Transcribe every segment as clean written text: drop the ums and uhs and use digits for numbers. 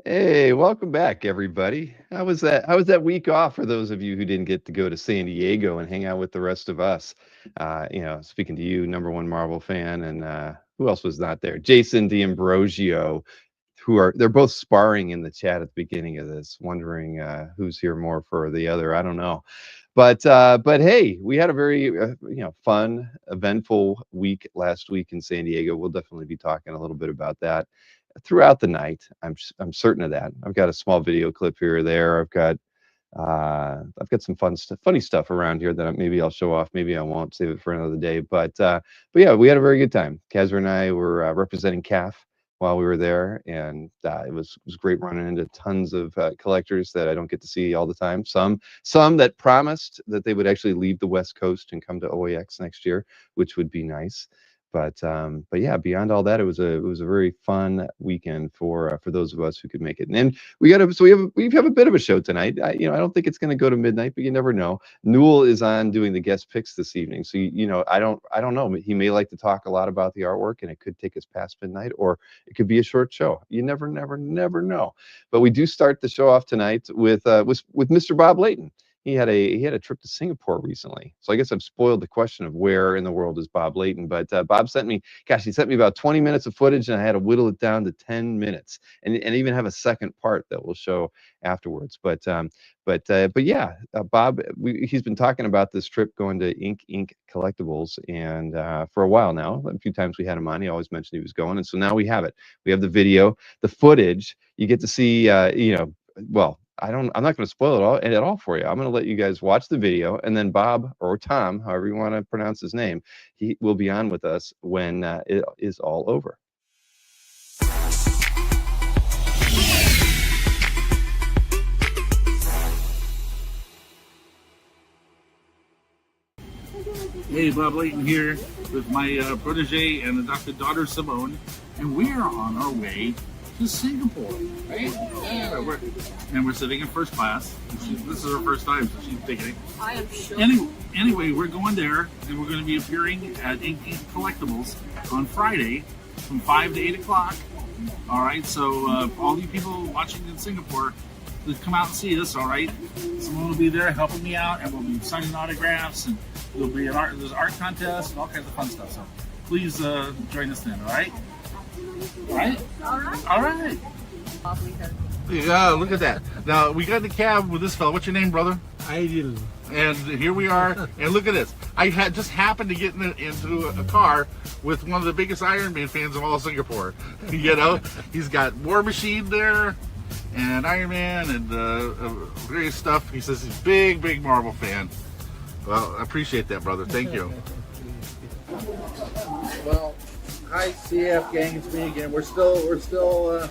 Hey, welcome back, everybody. How was that? How was that week off for those of you who didn't get to go to San Diego and hang out with the rest of us? Speaking to you, number one Marvel fan, and who else was not there? Jason D'Ambrosio, they're both sparring in the chat at the beginning of this, wondering who's here more for the other. I don't know, but hey, we had a very fun, eventful week last week in San Diego. We'll definitely be talking a little bit about that throughout the night. I'm certain of that. I've got a small video clip here or there. I've got some funny stuff around here that maybe I'll show off. Maybe I won't. Save it for another day. But yeah, we had a very good time. Kazra and I were representing CAF while we were there, and it was great running into tons of collectors that I don't get to see all the time. Some that promised that they would actually leave the West Coast and come to OAX next year, which would be nice. But yeah, beyond all that, it was a very fun weekend for those of us who could make it. And we have a bit of a show tonight. I don't think it's going to go to midnight, but you never know. Newell is on doing the guest picks this evening, so I don't know. He may like to talk a lot about the artwork, and it could take us past midnight, or it could be a short show. You never know. But we do start the show off tonight with Mr. Bob Layton. He had a trip to Singapore recently. So I guess I've spoiled the question of where in the world is Bob Layton. But Bob he sent me about 20 minutes of footage, and I had to whittle it down to 10 minutes, and even have a second part that we'll show afterwards. But yeah, Bob, he's been talking about this trip going to Ink Collectibles, and for a while now. A few times we had him on, he always mentioned he was going, and so now we have it. We have the video, the footage. You get to see, well, I'm not going to spoil it all for you. I'm going to let you guys watch the video, and then Bob or Tom, however you want to pronounce his name, he will be on with us when it is all over. Hey, Bob Layton here with my protege and adopted daughter Simone, and we are on our way to Singapore, right? Yeah. We're sitting in first class. This is her first time, so she's taking it. I am sure. Anyway, we're going there, and we're going to be appearing at Ink Collectibles on Friday from 5 to 8 o'clock. All right, so all you people watching in Singapore, please come out and see us, all right? Someone will be there helping me out, and we'll be signing autographs, and there's an art contest and all kinds of fun stuff. So please join us then, all right? All right? All right. Yeah, look at that. Now, we got in the cab with this fellow. What's your name, brother? Ideal. And here we are. And look at this. I just happened to get into a car with one of the biggest Iron Man fans of all Singapore. He's got War Machine there and Iron Man and various stuff. He says he's a big Marvel fan. Well, I appreciate that, brother. Thank you. Well, hi, CF gang. It's me again. We're still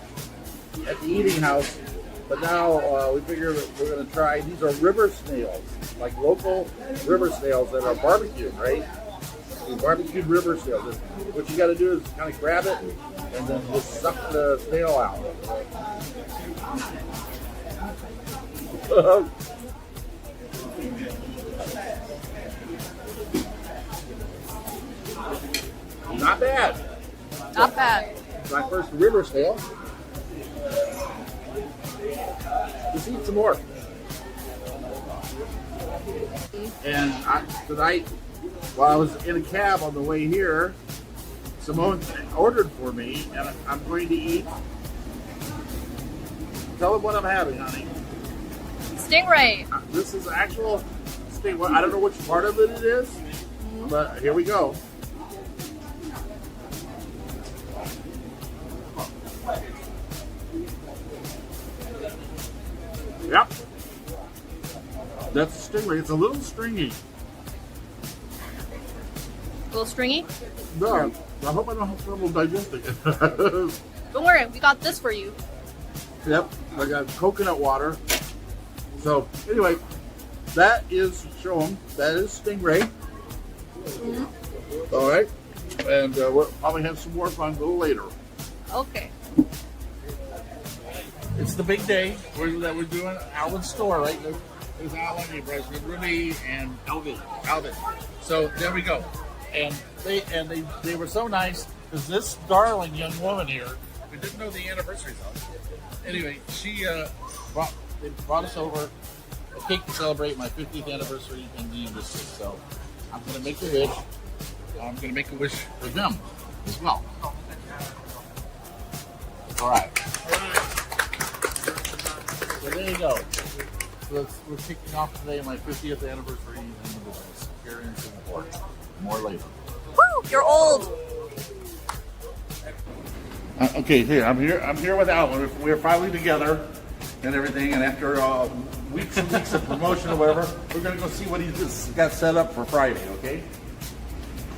at the eating house, but now we figure we're going to try. These are river snails, like local river snails that are barbecued, right? These barbecued river snails. What you got to do is kind of grab it and then just suck the snail out. Not bad. Not bad. It's my first river snail. Let's eat some more. And tonight, while I was in a cab on the way here, Simone ordered for me, and I'm going to eat. Tell them what I'm having, honey. Stingray. This is actual stingray. I don't know which part of it is, but here we go. Yep. That's a stingray. It's a little stringy. A little stringy. No, I hope I don't have trouble digesting it. Don't worry, we got this for you. Yep, I got coconut water. So anyway, that is, show them, that is stingray. All right, and we'll probably have some more fun a little later. Okay. It's the big day that we're doing Alvin's store, right? There's Alan, there's Ruby, and Alvin. So there we go. And they were so nice because this darling young woman here, we didn't know the anniversaries of, Anyway, they brought us over a cake to celebrate my 50th anniversary in the industry. So I'm going to make a wish. I'm going to make a wish for them as well. All right. So there you go. So we're kicking off today my 50th anniversary in the business here in Singapore. More later. Woo! You're old. Okay, here I'm here with Alan. We're finally together and everything. And after weeks and weeks of promotion or whatever, we're gonna go see what he just got set up for Friday. Okay.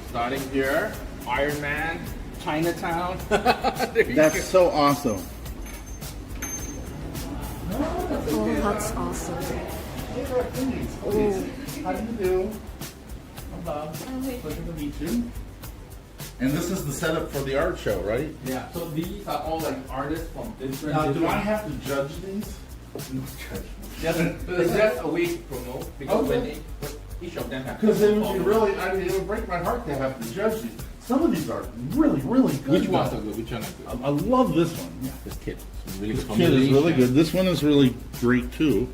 Starting here, Iron Man, Chinatown. That's so awesome. Oh, that's awesome. How do you do? I'm Bob. Pleasure to meet you. And this is the setup for the art show, right? Yeah, so these are all like artists from different. Now, do I have to judge these? No judgment. Yeah, It's just a way to promote because when each of them have. because it would be really, I mean, it would break my heart to have to judge these. Some of these are really, really good. Which ones though. are good? Which one are good? I love this one. Yeah, this kid. It's really This good. kid is really good. This one is really great too.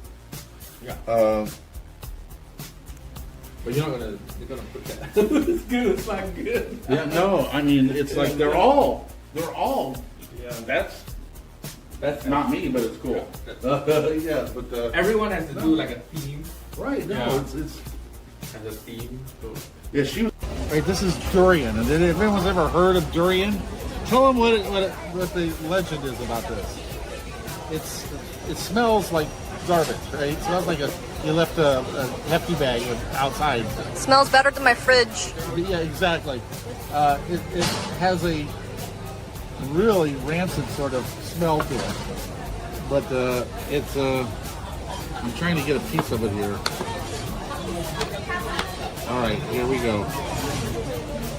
Yeah. But you're not gonna put that. It's good. It's not good. Yeah, no, I mean, it's like they're all. Yeah. That's not me, but it's cool. Yeah, but Everyone has to do like a theme. right. No, Yeah. it's. Has a theme. So. Yeah, she was. Right, this is durian. And if anyone's ever heard of durian, tell them what the legend is about this. It smells like garbage, right? It smells like you left a hefty bag outside. Smells better than my fridge. Yeah, exactly. It has a really rancid sort of smell to it, but it's I'm trying to get a piece of it here. All right, here we go.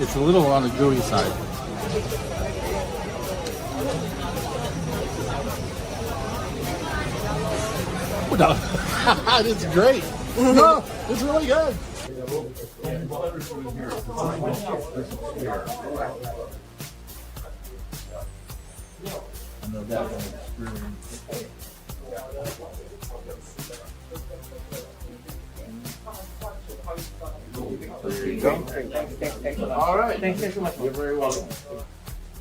It's a little on the gooey side. Oh, no. It's great. No, it's really good. There you go. All right. Thanks so much. You're very welcome.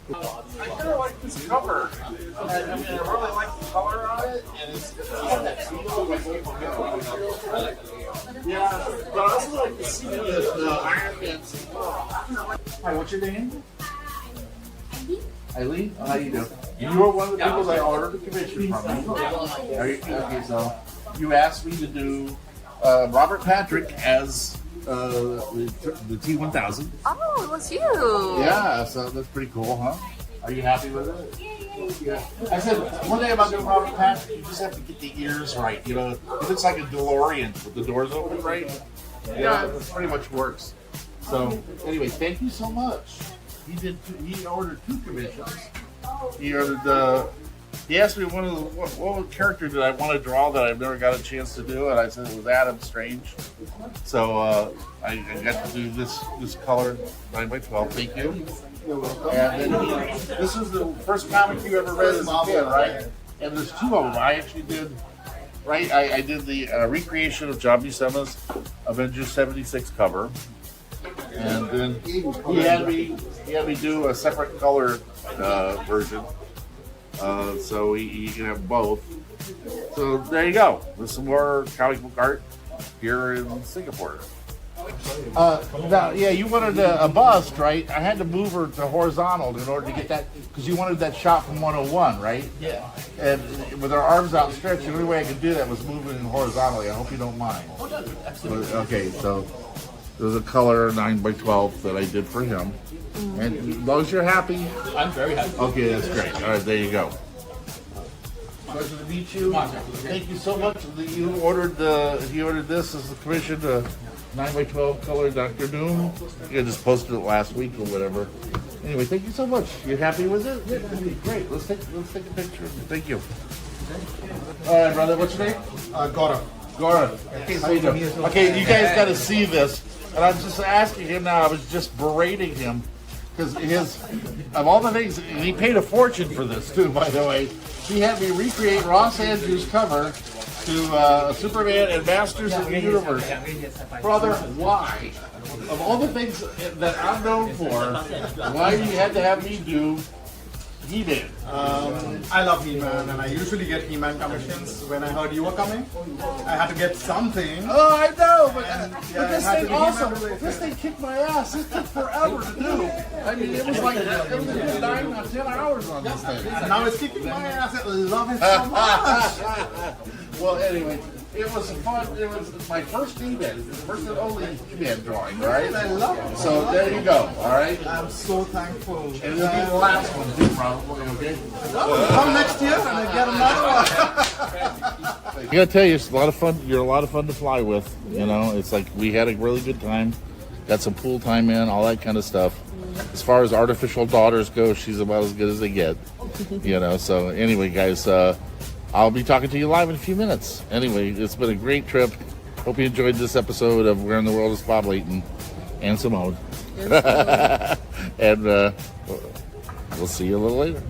I kind of like this cover. I mean, I really like the color on it, and it's yeah, but I also like to see the Iron Man. Hi, what's your name? Eileen? How you doing? You were one of the people that ordered the commission from me. Are you, okay, so you asked me to do Robert Patrick as the T-1000. Oh, it was you. Yeah, so that's pretty cool, huh? Are you happy with it? Yeah. I said one thing about doing Robert Patrick, you just have to get the ears right. You know, it looks like a DeLorean with the doors open, right? Yeah, that pretty much works. So anyway, thank you so much. He ordered 2 commissions. He ordered he asked me what character did I want to draw that I've never got a chance to do, and I said it was Adam Strange. So I got to do this color 9x12. Thank you. And then this is the first comic you ever read as a kid, right? And there's 2 of them. I actually did. Right, I did the recreation of John Buscema's Avengers '76 cover, and then he had me do a separate color version. So you can have both. So there you go. There's some more comic book art here in Singapore. Now, yeah, you wanted a bust, right? I had to move her to horizontal in order to get that, because you wanted that shot from 101, right? Yeah. And with her arms outstretched, the only way I could do that was moving horizontally. I hope you don't mind. Absolutely. Okay, so there's a color 9x12 that I did for him. And as long as you're happy, I'm very happy. okay, that's great. All right, there you go. Pleasure to meet you. Thank you so much. He ordered this as the commission, the 9x12 color Dr. Doom. You just posted it last week or whatever. Anyway, thank you so much. You happy with it? Yeah, great. Let's take a picture. Thank you. All right, brother. What's your name? Gora. Gora. How you doing? Okay, you guys got to see this. And I'm just asking him now. I was just berating him because of all the things, and he paid a fortune for this too, by the way. she had me recreate Ross Andrews' cover to Superman and Masters of the Universe. Brother, why? Of all the things that I'm known for, why you had to have me do He-Man? I love He-Man, and I usually get He-Man commissions. When I heard you were coming, I had to get something. Oh, I know, but yeah, this it had to thing be also, He-Man related. this thing kicked my ass. It took forever to do. I mean, it was like, it was a good 9 or 10 hours on this thing. And now it's kicking my ass. I love it so much. Well, anyway, it was fun. It was my first He-Man, first and only He-Man drawing, right? I love it. So there you go, all right? I'm so thankful. And it'll be the last one, too, probably, okay? Come next year and I get another one. I gotta tell you, it's a lot of fun. You're a lot of fun to fly with. You know, it's like we had a really good time. Got some pool time in, all that kind of stuff. As far as artificial daughters go, she's about as good as they get. You know, so anyway, guys, I'll be talking to you live in a few minutes. Anyway, it's been a great trip. Hope you enjoyed this episode of Where in the World is Bob Layton and Simone. And we'll see you a little later.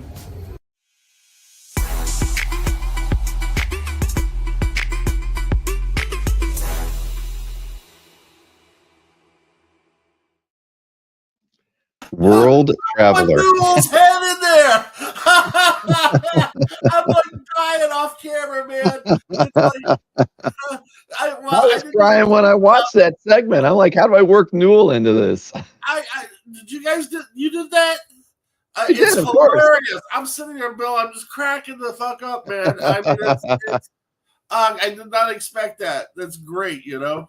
World traveler. Noodle's head in there. I'm like dying off camera, man. It's like, I was crying when I watched that segment. I'm like, how do I work Newell into this? Did you guys you did that? It's did, of course. hilarious. I'm sitting there, Bill. I'm just cracking the fuck up, man. I mean, I did not expect that. That's great, you know.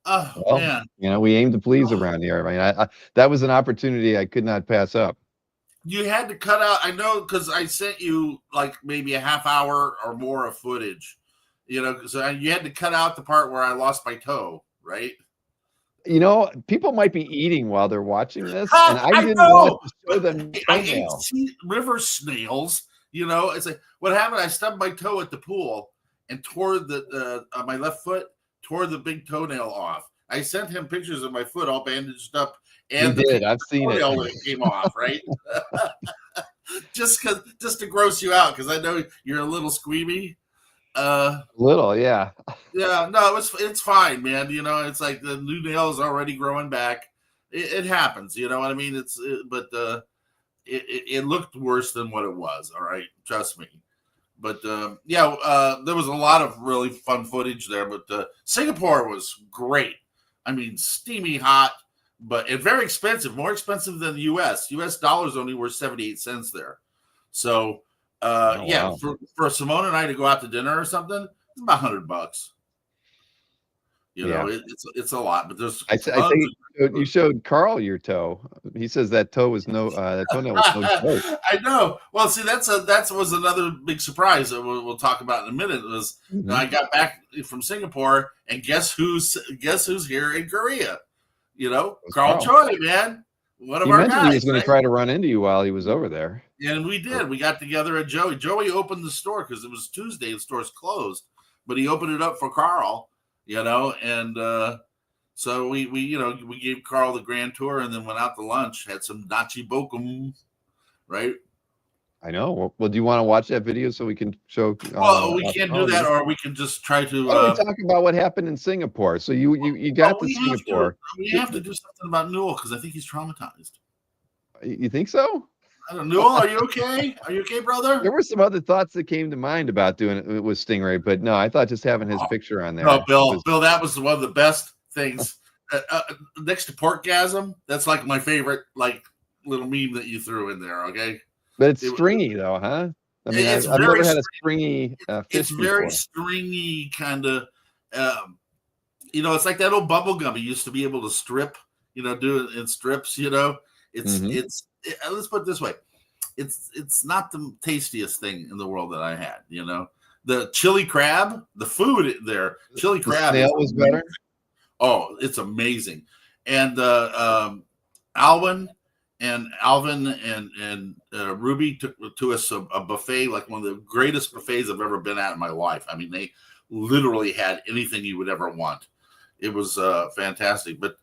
Oh, Well, man. you know, we aim to please around here. I mean, I that was an opportunity I could not pass up. You had to cut out, I know, because I sent you like maybe a half hour or more of footage, you know, so you had to cut out the part where I lost my toe, right? You know, people might be eating while they're watching this, Ah, and I didn't know. want to show them I ate toenail. river snails, you know. It's like what happened. I stubbed my toe at the pool and tore the my left foot, tore the big toenail off. I sent him pictures of my foot all bandaged up, and You did. I've seen it. toenail when it came off, right? just to gross you out, because I know you're a little squeamy. Little, yeah. Yeah, no, it's fine, man. You know, it's like the new nail is already growing back. It happens, you know what I mean? It looked worse than what it was. All right, trust me. But there was a lot of really fun footage there. But Singapore was great. I mean, steamy hot, but very expensive. More expensive than the U.S. U.S. dollars only were 78 cents there. So. Wow. For Simone and I to go out to dinner or something, it's about $100. You know, it's a lot, but there's. I think you showed Carl your toe. He says that toe was that toenail was no joke. I know. Well, see, that was another big surprise that we'll talk about in a minute. Was I got back from Singapore, and guess who's here in Korea? You know, Carl Choy, man. One of He our mentioned guys. he was going to try to run into you while he was over there. And we did. We got together at Joey. Joey opened the store because it was Tuesday. The store's closed, but he opened it up for Carl. You know, and so we gave Carl the grand tour, and then went out to lunch. Had some nachi bokum, right? I know. Well, do you want to watch that video so we can show? Well, we can't do that, or we can just try to. Why don't we talk about what happened in Singapore? So you got to Singapore. We have to do something about Newell because I think he's traumatized. You think so? I don't know. Newell, are you okay? Are you okay, brother? There were some other thoughts that came to mind about doing it with Stingray, but no, I thought just having his picture on there. No, Bill, that was one of the best things. Next to Porkgasm, that's like my favorite, like little meme that you threw in there. Okay, but it's stringy though, huh? I mean, I've never had a stringy fish. It's very before. stringy, kind of. It's like that old bubble gum you used to be able to strip. You know, do it in strips. You know, let's put it this way. It's not the tastiest thing in the world that I had, you know. The chili crab, the food there, chili crab was better. Oh, it's amazing. And Alvin and Ruby took to us a buffet, like one of the greatest buffets I've ever been at in my life. I mean, they literally had anything you would ever want. It was fantastic. But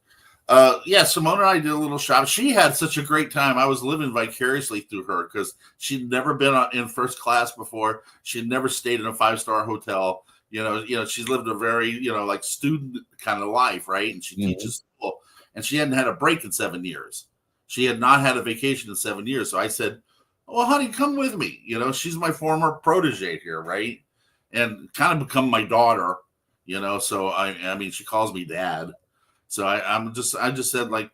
Yeah, Simone and I did a little shop. She had such a great time. I was living vicariously through her because she'd never been in first class before. She'd never stayed in a 5-star hotel. She's lived a very, like student kind of life, right? And she teaches school, and she hadn't had a break in 7 years. She had not had a vacation in 7 years. So I said, "Well, honey, come with me." She's my former protege here, right? And kind of become my daughter. So I mean, she calls me dad. So I just said, like,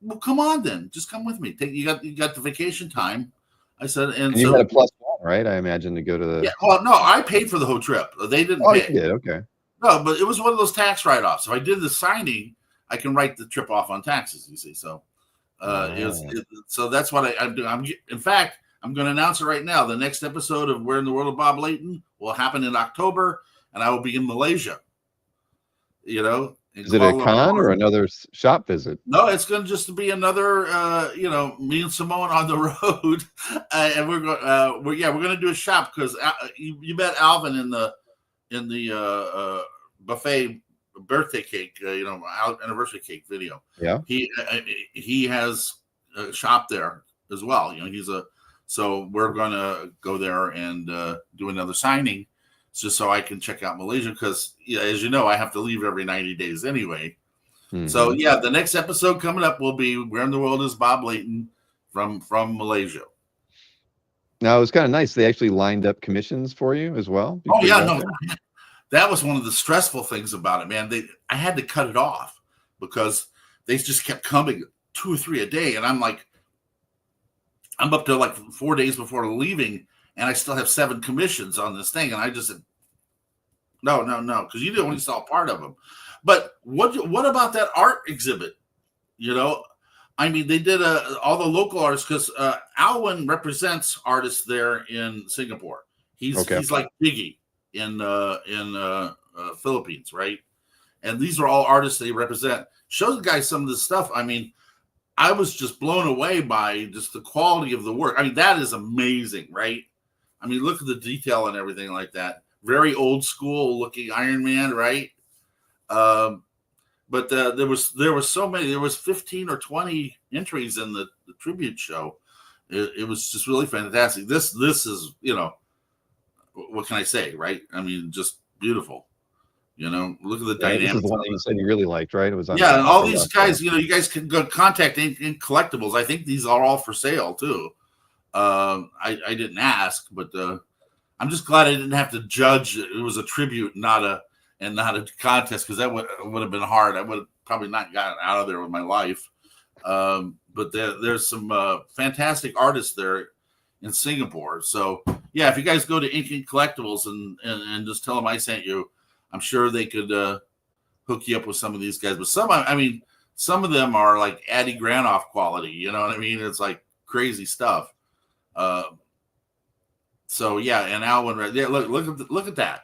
well, come on then, just come with me. You got the vacation time. I said, And you had a plus one, right? I imagine, to go to the. yeah. Well, no, I paid for the whole trip. They didn't Oh, pay. you did. Okay. No, but it was one of those tax write-offs. If I did the signing, I can write the trip off on taxes. You see, so so that's what I'm doing. In fact, I'm going to announce it right now. The next episode of Where in the World of Bob Layton will happen in October, and I will be in Malaysia. Is it a con or another shop visit? No, it's going to just be another, me and Simone on the road, and we're going. We're going to do a shop because you met Alvin in the buffet birthday cake, anniversary cake video. Yeah, he has a shop there as well. So we're going to go there and do another signing, just so I can check out Malaysia because, as you know, I have to leave every 90 days anyway. Mm-hmm. So the next episode coming up will be Where in the World is Bob Layton from Malaysia. Now, it was kind of nice. They actually lined up commissions for you as well. Oh yeah, no, that was one of the stressful things about it, man. I had to cut it off because they just kept coming 2 or 3 a day, and I'm like, I'm up to like 4 days before leaving, and I still have 7 commissions on this thing, and I just said, no, because you only saw part of them. But what about that art exhibit? I mean, they did all the local artists because Alwyn represents artists there in Singapore. He's like Biggie in Philippines, right? And these are all artists they represent. Show the guys some of this stuff. I mean, I was just blown away by just the quality of the work. I mean, that is amazing, right? I mean, look at the detail and everything like that. Very old school looking Iron Man, right? But there was so many. There was 15 or 20 entries in the tribute show. It was just really fantastic. This is, what can I say, right? I mean, just beautiful. Look at the dynamics. This is the one that you said you really liked, right? It was on and all these guys. You guys can go contact in Collectibles. I think these are all for sale too. I didn't ask, but I'm just glad I didn't have to judge. It was a tribute, not a contest, because that would have been hard. I would have probably not gotten out of there with my life. But there's some fantastic artists there in Singapore. So yeah, if you guys go to Ink Collectibles and just tell them I sent you, I'm sure they could hook you up with some of these guys. But some of them are like Addy Granoff quality. You know what I mean? It's like crazy stuff. So yeah, and Alwyn, right there. Look at that.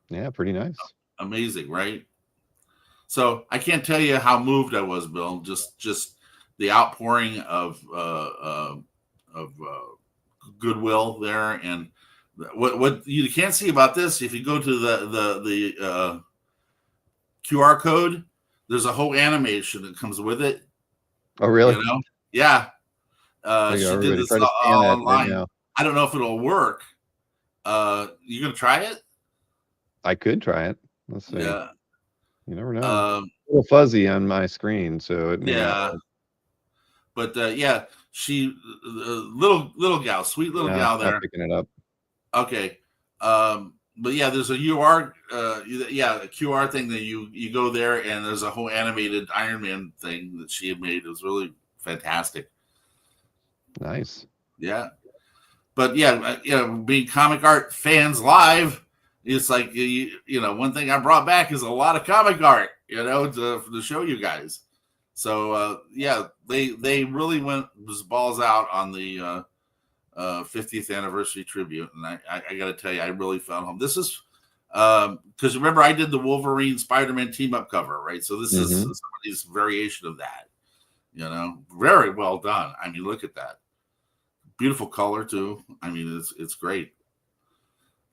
Yeah, pretty nice. Amazing, right? So I can't tell you how moved I was, Bill. Just the outpouring of goodwill there, and what you can't see about this. If you go to the QR code, there's a whole animation that comes with it. Oh, really? Yeah. She did this online. Right, I don't know if it'll work. You gonna try it? I could try it. Let's see. Yeah. You never know. A little fuzzy on my screen, so it may not. But yeah, she little gal, sweet little gal there. I'm picking it up. Okay. But yeah, there's a QR a QR thing that you go there, and there's a whole animated Iron Man thing that she had made. It was really fantastic. Nice. Yeah. But yeah, being comic art fans live, it's like, one thing I brought back is a lot of comic art, to show you guys. So yeah, they really went balls out on the 50th anniversary tribute, and I got to tell you, I really felt home. This is because remember I did the Wolverine Spider-Man team up cover, right? So this is somebody's variation of that. Very well done. I mean, look at that, beautiful color too. I mean, it's great.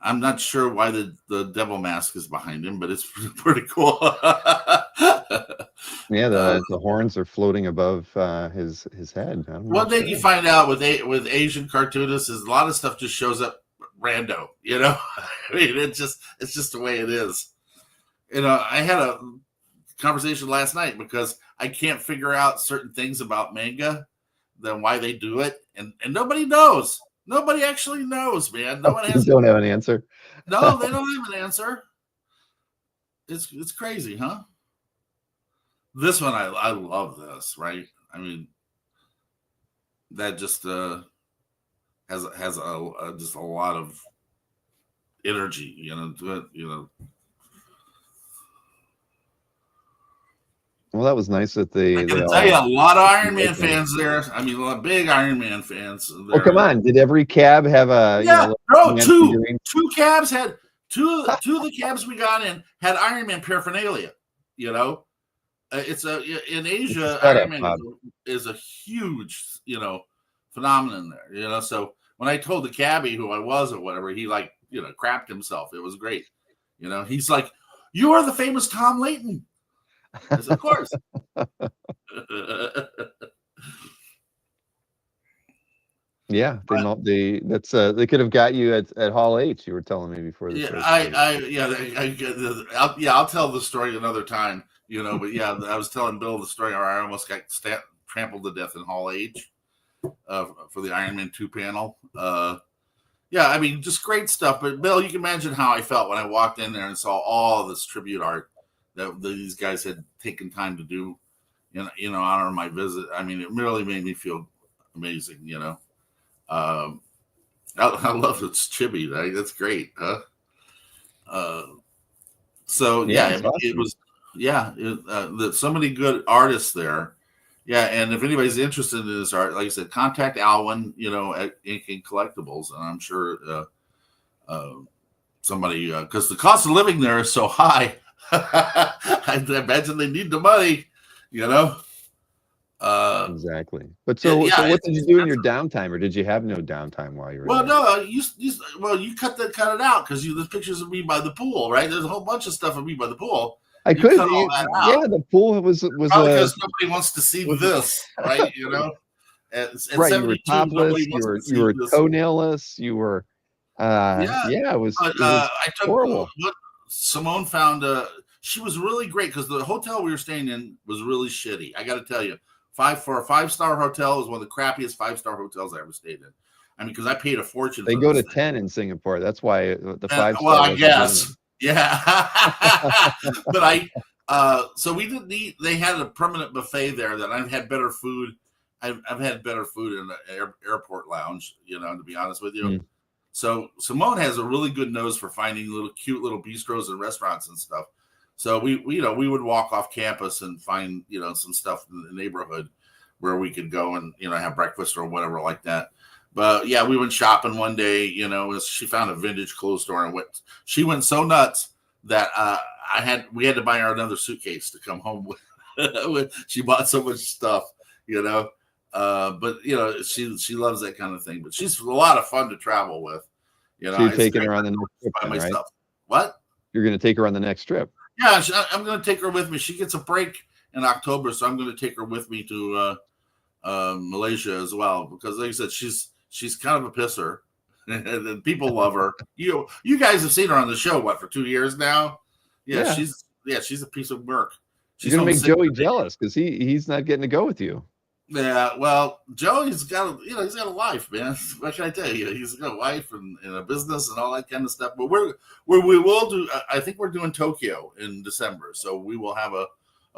I'm not sure why the devil mask is behind him, but it's pretty cool. Yeah, the horns are floating above his head. I'm One not thing you sure. find out with Asian cartoonists is a lot of stuff just shows up rando. I mean, it's just the way it is. I had a conversation last night because I can't figure out certain things about manga, then why they do it, and nobody knows. Nobody actually knows, man. No one You has. don't have an answer. No, they don't have an answer. It's crazy, huh? This one, I love this, right? I mean, that just has just a lot of energy, to it. Well, that was nice that I they gotta all. tell you, a lot of Iron Man fans there. I mean, a lot of big Iron Man fans Oh, there. come on! Did every cab have a Yeah, little no, man two figurine? cabs had two of the cabs we got in had Iron Man paraphernalia. It's in It's a Asia, Iron setup, Man Bob. is a huge phenomenon there. So when I told the cabbie who I was or whatever, he crapped himself. It was great. He's like, "You are the famous Tom Layton." I said, "Of course." Yeah, they could have got you at Hall H. You were telling me before the show started. I'll tell the story another time. But yeah, I was telling Bill the story where I almost got trampled to death in Hall H for the Iron Man 2 panel. Yeah, I mean, just great stuff. But Bill, you can imagine how I felt when I walked in there and saw all this tribute art that these guys had taken time to do, honor my visit. I mean, it really made me feel amazing. I love it's chibi. Right? That's great, huh? So yeah, It's awesome. it was so many good artists there. Yeah, and if anybody's interested in this art, like I said, contact Alwyn, at Ink and Collectibles, and I'm sure somebody because the cost of living there is so high. I imagine they need the money, Exactly. But so what did you do in your downtime, or did you have no downtime while you were Well, there? no, you cut it out because there's pictures of me by the pool, right? There's a whole bunch of stuff of me by the pool. I You couldn't. cut all that out. Yeah, the pool was Probably a because nobody wants to see this, right? At right. You were 72, topless. nobody wants to see You were this. toenailless. You were. Yeah, It was. but It was I took horrible. what Simone found. She was really great because the hotel we were staying in was really shitty. I got to tell you, for a 5-star hotel is one of the crappiest 5-star hotels I ever stayed in. I mean, because I paid a fortune. They for go this to thing. 10 in Singapore. That's why the 5-star. Well, I guess. Yeah. But so we didn't eat. They had a permanent buffet there that I've had better food. I've had better food in the airport lounge, to be honest with you. Mm. So Simone has a really good nose for finding cute little bistros and restaurants and stuff. So we would walk off campus and find, some stuff in the neighborhood where we could go and, have breakfast or whatever like that. But yeah, we went shopping one day, she found a vintage clothes store and she went so nuts that we had to buy her another suitcase to come home with. She bought so much stuff, but she loves that kind of thing. But she's a lot of fun to travel with. So you're taking her on the next trip, then, right? What? You're going to take her on the next trip? Yeah, I'm going to take her with me. She gets a break in October, so I'm going to take her with me to Malaysia as well because, like I said, she's kind of a pisser, and people love her. You guys have seen her on the show for 2 years now. Yeah. She's a piece of work. She's going to make Joey jealous because he's not getting to go with you. Yeah, well, Joey's got he's got a life, man. What can I tell you? He's got a wife and a business and all that kind of stuff. But we will do. I think we're doing Tokyo in December, so we will have a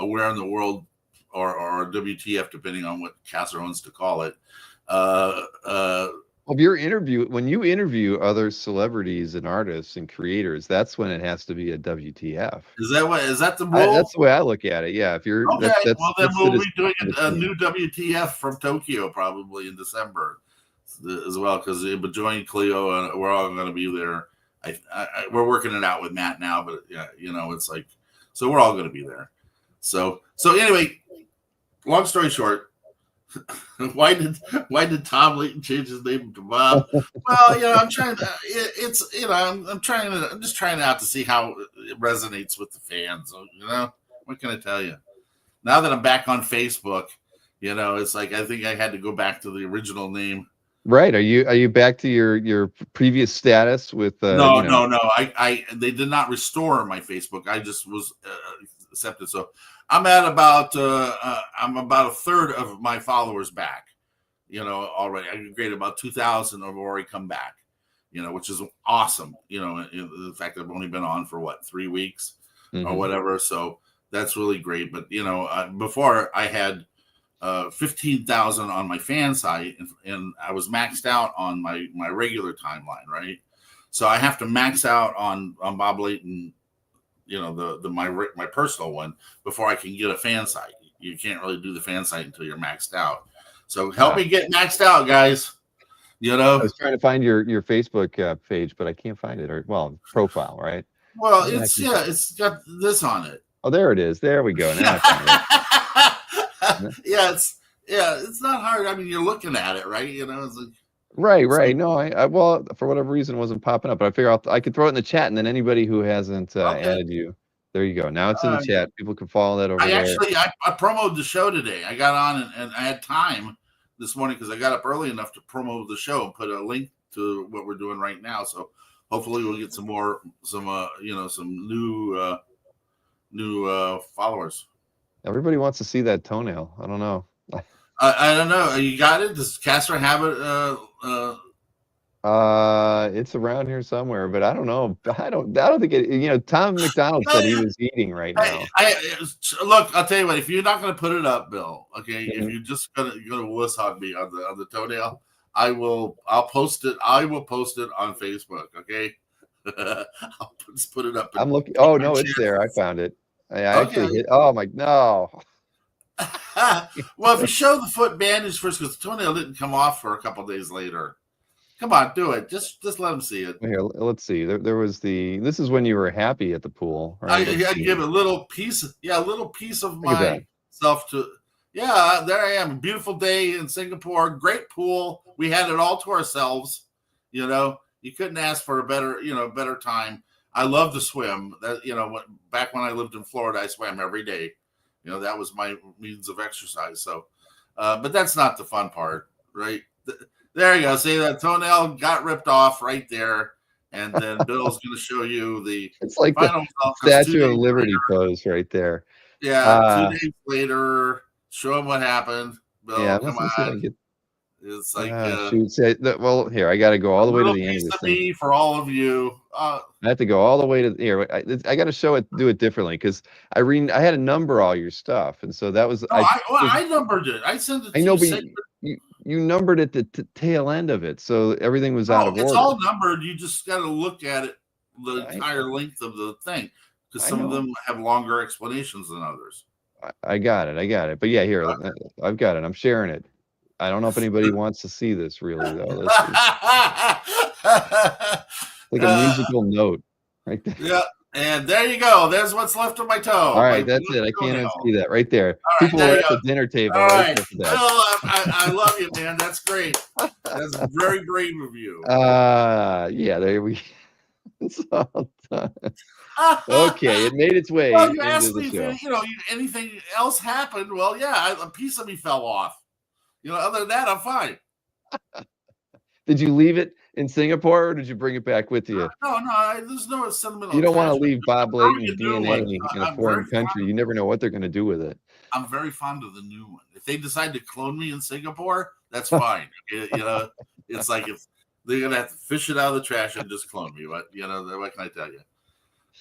Where in the World or a WTF, depending on what Casser wants to call it. When you interview other celebrities and artists and creators, that's when it has to be a WTF. Is that the rule? That's the way I look at it. Yeah, if you're okay, well then we'll be doing a new WTF from Tokyo probably in December as well because join Cleo and we're all going to be there. We're working it out with Matt now, but yeah, it's like so we're all going to be there. So anyway, long story short, Why did Tom Layton change his name to Bob? Well, I'm trying to. It's I'm just trying out to see how it resonates with the fans. What can I tell you? Now that I'm back on Facebook, it's like I think I had to go back to the original name. Right. Are you back to your previous status with No, no. I they did not restore my Facebook. I just was accepted. So I'm at about a third of my followers back. Already. I graded about 2,000 have already come back. Which is awesome. The fact that I've only been on for 3 weeks or whatever. So that's really great. But before I had 15,000 on my fan site, and I was maxed out on my regular timeline, right? So I have to max out on Bob Layton, my personal one before I can get a fan site. You can't really do the fan site until you're maxed out. So help me get maxed out, guys. I was trying to find your Facebook page, but I can't find it, or profile, right? Well, it's got this on it. Oh, there it is. There we go. Now I found it. It's not hard. I mean, you're looking at it, right? It's like right. No, I well, for whatever reason, it wasn't popping up. But I figure I could throw it in the chat, and then anybody who hasn't added you, there you go. Now it's in the chat. People can follow that over there. I promoted the show today. I got on and I had time this morning because I got up early enough to promote the show and put a link to what we're doing right now. So hopefully we'll get some new followers. Everybody wants to see that toenail. I don't know. I don't know. You got it? Does Casper have it? It's around here somewhere, but I don't know. I don't think it. Tom McDonald said he was eating right now. Look, I'll tell you what. If you're not going to put it up, Bill, okay. If you're just going to wuss hog me on the toenail, I'll post it. I will post it on Facebook. Okay. I'll just put it up. I'm looking. Oh no, it's there. I found it. I actually hit. Oh my no. Well, if you show the foot bandage first, because the toenail didn't come off for a couple days later. Come on, do it. Just let them see it. Here, let's see. There was this is when you were happy at the pool, right? I give a little piece of myself to. Yeah, there I am. Beautiful day in Singapore. Great pool. We had it all to ourselves. You couldn't ask for a better time. I love to swim. That back when I lived in Florida, I swam every day. That was my means of exercise. So, but that's not the fun part, right? There you go. See, that toenail got ripped off right there, and then Bill's going to show you the. It's like the Statue of Liberty pose right there. Yeah, 2 days later, show him what happened. Bill, come on. It's like well, here I got to go all the way to the end of this thing. For all of you, I have to go all the way to here. I got to do it differently because I had to number all your stuff, and so that was. I numbered it. I sent it. I know, but you numbered it at the tail end of it, so everything was out of order. It's all numbered. You just got to look at it the entire length of the thing because some of them have longer explanations than others. I got it. But yeah, here I've got it. I'm sharing it. I don't know if anybody wants to see this really though. Like a musical note right there. Yeah, and there you go. There's what's left of my toe. All right, that's it. I can't unsee that right there. People were at the dinner table. All right. I love you, man. That's great. That's very brave of you. Yeah, there we go. It's all done. Okay, it made its way. Well, you asked me if anything else happened. Well, yeah, a piece of me fell off. Other than that, I'm fine. Did you leave it in Singapore, or did you bring it back with you? No. There's no sentimental. You don't want to leave Bob Layton DNA in a foreign country. You never know what they're going to do with it. I'm very fond of the new one. If they decide to clone me in Singapore, that's fine. It's like if they're going to have to fish it out of the trash and just clone me. But what can I tell you?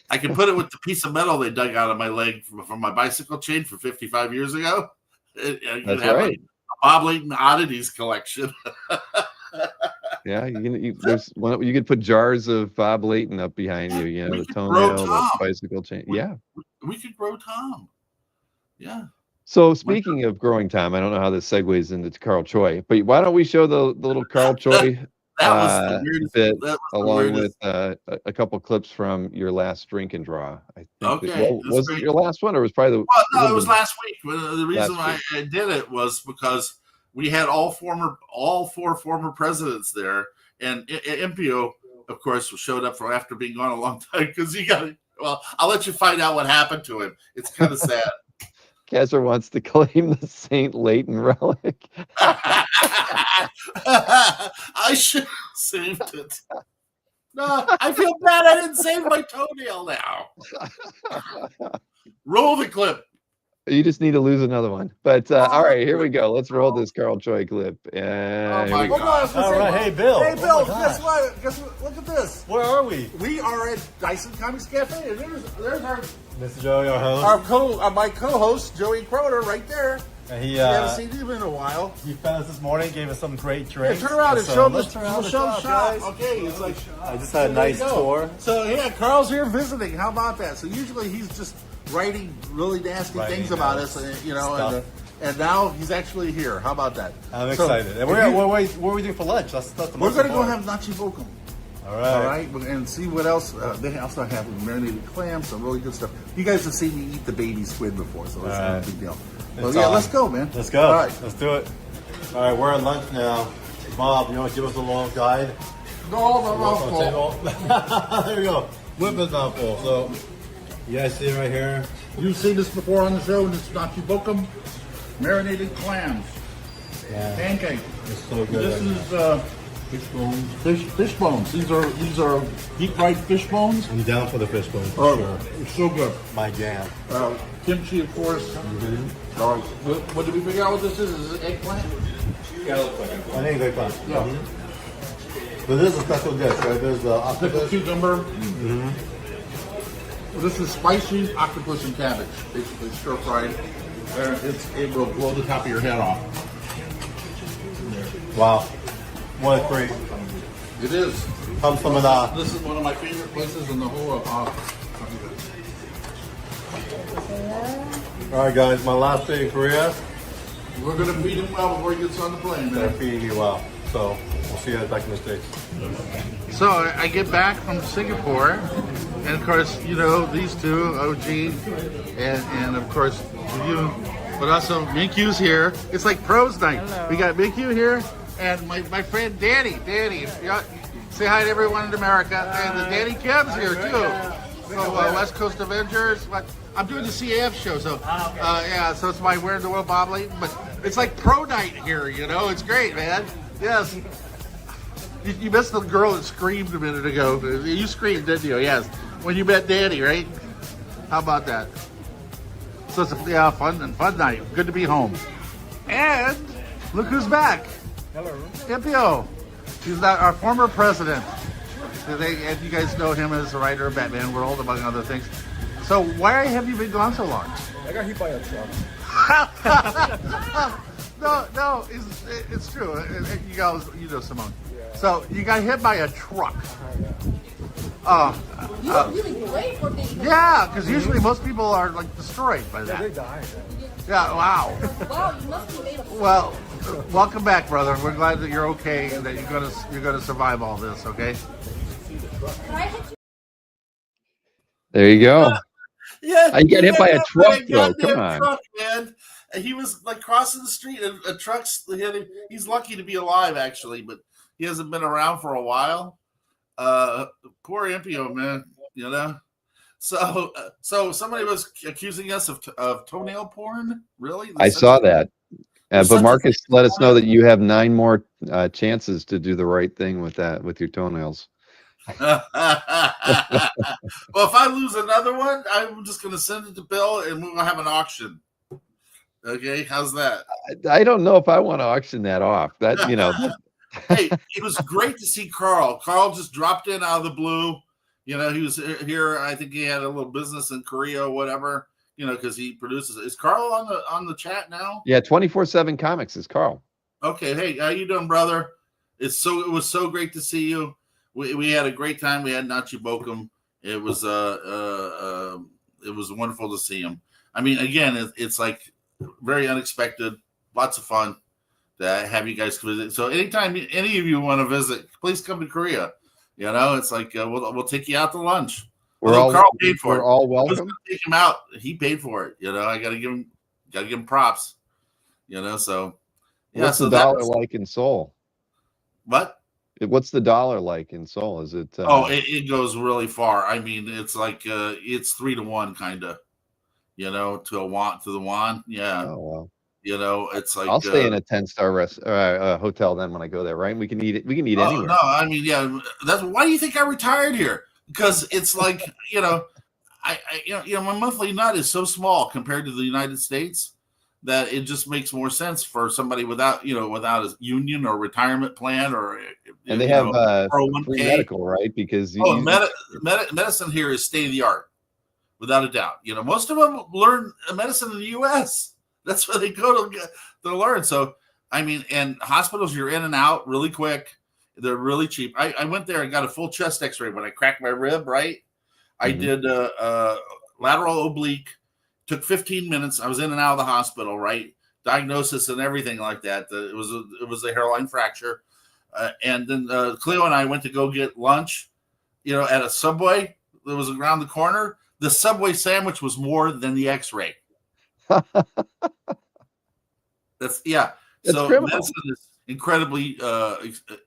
I can put it with the piece of metal they dug out of my leg from my bicycle chain from 55 years ago. That's right. Bob Layton oddities collection. Yeah, you could put jars of Bob Layton up behind you. The toenail, the bicycle chain. We could grow Tom. Yeah. So speaking of growing Tom, I don't know how this segues into Carl Choy, but why don't we show the little Carl Choy bit along with a couple clips from your last drink and draw? I think was it your last one, or was probably it was last week. The reason why I did it was because we had all four former presidents there, and Impio, of course, showed up for after being gone a long time because he got. Well, I'll let you find out what happened to him. It's kind of sad. Kessler wants to claim the Saint Leighton relic. I should have saved it. No, I feel bad I didn't save my toenail now. Roll the clip. You just need to lose another one. But all right, here we go. Let's roll this Carl Choy clip. And Oh my God. All right, hey Bill. Hey, Bill, Oh my guess God. what? Guess what? Look at this. Where are we? We are at Dyson Comics Cafe, and there's Mr. Joey, our host. my co-host Joey Croner right there. And We haven't seen him in a while. he found us this morning, gave us some great Hey, drinks. turn around and So show him let's the turn around the shop. guys. Okay, it's like I just had a there you nice go. tour. So yeah, Carl's here visiting. How about that? So usually he's just writing really nasty Writing things about notes, us, and stuff. and now he's actually here. How about that? I'm So, excited. And if what you- are we doing for lunch? That's the We're most gonna go important. have nachi bokum. All All right. right, and see what else. They also have marinated clams, some really good stuff. You guys have seen me eat the baby squid before, so that's All not a right. big deal. It's Well, yeah, on. let's go, man. Let's go. All right. Let's do it. All right, we're at lunch now. Bob, you want to give us a little guide? No, no. There we go. Whip is not full. So, you guys see it right here? You've seen this before on the show, and it's nachi bokum, marinated clams, Yeah. pancake. It's so good. This right is fish bones. These are deep fried fish bones. I'm down for the fish bone. For Oh, sure. it's so good. My jam. Kimchi, of course. What did we figure out what this is? Is it eggplant? I think they fun. Yeah. But this is a special dish, right? There's the Pickled octopus. cucumber. This is spicy octopus and cabbage, basically stir fried. It will blow the top of your head off. Wow. What a treat. It is. Comes from This is one of my favorite places in the whole of all right, guys, my last day in Korea. We're gonna feed him well before he gets on the plane, They're man. feeding me well. So, we'll see you guys back in the States. So I get back from Singapore, and of course, you know, these two, OG, and of course, you, but also Minkyu's here. It's like pros night. We got Minkyu here, and my friend Danny. Danny, yeah, say hi to everyone in America. And the Danny Kim's here too. So West Coast Avengers. But I'm doing the CAF show, so yeah. So it's my Where in the World Bob Layton, but it's like pro night here. You know, it's great, man. Yes. You missed the girl that screamed a minute ago. You screamed, didn't you? Yes. When you met Danny, right? How about that? So it's a fun night. Good to be home. And look who's back. Hello. Impio. He's our former president. And you guys know him as the writer of Batman World, among other things. So why have you been gone so long? I got hit by a truck. No, it's true. You guys, you know Simone. So you got hit by a truck. You look really great for being. Yeah, because usually most people are like destroyed by They that. died. Yeah, wow. Wow, you must be made of. Well, welcome back, brother. We're glad that you're okay and that you're gonna survive all this. Okay. Can I hit you? There you go. Yeah, I get hit by a truck, a though. goddamn Come on. truck, man. And he was like crossing the street, and a truck's hit him. He's lucky to be alive, actually, but he hasn't been around for a while. Poor Impio, man. You know. So somebody was accusing us of toenail porn. Really? I saw that. There's But such a Marcus thing. let us know that you have 9 more chances to do the right thing with your toenails. Well, if I lose another one, I'm just going to send it to Bill, and we'll have an auction. Okay, how's that? I don't know if I want to auction that off. That, you know, Hey, it was great to see Carl. Carl just dropped in out of the blue. You know, he was here. I think he had a little business in Korea or whatever. You know, because he produces. Is Carl on the chat now? yeah, 24/7 Comics is Carl. Okay, hey, how you doing, brother? It was so great to see you. We had a great time. We had Nachi Bokum. It was wonderful to see him. I mean, again, it's like very unexpected, lots of fun to have you guys visit. So anytime any of you want to visit, please come to Korea. You know, it's like we'll take you out to lunch. Although Carl paid for it. We're all I was welcome. gonna take him out. He paid for it. You know, I gotta give him props. You know, so Yeah, What's the so dollar that's like in Seoul? what? What's the dollar like in Seoul? Is it? Oh, it goes really far. I mean, it's like it's 3 to 1 kind of, to the won. Yeah, Oh well. it's I'll like stay in a 10-star hotel then when I go there, right? We can eat it. We can eat oh no, anywhere. I mean, yeah, that's why do you think I retired here? Because it's like, my monthly nut is so small compared to the United States that it just makes more sense for somebody without a union or retirement plan or And they have free 401k. medical, right? Because Oh, medicine here is state of the art, without a doubt. Most of them learn medicine in the U.S. That's where they go to learn. So, I mean, and hospitals, you're in and out really quick. They're really cheap. I went there and got a full chest X-ray when I cracked my rib. Right, I Mhm. did a lateral oblique. Took 15 minutes. I was in and out of the hospital. Right, diagnosis and everything like that. It was a hairline fracture. And then Cleo and I went to go get lunch, at a Subway that was around the corner. The Subway sandwich was more than the X-ray. That's yeah. That's So criminal. medicine is incredibly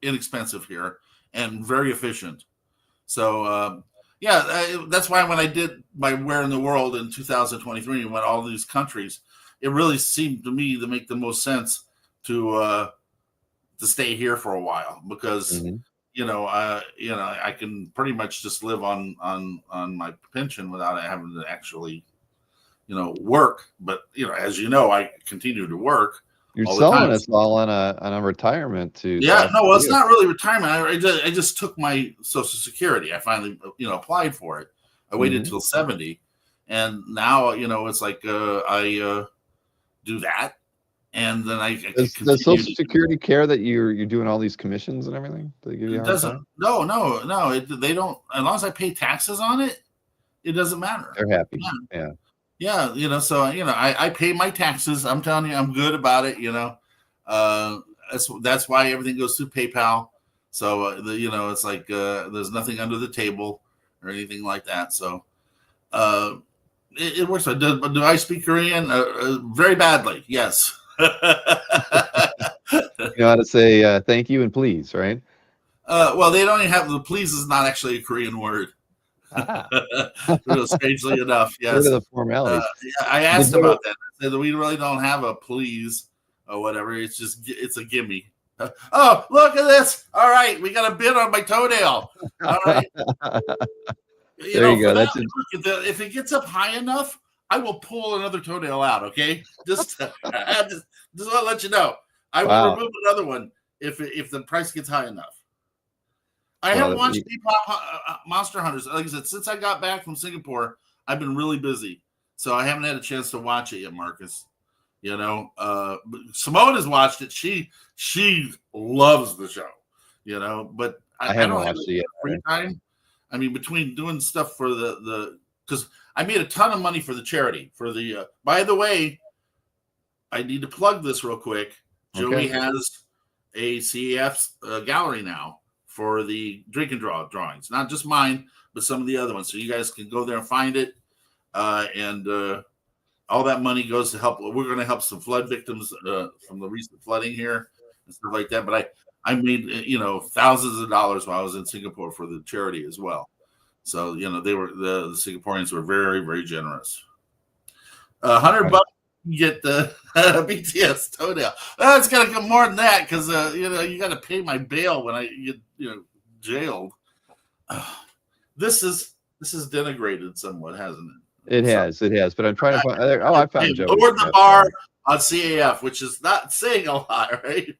inexpensive here and very efficient. So that's why when I did my Where in the World in 2023 and went all these countries, it really seemed to me to make the most sense to stay here for a while because Mhm. I can pretty much just live on my pension without having to actually work. But as I continue to work You're all the time. selling us all on a retirement to Yeah, South no, well, it's Korea. not really retirement. I just took my Social Security. I finally applied for it. I waited Mhm. till 70, and now it's like I do that, and then I can Does continue Social to. Security care that you're doing all these commissions and everything? Do they give you a It hard doesn't. time? No, no, no. They don't. As long as I pay taxes on it, it doesn't matter. They're happy. Yeah, Yeah. yeah. So I pay my taxes. I'm telling you, I'm good about it. That's why everything goes through PayPal. So it's like there's nothing under the table or anything like that. So uh, it works. Do I speak Korean? Very badly. Yes. You know how to say thank you and please, right? Well, they don't even have the please is not actually a Korean word. Ah. Strangely enough, Rid of yes. the formalities. Yeah, I Did asked you about that. I said that we really don't have a please or whatever. It's a gimme. Oh, look at this! All right, we got a bid on my toenail. All right, There you for go. that, That's it. look, if it gets up high enough, I will pull another toenail out. Okay, just just want to let you know, I will Wow. remove another one if the price gets high enough. I Well, haven't watched Monster Hunters. Like I said, since I got back from Singapore, I've been really busy, so I haven't had a chance to watch it yet, Marcus. Simone has watched it. She loves the show. But I I haven't don't have watched it yet. free time. I mean, between doing stuff for the because I made a ton of money for the charity for the. By the way, I need to plug this real quick. Joey Okay. has a CEF gallery now for the drink and draw drawings, not just mine, but some of the other ones. So you guys can go there and find it. And all that money goes to help. We're going to help some flood victims from the recent flooding here and stuff like that. But I made thousands of dollars while I was in Singapore for the charity as well. So the Singaporeans were very, very generous. $100 you get the BTS toenail. It's got to come more than that because you got to pay my bail when I get jailed. This is denigrated somewhat, hasn't it? It has. But I'm trying to find. Oh, I found Joey's Lowered the CF bar gallery. on CAF, which is not saying a lot, right?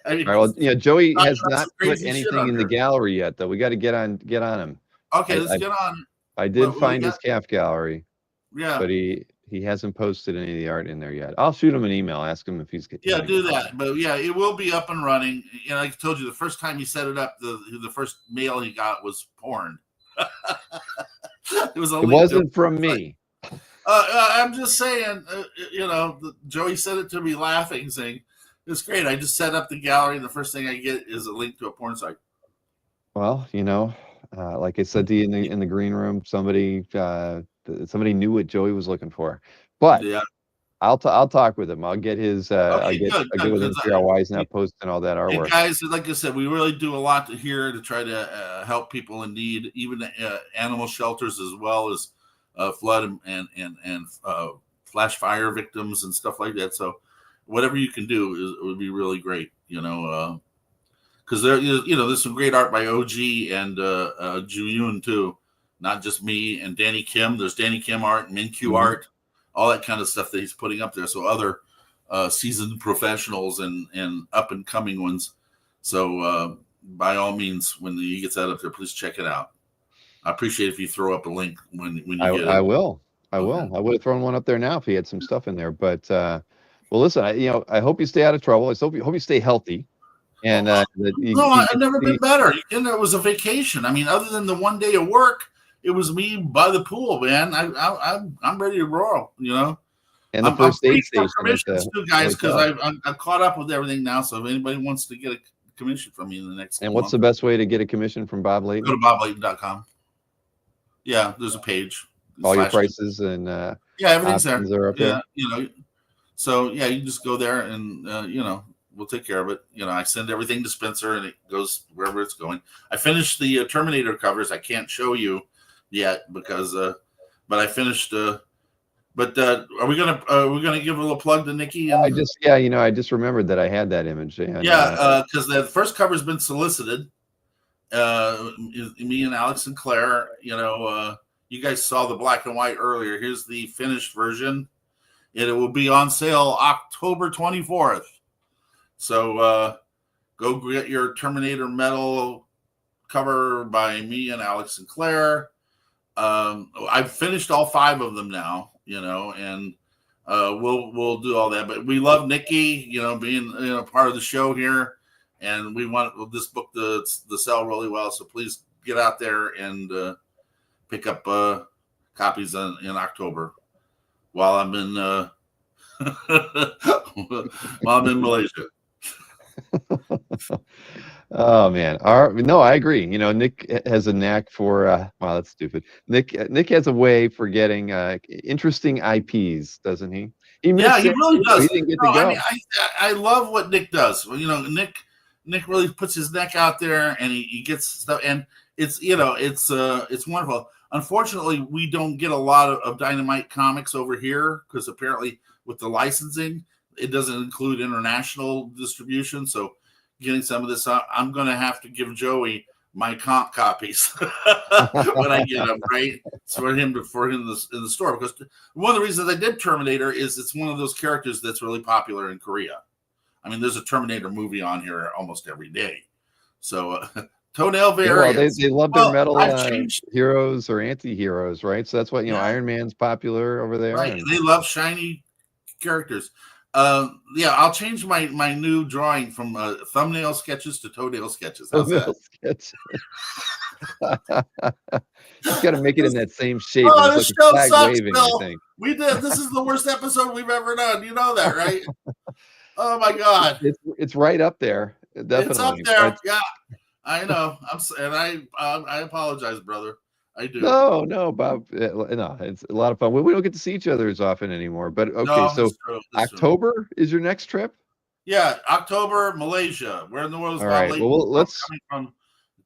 I mean, All right. Well, Joey talking has about not some put crazy shit anything on in the here. gallery yet, though. We got to get on him. Okay, I, let's I get on. I did What we find got? his calf gallery, Yeah, but he hasn't posted any of the art in there yet. I'll shoot him an email, ask him if he's yeah, gonna do get that. But yeah, it will be up and running. Like I told you, the first time he set it up, the first mail he got was porn. It was a It link wasn't to from me. I'm just saying, Joey said it to me laughing, saying, it's great. I just set up the gallery, and the first thing I get is a link to a porn site. Well, like I said to you in the green room, somebody knew what Joey was looking for. But Yeah. I'll talk with him. I'll get his Okay, good, I'll get good. with him, figure out why he's not posting all that And artwork. guys, like I said, we really do a lot here to try to help people in need, even animal shelters as well as flood and flash fire victims and stuff like that. So whatever you can do would be really great, because there's some great art by OG and Juyun too, not just me and Danny Kim. There's Danny Kim art, Min-Q art, all that kind of stuff that he's putting up there. So other seasoned professionals and up and coming ones. So by all means, when he gets that up there, please check it out. I appreciate if you throw up a link when you get it. I will. I Okay. will. I would have thrown one up there now if he had some stuff in there. But well, listen, I hope you stay out of trouble. I hope you stay healthy. And that I've never been better. And it was a vacation. I mean, other than the 1 day of work, it was me by the pool, man. I'm ready to roll. and the I'm first free aid for station. commissions too, guys, because hotel. I'm caught up with everything now. So if anybody wants to get a commission from me in the next And what's month, the best way to get a commission from Bob go Layton? to boblayton.com. Yeah, there's a page. All your Slash- prices and everything's there. options are up there. So yeah, you just go there and we'll take care of it. I send everything to Spencer and it goes wherever it's going. I finished the Terminator covers. I can't show you yet because but I finished but are we gonna give a little plug to Nikki? I just remembered that I had that image. And, because the first cover's been solicited. Me and Alex and Claire, you guys saw the black and white earlier. Here's the finished version. It will be on sale October 24th. So go get your Terminator metal cover by me and Alex and Claire. I've finished all 5 of them now, and we'll do all that. But we love Nikki, being part of the show here, and we want this book to sell really well. So please get out there and pick up copies in October while I'm in Malaysia. Oh man, no, I agree. Nick has a knack for wow, that's stupid. Nick has a way for getting interesting IPs, doesn't he? He really does. He didn't get to go. I mean, I love what Nick does. Nick really puts his neck out there and he gets stuff, and it's wonderful. Unfortunately, we don't get a lot of Dynamite comics over here because apparently with the licensing, it doesn't include international distribution. So getting some of this, I'm going to have to give Joey my comp copies when I get them, right? It's for him in the store, because one of the reasons I did Terminator is it's one of those characters that's really popular in Korea. I mean, there's a Terminator movie on here almost every day. So toenail variants. They love their metal heroes or anti-heroes, right? So that's what Iron Man's popular over there. Right. They love shiny characters. I'll change my new drawing from thumbnail sketches to toenail sketches. How's that? Just got to make it in that same shape. Oh, this show sucks, waving, Bill. We did. This is the worst episode we've ever done. You know that, right? Oh my God! It's right up there. Definitely, it's up there. Yeah, I know. I apologize, brother. I do. No, Bob. No, it's a lot of fun. We don't get to see each other as often anymore. But okay, no, so true. October is your next trip? Yeah, October, Malaysia. Where in the world is All right. Well, let's. Coming from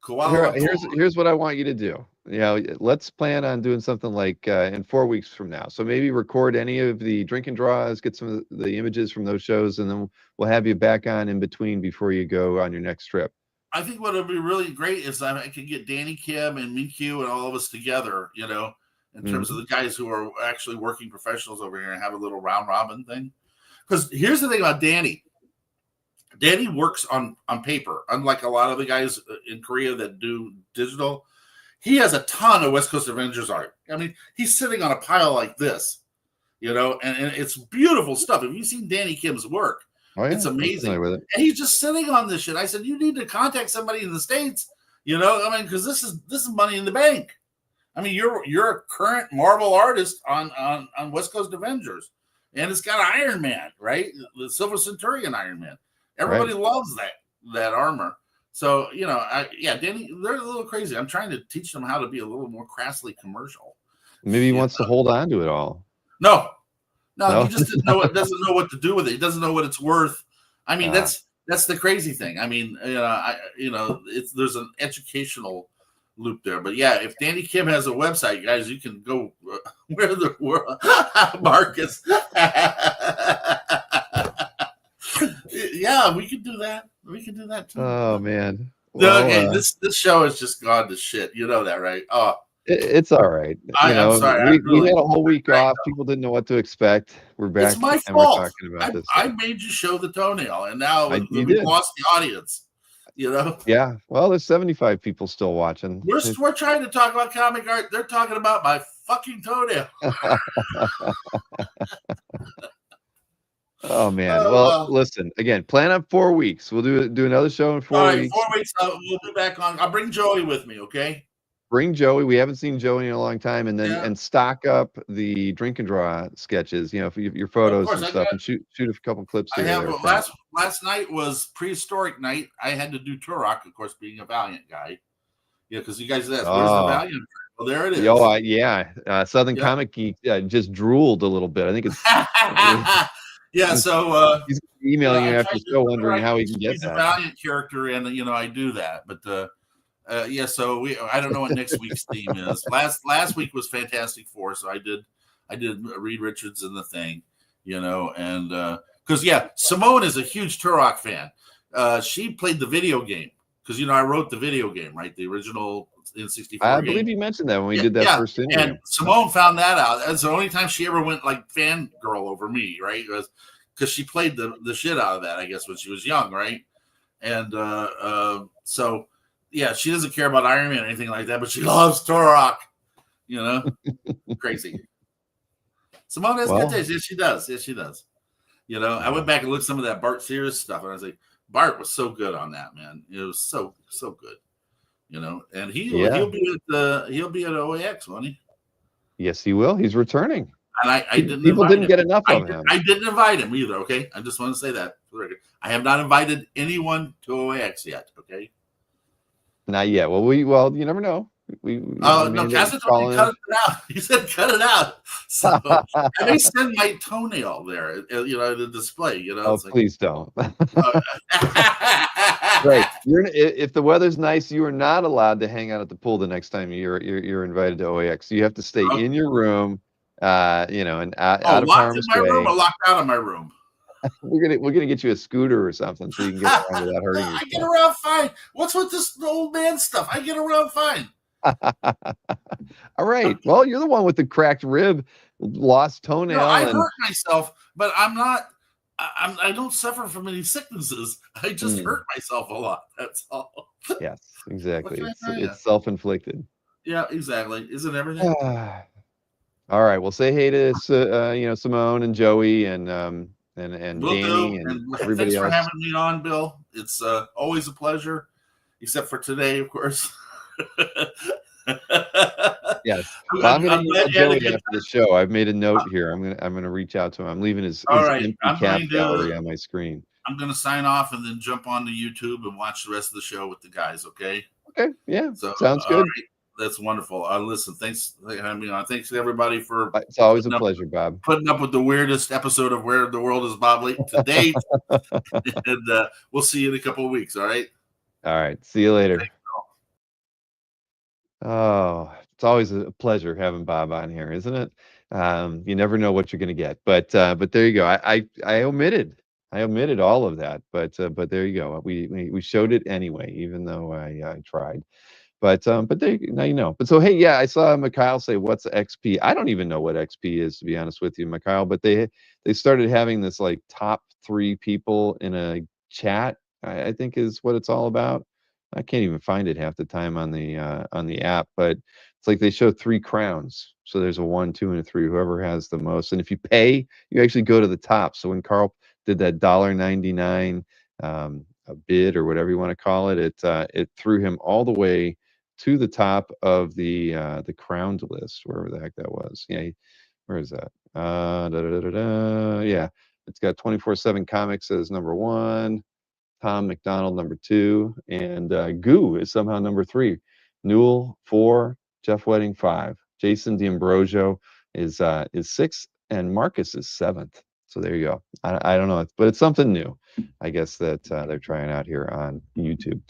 Kuala Lumpur. Here's what I want you to do. Let's plan on doing something like in 4 weeks from now. So maybe record any of the drink and draws, get some of the images from those shows, and then we'll have you back on in between before you go on your next trip. I think what would be really great is I could get Danny Kim and Min-Q and all of us together, in terms of the guys who are actually working professionals over here and have a little round robin thing. Because here's the thing about Danny. Danny works on paper, unlike a lot of the guys in Korea that do digital. He has a ton of West Coast Avengers art. I mean, he's sitting on a pile like this, and it's beautiful stuff. Have you seen Danny Kim's work? Oh, yeah. It's amazing. With it. And he's just sitting on this shit. I said, you need to contact somebody in the States, because this is money in the bank. I mean, you're a current Marvel artist on West Coast Avengers, and it's got Iron Man, right? The Silver Centurion Iron Man. Everybody loves that armor. So, Danny, they're a little crazy. I'm trying to teach them how to be a little more crassly commercial. Maybe he wants to hold on to it all. No, No, he No. just didn't know. Doesn't know what to do with it. He doesn't know what it's worth. I mean, Ah. that's the crazy thing. I mean, it's there's an educational loop there. But yeah, if Danny Kim has a website, guys, you can go where the world Marcus. Yeah, we can do that. We can do that too. Oh man. No, Well, okay, this show has just gone to shit. You know that, right? Oh, it's all right. I'm sorry. I We really had a whole week right off. now. People didn't know what to expect. We're It's back my and we're fault. talking about this I stuff. made you show the toenail, and now You we've did. lost the audience. You know, Yeah. Well, there's 75 people still watching. we're trying to talk about comic art. They're talking about my fucking toenail. Oh man. Oh, Well, well. listen, again, plan on 4 weeks. We'll do another show in All 4 weeks. right, 4 weeks. We'll be back on. I'll bring Joey with me. Okay. Bring Joey. We haven't seen Joey in a long time, and then Yeah. and stock up the drink and draw sketches. For your Of photos course, and stuff, and shoot a couple clips I here or have there. last night was prehistoric night. I had to do Turok, of course, being a Valiant guy. Yeah, because you guys asked, where's the Oh, Valiant? Well, there it is. yeah. Southern Yep. Comic Geek just drooled a little bit. I think it's Yeah, so he's emailing you I after tried the show, to wondering how he can get squeeze a that. Valiant character, and I do that. But yeah, so I don't know what next week's theme is. Last week was Fantastic Four, so I did Reed Richards and the Thing, and because Simone is a huge Turok fan. She played the video game because I wrote the video game, right? The original N64 I game. believe you mentioned that when we did that first interview. And Simone found that out. That's the only time she ever went like fangirl over me, right? Because she played the shit out of that, I guess, when she was young, right? And so yeah, she doesn't care about Iron Man or anything like that, but she loves Turok. Crazy. Simone has good taste. Yes, she does. Yes, she does. I went back and looked at some of that Bart Sears stuff, and I was like, Bart was so good on that, man. It was so good. And he'll be at OAX, won't he? Yes, he will. He's returning. And I didn't. People didn't get enough of him. I didn't invite him either. Okay, I just want to say that for the record. I have not invited anyone to OAX yet. Okay. Not yet. Well, you never know. No, Cassie told me cut it out. He said cut it out. So I may send my toenail there, the display. Oh, please don't. Right. If the weather's nice, you are not allowed to hang out at the pool the next time you're invited to OAX. You have to stay in your room, and out of harm's way. Room or locked out of my room. We're gonna get you a scooter or something so you can get around without hurting yourself. I get around fine. What's with this old man stuff? I get around fine. All right. Well, you're the one with the cracked rib, lost toenail. No, I hurt myself, but I'm not. I don't suffer from any sicknesses. I just hurt myself a lot. That's all. Yes, exactly. It's self-inflicted. Yeah, exactly. Isn't everything? All right. Well, say hey to Simone and Joey and Danny and everybody thanks else. For having me on, Bill. It's always a pleasure, except for today, of course. Yes. Well, I'm going to email Joey after the show. I've made a note here. I'm gonna reach out to him. I'm leaving his empty cap gallery on my screen. I'm going to sign off and then jump on to YouTube and watch the rest of the show with the guys. Okay. Okay. Yeah. Sounds good. Right. That's wonderful. Listen, thanks. Thanks to everybody for. It's always a pleasure, Bob. Putting up with the weirdest episode of Where the World Is Bob Late to date, and we'll see you in a couple of weeks. All right. All right. See you later. Oh, it's always a pleasure having Bob on here, isn't it? You never know what you're going to get, but there you go. I omitted all of that, but there you go. We showed it anyway, even though I tried. But now you know. But so hey, yeah, I saw Mikhail say, "What's XP?" I don't even know what XP is, to be honest with you, Mikhail. But they started having this like top 3 people in a chat. I think is what it's all about. I can't even find it half the time on the app, but it's like they show 3 crowns. So there's a 1, 2, and a 3. Whoever has the most, and if you pay, you actually go to the top. So when Carl did that $1.99 a bid or whatever you want to call it, it threw him all the way to the top of the crowned list, wherever the heck that was. Yeah, where is that? Yeah, it's got 24/7 Comics as number 1. Tom McDonald number 2, and Goo is somehow number 3. Newell 4, Jeff Wedding 5, Jason D'Ambrosio is 6, and Marcus is 7th. So there you go. I don't know, but it's something new, I guess, that they're trying out here on YouTube.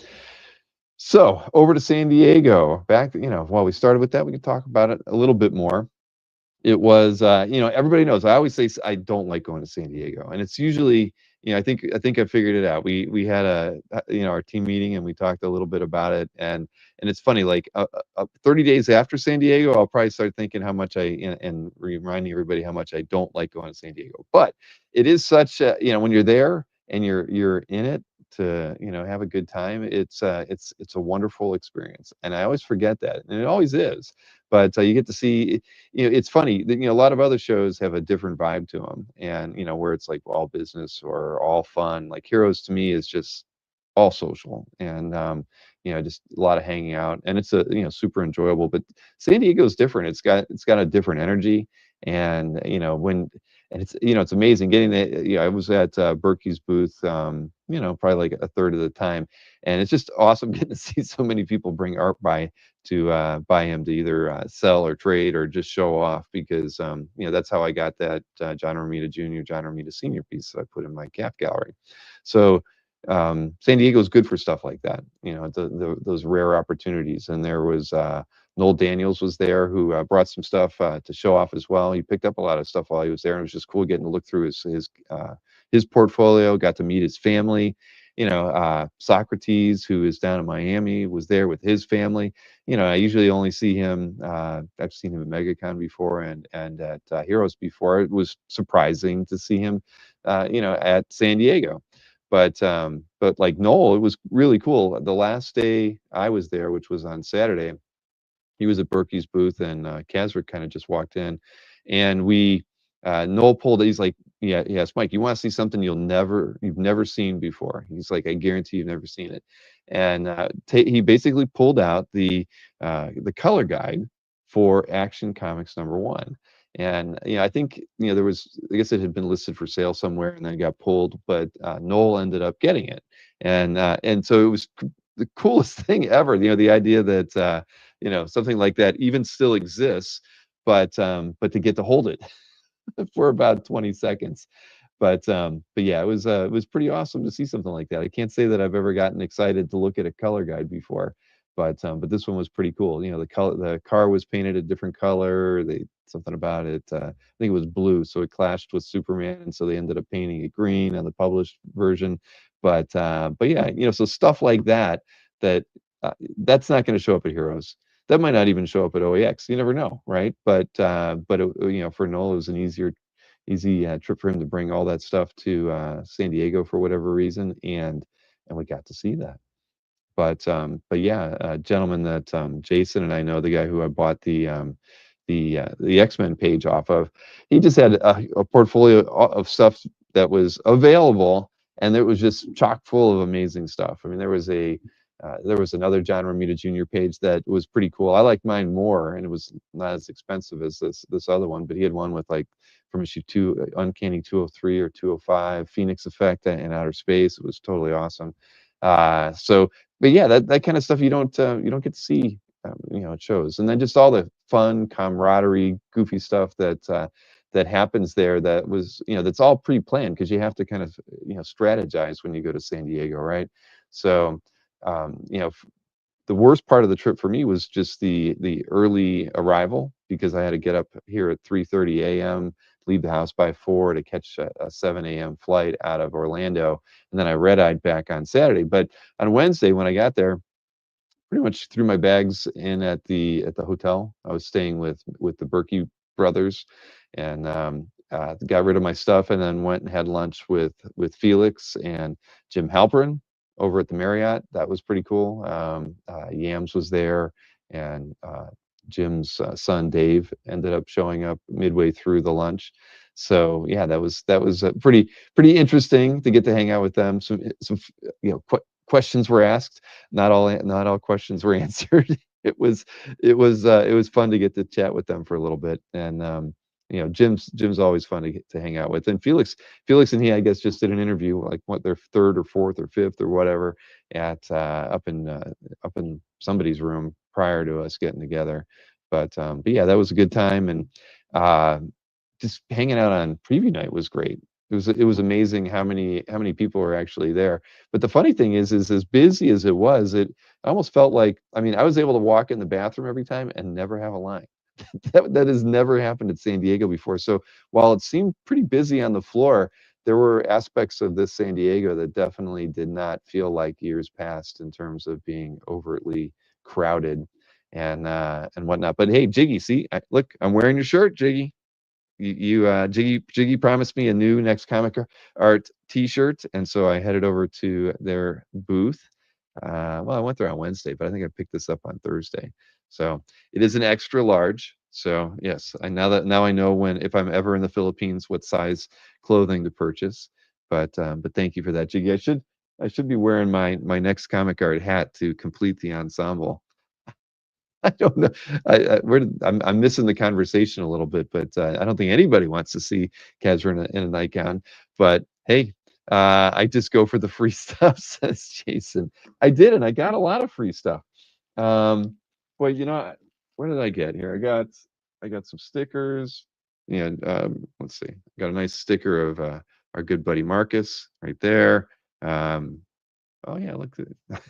So over to San Diego. Back, while we started with that, we could talk about it a little bit more. It was, everybody knows. I always say I don't like going to San Diego, and it's usually, I think I figured it out. We had our team meeting, and we talked a little bit about it, and it's funny. Like 30 days after San Diego, I'll probably start thinking how much and reminding everybody how much I don't like going to San Diego. But it is such a, when you're there and you're in it to have a good time. It's a wonderful experience, and I always forget that, and it always is. But you get to see, it's funny that, a lot of other shows have a different vibe to them, and where it's like all business or all fun. Like Heroes to me is just all social, and just a lot of hanging out, and it's a super enjoyable. But San Diego's different. It's got a different energy, and it's amazing getting the. I was at Berkey's booth, probably like a third of the time, and it's just awesome getting to see so many people bring art by to buy him to either sell or trade or just show off, because that's how I got that John Romita Jr., John Romita Sr. piece that I put in my CAF gallery. So San Diego is good for stuff like that, those rare opportunities. And there was Noel Daniels was there, who brought some stuff to show off as well. He picked up a lot of stuff while he was there, and it was just cool getting to look through his portfolio. Got to meet his family. Socrates, who is down in Miami, was there with his family. I usually only see him. I've seen him at MegaCon before and at Heroes before. It was surprising to see him, at San Diego. But like Noel, it was really cool. The last day I was there, which was on Saturday, he was at Berkey's booth, and Kazrick kind of just walked in, and Noel pulled. He's like, yeah, yes, Mike, you want to see something you've never seen before? He's like, I guarantee you've never seen it. And he basically pulled out the color guide for Action Comics #1. And I think there was, I guess it had been listed for sale somewhere and then got pulled, but Noel ended up getting it, and so it was the coolest thing ever. The idea that something like that even still exists, but to get to hold it for about 20 seconds. But yeah, it was pretty awesome to see something like that. I can't say that I've ever gotten excited to look at a color guide before, but this one was pretty cool. The car was painted a different color. Something about it. I think it was blue, so it clashed with Superman, and so they ended up painting it green on the published version. But yeah, so stuff like that's not going to show up at Heroes. That might not even show up at OEX. You never know, right? For Noel, it was an easy trip for him to bring all that stuff to San Diego for whatever reason, and we got to see that. But yeah, gentleman that Jason and I know, the guy who I bought the X-Men page off of, he just had a portfolio of stuff that was available, and it was just chock full of amazing stuff. I mean, there was another John Romita Jr. page that was pretty cool. I liked mine more, and it was not as expensive as this other one. But he had one with, like, from issue 2, Uncanny 203 or 205, Phoenix Effect in outer space. It was totally awesome. But yeah, that kind of stuff you don't get to see, at shows. And then just all the fun, camaraderie, goofy stuff that happens there, that's all pre-planned, because you have to kind of strategize when you go to San Diego, right? So the worst part of the trip for me was just the early arrival, because I had to get up here at 3:30 a.m., leave the house by 4 to catch a 7 a.m. flight out of Orlando, and then I red-eyed back on Saturday. But on Wednesday, when I got there, pretty much threw my bags in at the hotel. I was staying with the Berkey brothers, and got rid of my stuff, and then went and had lunch with Felix and Jim Halperin over at the Marriott. That was pretty cool. Yams was there, and Jim's son Dave ended up showing up midway through the lunch. So yeah, that was pretty interesting to get to hang out with them. Some questions were asked. Not all questions were answered. It was fun to get to chat with them for a little bit, and Jim's always fun to hang out with. And Felix and he, I guess, just did an interview, like what, their third or fourth or fifth or whatever, at up in somebody's room prior to us getting together. But yeah, that was a good time, and just hanging out on preview night was great. It was amazing how many people were actually there. But the funny thing is as busy as it was, it almost felt like, I mean, I was able to walk in the bathroom every time and never have a line. That has never happened at San Diego before. So while it seemed pretty busy on the floor, there were aspects of this San Diego that definitely did not feel like years past in terms of being overtly crowded and whatnot. But hey, Jiggy, see, look, I'm wearing your shirt, Jiggy. Jiggy promised me a new Next Comic Art T-shirt, and so I headed over to their booth. Well, I went there on Wednesday, but I think I picked this up on Thursday. So it is an extra large. So yes, now I know when, if I'm ever in the Philippines, what size clothing to purchase. But thank you for that, Jiggy. I should be wearing my Next Comic Art hat to complete the ensemble. I don't know. I'm missing the conversation a little bit, but I don't think anybody wants to see Kazra in a nightgown. But hey, I just go for the free stuff, says Jason. I did, and I got a lot of free stuff. Um, well, what did I get here? I got some stickers. And let's see, I got a nice sticker of our good buddy Marcus right there. Oh yeah, look at it.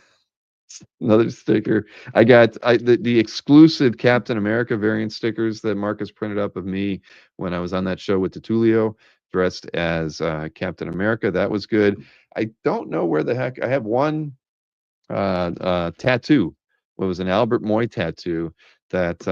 Another sticker. I got the exclusive Captain America variant stickers that Marcus printed up of me when I was on that show with Tutulio, dressed as Captain America. That was good. I don't know where the heck I have one tattoo. It was an Albert Moy tattoo that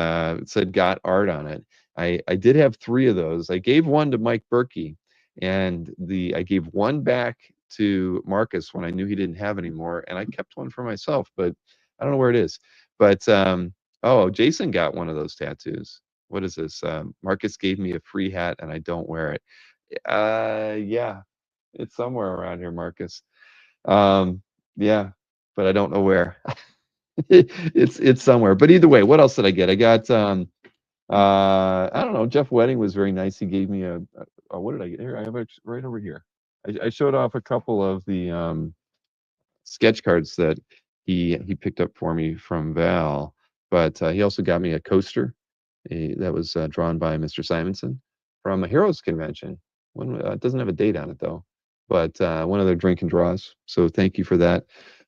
said "Got Art" on it. I did have three of those. I gave one to Mike Berkey, and I gave one back to Marcus when I knew he didn't have any more, and I kept one for myself, but I don't know where it is. But oh, Jason got one of those tattoos. What is this? Marcus gave me a free hat, and I don't wear it. Yeah, it's somewhere around here, Marcus. Um, yeah, but I don't know where. It's somewhere. But either way, what else did I get? I got I don't know. Jeff Wedding was very nice. He gave me what did I get here? I have it right over here. I showed off a couple of the sketch cards that he picked up for me from Val, but he also got me a coaster that was drawn by Mr. Simonson from a Heroes convention. It doesn't have a date on it though, but one of their drink and draws. So thank you for that,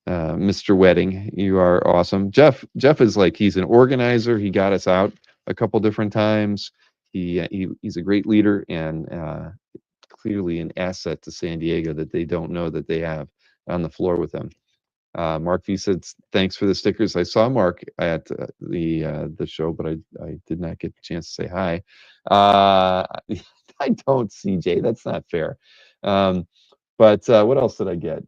Mr. Wedding. You are awesome. Jeff is like, he's an organizer. He got us out a couple different times. He's a great leader and clearly an asset to San Diego that they don't know that they have on the floor with them. Mark V said, "Thanks for the stickers." I saw Mark at the show, but I did not get the chance to say hi. I don't, CJ. That's not fair. But what else did I get?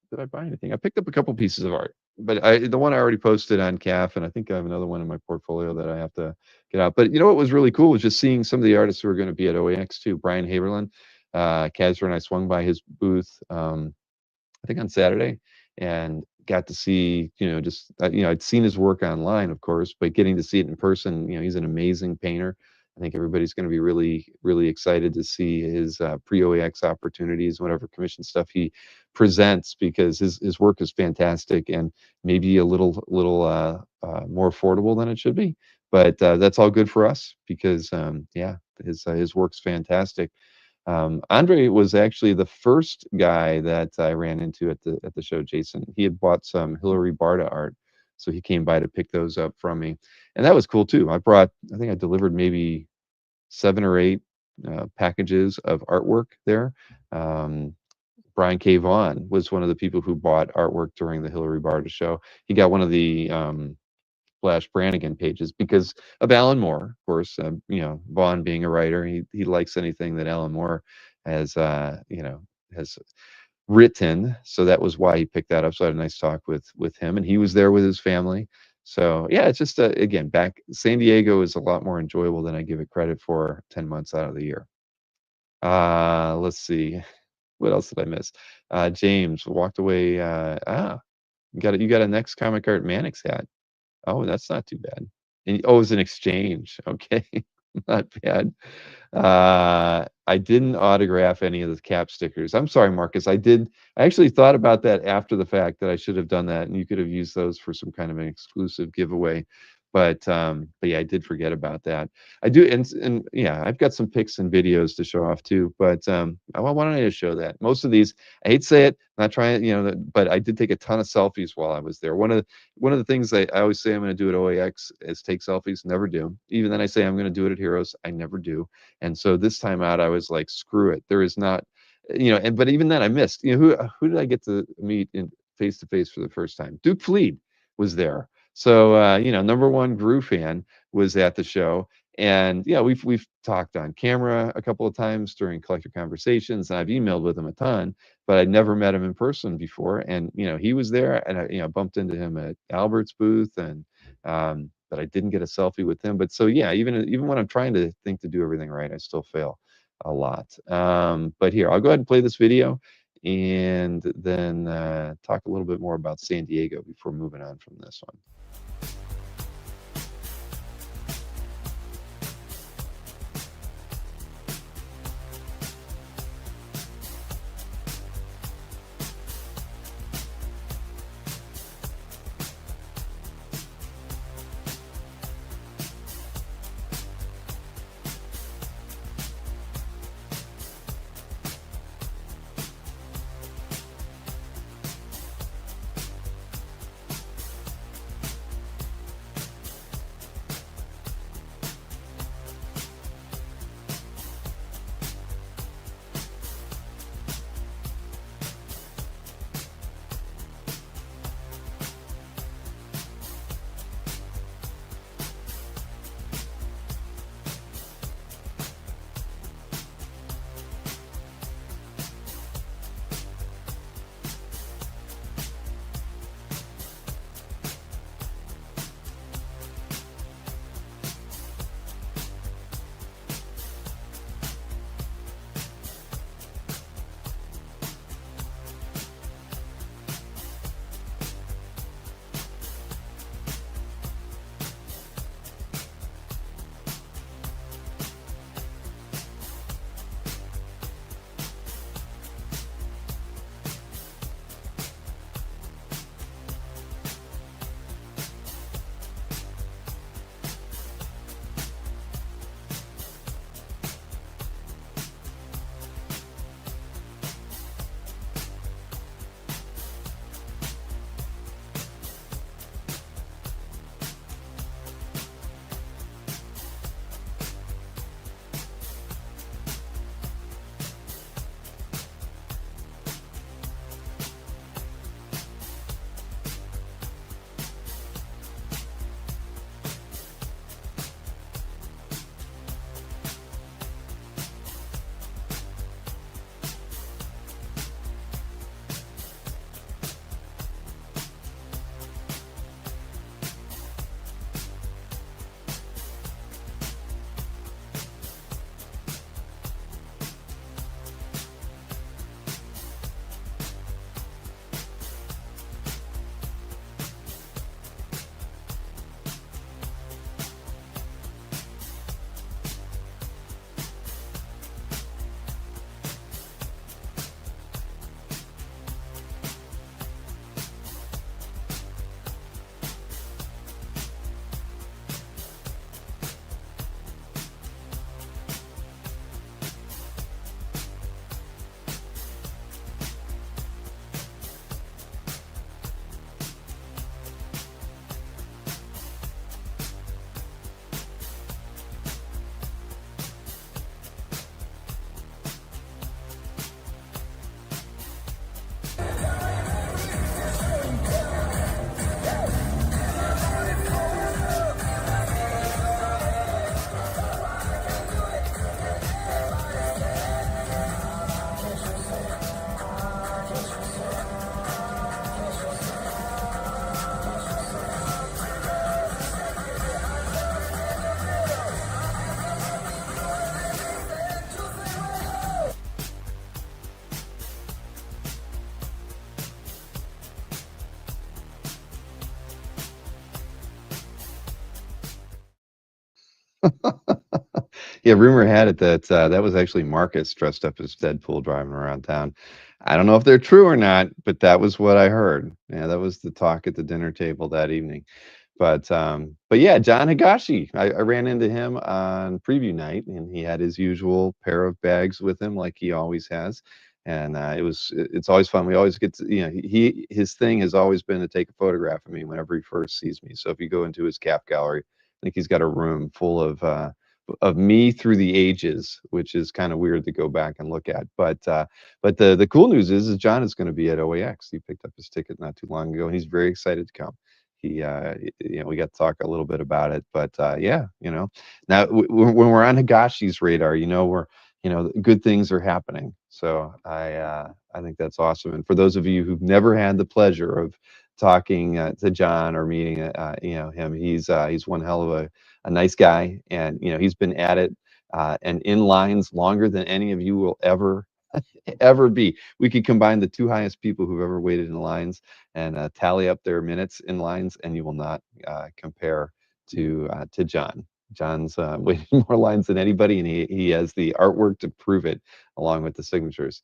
Did I buy anything? I picked up a couple pieces of art, but the one I already posted on CAF, and I think I have another one in my portfolio that I have to get out. But you know what was really cool was just seeing some of the artists who are going to be at OAX too. Brian Haberlin, Kazra, and I swung by his booth. I think on Saturday, and got to see, just I'd seen his work online, of course, but getting to see it in person, he's an amazing painter. I think everybody's going to be really, really excited to see his pre-OAX opportunities, whatever commission stuff he presents, because his work is fantastic and maybe a little more affordable than it should be. But that's all good for us because, yeah, his work's fantastic. Andre was actually the first guy that I ran into at the show. Jason, he had bought some Hillary Barta art, so he came by to pick those up from me, and that was cool too. I think I delivered maybe 7 or 8 packages of artwork there. Brian K. Vaughan was one of the people who bought artwork during the Hillary Barta show. He got one of the Flash Brannigan pages because of Alan Moore, of course. Vaughn being a writer, he likes anything that Alan Moore has has written. So that was why he picked that up. So I had a nice talk with him, and he was there with his family. So yeah, it's just again, back San Diego is a lot more enjoyable than I give it credit for 10 months out of the year. Let's see. What else did I miss? James walked away. You got a Next Comic Art Mannix hat. Oh, that's not too bad. And oh, it was an exchange. Okay, not bad. I didn't autograph any of the cap stickers. I'm sorry, Marcus. I actually thought about that after the fact that I should have done that, and you could have used those for some kind of an exclusive giveaway. But yeah, I did forget about that. I do, and yeah, I've got some pics and videos to show off too. But why don't I just show that? Most of these, I hate to say it, not trying, but I did take a ton of selfies while I was there. One of the things I always say I'm going to do at OAX is take selfies. Never do. Even then, I say I'm going to do it at Heroes. I never do. And so this time out, I was like, screw it. There is not, and but even then, I missed. Who did I get to meet in face to face for the first time? Duke Fleet was there. So number one Gru fan was at the show, and yeah, we've talked on camera a couple of times during collector conversations, and I've emailed with him a ton, but I'd never met him in person before. And he was there, and I bumped into him at Albert's booth, and but I didn't get a selfie with him. But so yeah, even when I'm trying to think to do everything right, I still fail a lot. But here, I'll go ahead and play this video, and then talk a little bit more about San Diego before moving on from this one. Yeah, rumor had it that that was actually Marcus dressed up as Deadpool driving around town. I don't know if they're true or not, but that was what I heard. Yeah, that was the talk at the dinner table that evening. But yeah, John Higashi. I ran into him on preview night, and he had his usual pair of bags with him, like he always has. And it's always fun. We always get to, his thing has always been to take a photograph of me whenever he first sees me. So if you go into his cap gallery, I think he's got a room full of me through the ages, which is kind of weird to go back and look at. But the cool news is John is going to be at OAX. He picked up his ticket not too long ago, and he's very excited to come. We got to talk a little bit about it, but yeah, now when we're on Higashi's radar, good things are happening. So I think that's awesome. And for those of you who've never had the pleasure of talking to John or meeting him, he's one hell of a nice guy, and he's been at it and in lines longer than any of you will ever be. We could combine the two highest people who've ever waited in lines and tally up their minutes in lines, and you will not compare to John. John's waited more lines than anybody, and he has the artwork to prove it, along with the signatures.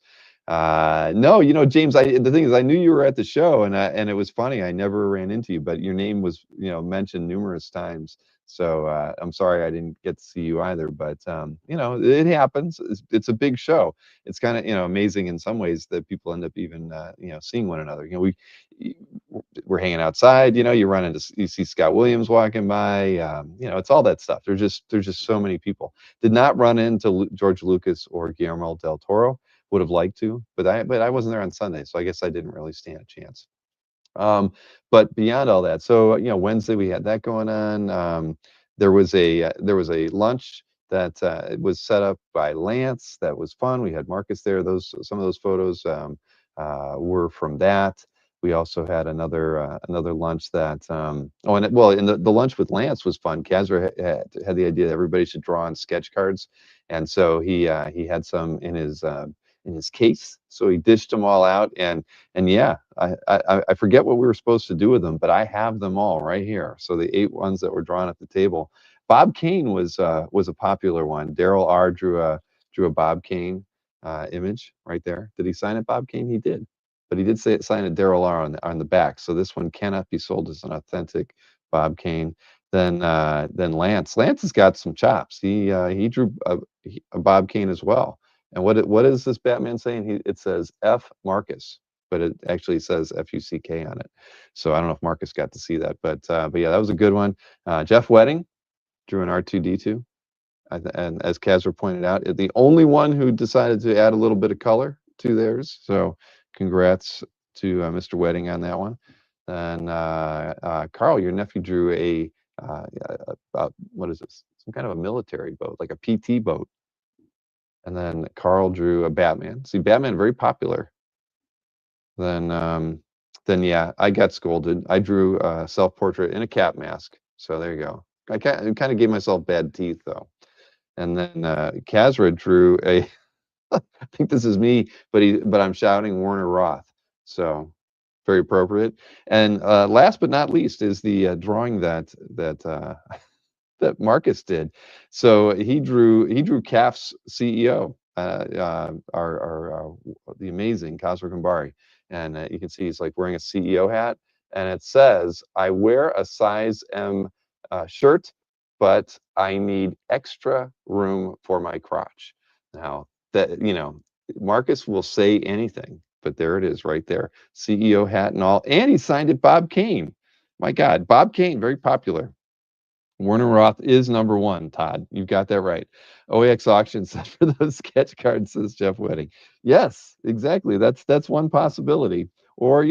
No, James. The thing is, I knew you were at the show, and it was funny. I never ran into you, but your name was mentioned numerous times. So I'm sorry I didn't get to see you either, but it happens. It's a big show. It's kind of amazing in some ways that people end up even seeing one another. We're hanging outside. You see Scott Williams walking by. It's all that stuff. There's just so many people. Did not run into George Lucas or Guillermo del Toro. Would have liked to, but I wasn't there on Sunday, so I guess I didn't really stand a chance. But beyond all that, so Wednesday we had that going on. There was a lunch that was set up by Lance. That was fun. We had Marcus there. Some of those photos were from that. We also had another lunch that and the lunch with Lance was fun. Kazra had the idea that everybody should draw on sketch cards, and so he had some in his case. So he dished them all out, and yeah, I forget what we were supposed to do with them, but I have them all right here. So the 8 ones that were drawn at the table. Bob Kane was a popular one. Daryl R drew a Bob Kane image right there. Did he sign it, Bob Kane? He did, but he did sign it Daryl R on the back. So this one cannot be sold as an authentic Bob Kane. Then Lance has got some chops. He drew a Bob Kane as well. And what is this Batman saying? It says F Marcus, but it actually says FUCK on it. So I don't know if Marcus got to see that, but yeah, that was a good one. Jeff Wedding drew an R2D2, and as Kazra pointed out, the only one who decided to add a little bit of color to theirs. So congrats to Mr. Wedding on that one. And Carl, your nephew drew what is this? Some kind of a military boat, like a PT boat. And then Carl drew a Batman. See, Batman very popular. Then yeah, I got scolded. I drew a self-portrait in a cap mask. So there you go. I kind of gave myself bad teeth though. And then Kazra drew a. I think this is me, but I'm shouting Warner Roth. So very appropriate. And last but not least is the drawing that that Marcus did. So he drew CAF's CEO, the amazing Cosmo Kambari, and you can see he's like wearing a CEO hat, and it says, "I wear a size M shirt, but I need extra room for my crotch." Now that Marcus will say anything, but there it is right there, CEO hat and all, and he signed it Bob Kane. My God, Bob Kane, very popular. Warner Roth is number one, Todd. You got that right. OAX auction set for those sketch cards, says Jeff Wedding. Yes, exactly. That's one possibility. Or,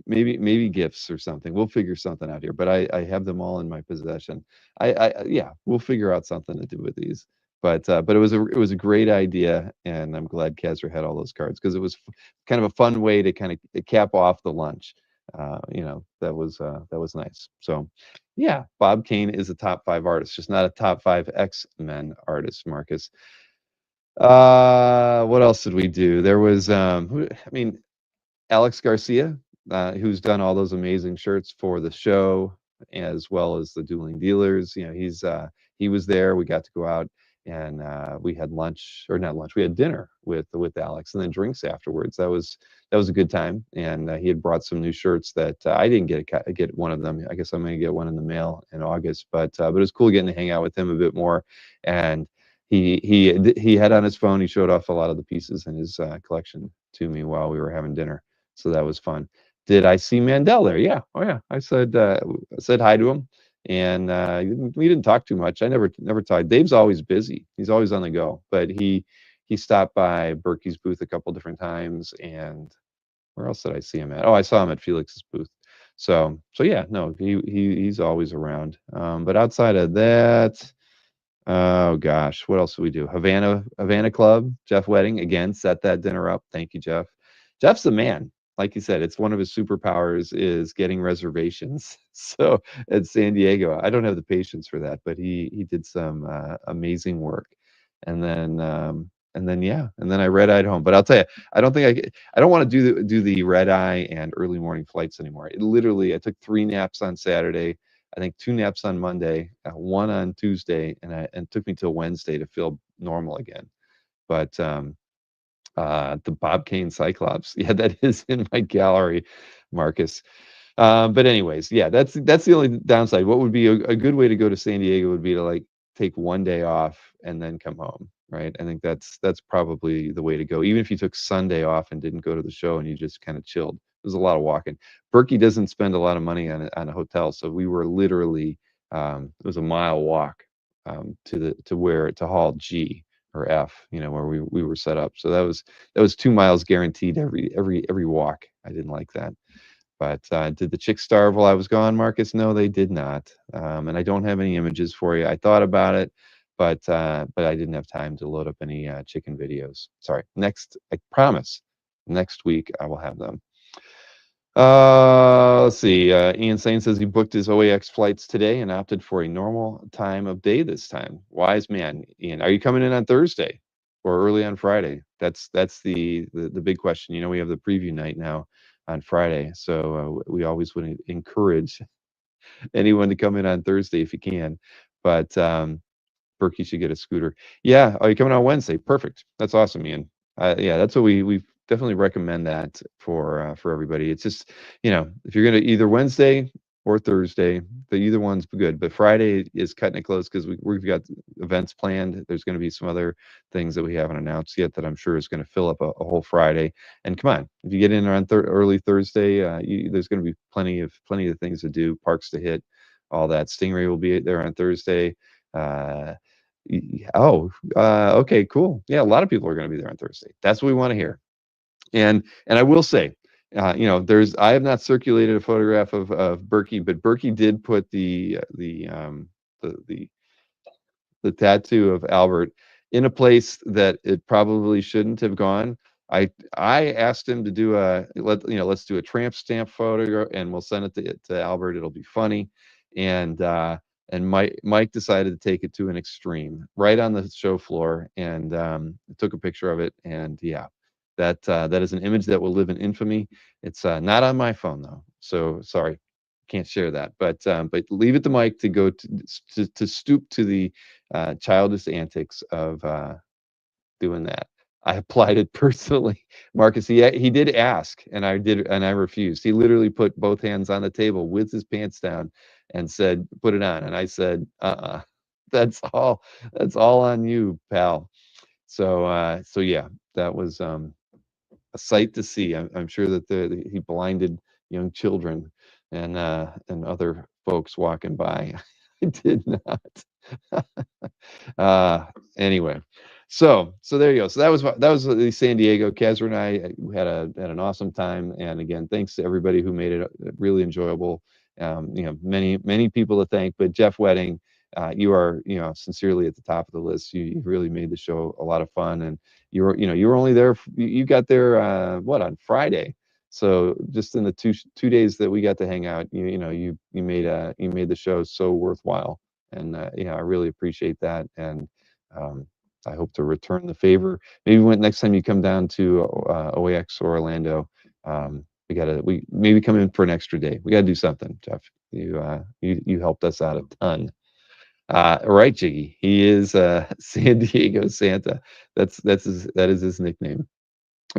maybe gifts or something. We'll figure something out here. But I have them all in my possession. Yeah, we'll figure out something to do with these. But it was a great idea, and I'm glad Kazra had all those cards because it was kind of a fun way to kind of cap off the lunch. That was nice. So yeah, Bob Kane is a top 5 artist, just not a top 5 X-Men artist, Marcus. What else did we do? There was Alex Garcia, who's done all those amazing shirts for the show as well as the Dueling Dealers. He was there. We got to go out and we had lunch, or not lunch, we had dinner with Alex, and then drinks afterwards. That was a good time, and he had brought some new shirts that I didn't get one of them. I guess I'm gonna get one in the mail in August, but it was cool getting to hang out with him a bit more, and he had on his phone. He showed off a lot of the pieces in his collection to me while we were having dinner, so that was fun. Did I see Mandel there? Yeah. Oh yeah. I said hi to him, and we didn't talk too much. I never talked. Dave's always busy. He's always on the go. But he stopped by Berkey's booth a couple different times, and where else did I see him at? Oh, I saw him at Felix's booth. So yeah, no, he's always around. But outside of that, oh gosh, what else do we do? Havana Club, Jeff Wedding again set that dinner up. Thank you, Jeff. Jeff's the man. Like you said, it's one of his superpowers is getting reservations. So at San Diego, I don't have the patience for that, but he did some amazing work. And then yeah, and then I red-eyed home. But I'll tell you, I don't think I don't want to do the red eye and early morning flights anymore. It literally, I took 3 naps on Saturday, I think 2 naps on Monday, one on Tuesday, and it took me till Wednesday to feel normal again. But the Bob Kane Cyclops, yeah, that is in my gallery, Marcus. But anyways, yeah, that's the only downside. What would be a good way to go to San Diego would be to like take one day off and then come home, right? I think that's probably the way to go. Even if you took Sunday off and didn't go to the show and you just kind of chilled. There's a lot of walking. Berkey doesn't spend a lot of money on a hotel, so we were literally it was a mile walk to Hall G or F, where we were set up. So that was 2 miles guaranteed every walk. I didn't like that. But did the chicks starve while I was gone, Marcus? No, they did not. And I don't have any images for you. I thought about it, but I didn't have time to load up any chicken videos. Sorry. I promise, next week I will have them. Let's see. Ian Sane says he booked his OAX flights today and opted for a normal time of day this time. Wise man, Ian. Are you coming in on Thursday or early on Friday? That's the big question. We have the preview night now on Friday, so we always would encourage anyone to come in on Thursday if you can. But Berkey should get a scooter. Yeah. Are you coming on Wednesday? Perfect. That's awesome, Ian. Yeah, that's what we definitely recommend that for everybody. It's just, if you're gonna either Wednesday or Thursday, either one's good. But Friday is cutting it close because we've got events planned. There's going to be some other things that we haven't announced yet that I'm sure is going to fill up a whole Friday. And come on, if you get in on early Thursday, there's going to be plenty of things to do, parks to hit, all that. Stingray will be there on Thursday. Okay, cool. Yeah, a lot of people are going to be there on Thursday. That's what we want to hear. And I will say, I have not circulated a photograph of Berkey, but Berkey did put the tattoo of Albert in a place that it probably shouldn't have gone. I asked him to do let's do a tramp stamp photo and we'll send it to Albert. It'll be funny. And Mike decided to take it to an extreme right on the show floor and took a picture of it. And yeah, that is an image that will live in infamy. It's not on my phone though, so sorry, can't share that. But leave it to Mike to go to stoop to the childish antics of doing that. I applied it personally, Marcus. He did ask, and I refused. He literally put both hands on the table with his pants down, and said, "Put it on." And I said, That's all on you, pal." So yeah, that was a sight to see. I'm sure that he blinded young children and other folks walking by. I did not. Anyway, so there you go. So that was the San Diego. Kazra and I had an awesome time, and again, thanks to everybody who made it really enjoyable. Many people to thank, but Jeff Wedding, you are sincerely at the top of the list. You really made the show a lot of fun, and you were only there. You got there on Friday. So just in the two days that we got to hang out, you made the show so worthwhile, and I really appreciate that, and I hope to return the favor. Maybe when next time you come down to OAX or Orlando, we maybe come in for an extra day. We got to do something, Jeff. You helped us out a ton. Right, Jiggy. He is San Diego Santa. That is his nickname.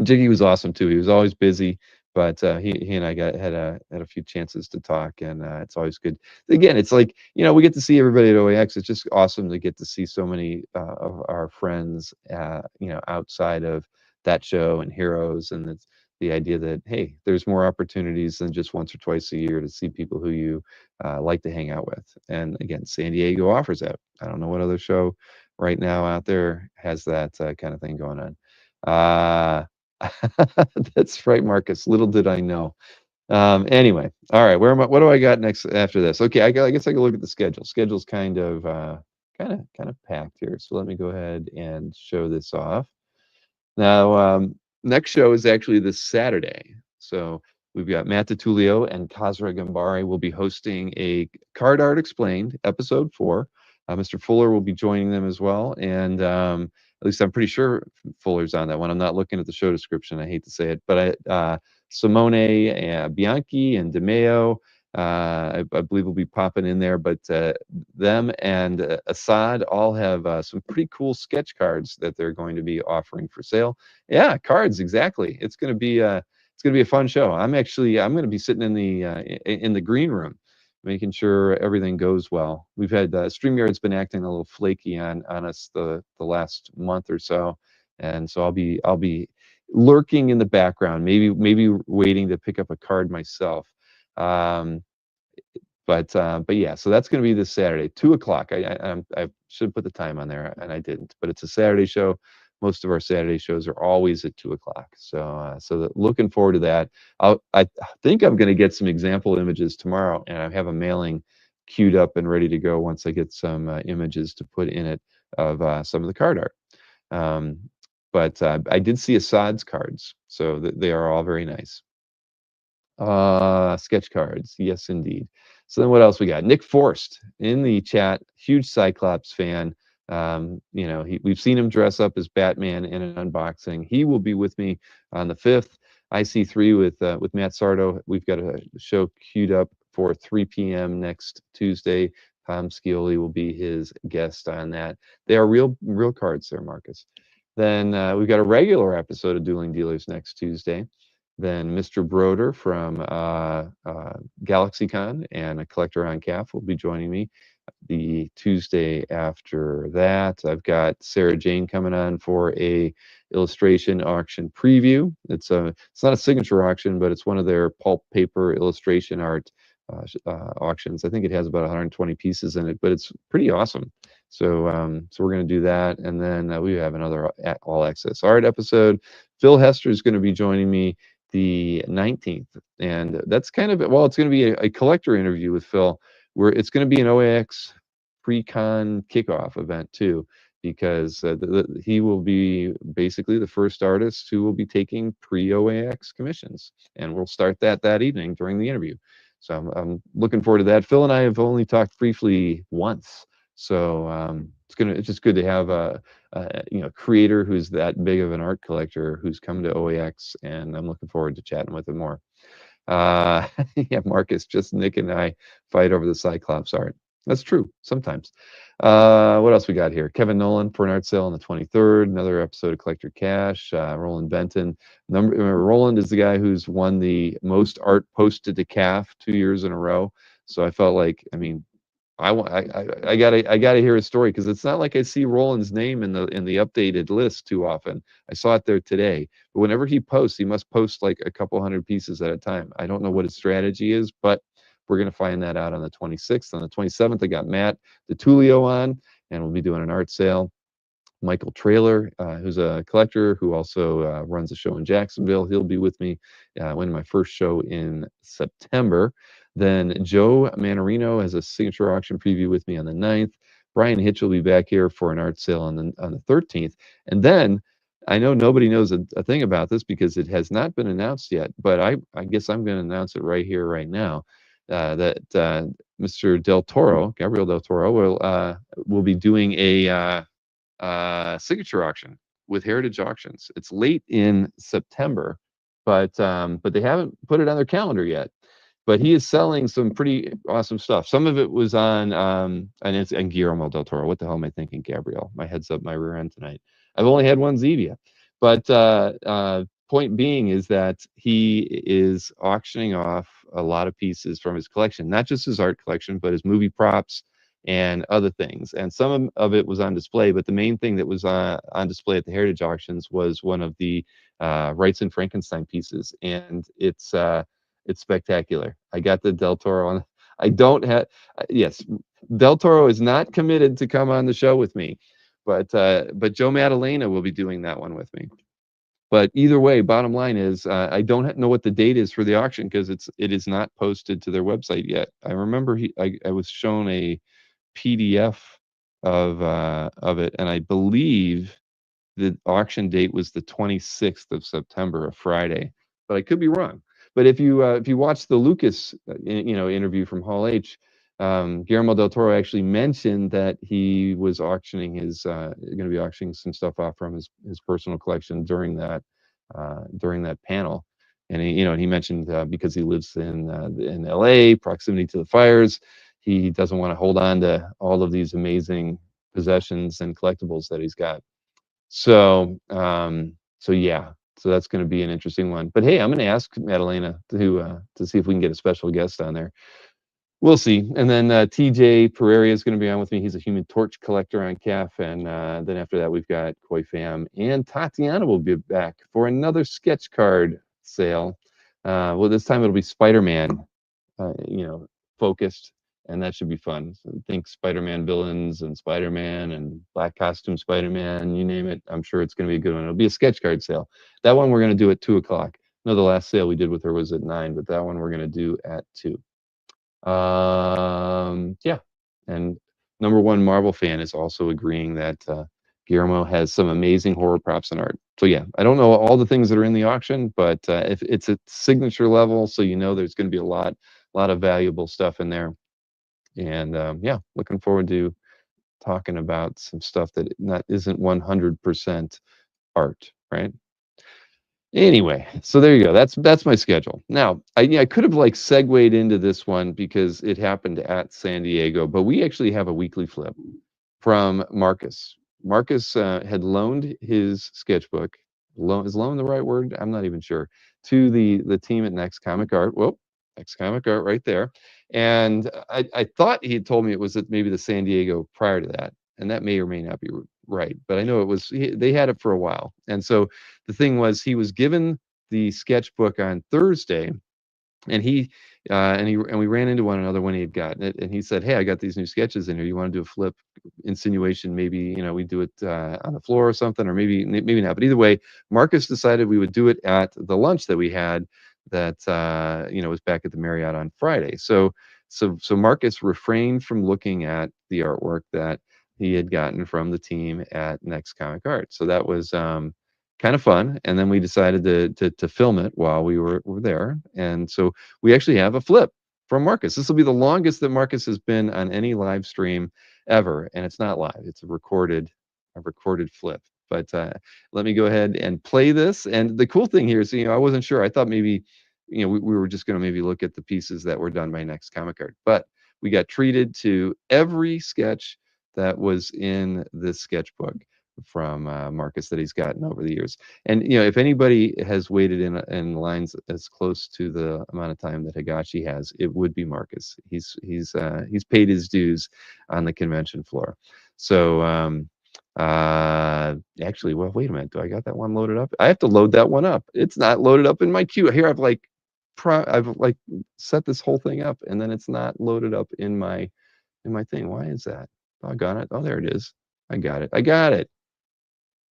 Jiggy was awesome too. He was always busy, but he and I had a few chances to talk, and it's always good. Again, it's like we get to see everybody at OAX. It's just awesome to get to see so many of our friends, outside of that show and Heroes, and it's the idea that hey, there's more opportunities than just once or twice a year to see people who you like to hang out with. And again, San Diego offers that. I don't know what other show right now out there has that kind of thing going on. Uh, That's right, Marcus. Little did I know. Anyway, all right. Where am I? What do I got next after this? Okay, I guess I can look at the schedule. Schedule's kind of packed here. So let me go ahead and show this off. Now, next show is actually this Saturday. So we've got Matt DiTullio and Kazra Gambari will be hosting a Card Art Explained, episode 4. Mr. Fuller will be joining them as well. And at least I'm pretty sure Fuller's on that one. I'm not looking at the show description. I hate to say it. But Simone, Bianchi, and DeMeo, I believe will be popping in there. But them and Assad all have some pretty cool sketch cards that they're going to be offering for sale. Yeah, cards, exactly. It's gonna be a fun show. I'm gonna be sitting in the green room, making sure everything goes well. We've had StreamYard's been acting a little flaky on us the last month or so, and so I'll be lurking in the background, maybe waiting to pick up a card myself. Um, but yeah, so that's going to be this Saturday, 2 o'clock. I should put the time on there, and I didn't. But it's a Saturday show. Most of our Saturday shows are always at 2 o'clock. So looking forward to that. I think I'm going to get some example images tomorrow, and I have a mailing queued up and ready to go once I get some images to put in it of some of the card art. Um, but I did see Assad's cards, so they are all very nice. Sketch cards. Yes, indeed. So then what else we got? Nick Forst in the chat, huge Cyclops fan. We've seen him dress up as Batman in an unboxing. He will be with me on the 5th. IC3 with Matt Sardo. We've got a show queued up for 3 p.m. next Tuesday. Tom Scioli will be his guest on that. They are real cards there, Marcus. Then we've got a regular episode of Dueling Dealers next Tuesday. Then Mr. Broder from GalaxyCon and a collector on CAF will be joining me the Tuesday after that. I've got Sarah Jane coming on for a illustration auction preview. It's not a signature auction, but it's one of their pulp paper illustration art auctions. I think it has about 120 pieces in it, but it's pretty awesome. So we're going to do that, and then we have another all access art episode. Phil Hester is going to be joining me the 19th, and that's kind of it's going to be a collector interview with Phil, where it's going to be an OAX pre-con kickoff event too, because he will be basically the first artist who will be taking pre-OAX commissions, and we'll start that evening during the interview. So I'm looking forward to that. Phil and I have only talked briefly once, so it's just good to have a creator who's that big of an art collector who's come to OAX, and I'm looking forward to chatting with him more. Yeah, Marcus, just Nick and I fight over the Cyclops art. That's true sometimes. What else we got here? Kevin Nolan for an art sale on the 23rd. Another episode of Collector Cash. Roland Benton. Roland is the guy who's won the most art posted to CAF 2 years in a row. So I felt like, I gotta hear his story, because it's not like I see Roland's name in the updated list too often. I saw it there today, but whenever he posts, he must post like a couple hundred pieces at a time. I don't know what his strategy is, but we're gonna find that out on the 26th. On the 27th, I got Matt DiTullio on, and we'll be doing an art sale. Michael Trailer, who's a collector who also runs a show in Jacksonville. He'll be with me when my first show in September. Then Joe Manarino has a signature auction preview with me on the 9th. Brian Hitch will be back here for an art sale on the 13th. And then I know nobody knows a thing about this because it has not been announced yet, but I guess I'm going to announce it right here, right now. That Mr. Del Toro, Gabriel Del Toro, will be doing a signature auction with Heritage Auctions. It's late in September, but they haven't put it on their calendar yet. but he is selling some pretty awesome stuff. Some of it was on, and Guillermo del Toro. What the hell am I thinking, Gabrielle? My head's up my rear end tonight. I've only had one Zevia, but point being is that he is auctioning off a lot of pieces from his collection, not just his art collection, but his movie props and other things. And some of it was on display, but the main thing that was on display at the Heritage Auctions was one of the Wrights and Frankenstein pieces, and it's spectacular. I got the Del Toro on. I don't have. Yes, Del Toro is not committed to come on the show with me, but Joe Madalena will be doing that one with me. But either way, bottom line is I don't know what the date is for the auction because it is not posted to their website yet. I remember I was shown a PDF of it, and I believe the auction date was the 26th of September, a Friday, but I could be wrong. But if you watch the Lucas interview from Hall H, Guillermo del Toro actually mentioned that he was auctioning his going to be auctioning some stuff off from his personal collection during that panel. And he mentioned because he lives in LA, proximity to the fires, he doesn't want to hold on to all of these amazing possessions and collectibles that he's got. So yeah, so that's going to be an interesting one. But hey, I'm going to ask Madalena to see if we can get a special guest on there. We'll see. And then TJ Pereira is going to be on with me. He's a Human Torch collector on CAF. And then after that, we've got Koi Fam and Tatiana will be back for another sketch card sale. Well, this time it'll be Spider-Man, focused, and that should be fun. So think Spider-Man villains and Spider-Man and black costume Spider-Man, you name it. I'm sure it's going to be a good one. It'll be a sketch card sale. That one we're going to do at 2 o'clock. No, the last sale we did with her was at 9, but that one we're going to do at 2. Yeah, and number one Marvel fan is also agreeing that Guillermo has some amazing horror props and art. So yeah, I don't know all the things that are in the auction, but if it's a signature level, so there's going to be a lot of valuable stuff in there. And yeah, looking forward to talking about some stuff that isn't 100% art, right? Anyway, so there you go. That's my schedule. Now, I could have segued into this one because it happened at San Diego, but we actually have a weekly flip from Marcus. Marcus had loaned his sketchbook. Is loan the right word? I'm not even sure. To the team at Next Comic Art. Whoa, Next Comic Art right there. And I thought he had told me it was at maybe the San Diego prior to that, and that may or may not be right. But I know it was. They had it for a while, and so the thing was he was given the sketchbook on Thursday, and we ran into one another when he had gotten it, and he said, "Hey, I got these new sketches in here. You want to do a flip insinuation? Maybe we do it on the floor or something, or maybe not. But either way, Marcus decided we would do it at the lunch that we had that was back at the Marriott on Friday. So Marcus refrained from looking at the artwork that he had gotten from the team at Next Comic Art. So that was kind of fun. And then we decided to film it while we were there. And so we actually have a flip from Marcus. This will be the longest that Marcus has been on any live stream ever, and it's not live. It's a recorded flip. But let me go ahead and play this. And the cool thing here is, I wasn't sure. I thought maybe, we were just going to maybe look at the pieces that were done by Next Comic Art. But we got treated to every sketch that was in this sketchbook from Marcus that he's gotten over the years. And if anybody has waited in lines as close to the amount of time that Higashi has, it would be Marcus. He's paid his dues on the convention floor. So actually, well, wait a minute. Do I got that one loaded up? I have to load that one up. It's not loaded up in my queue. Here I've set this whole thing up, and then it's not loaded up in my thing. Why is that? Doggone it. Oh, there it is. I got it.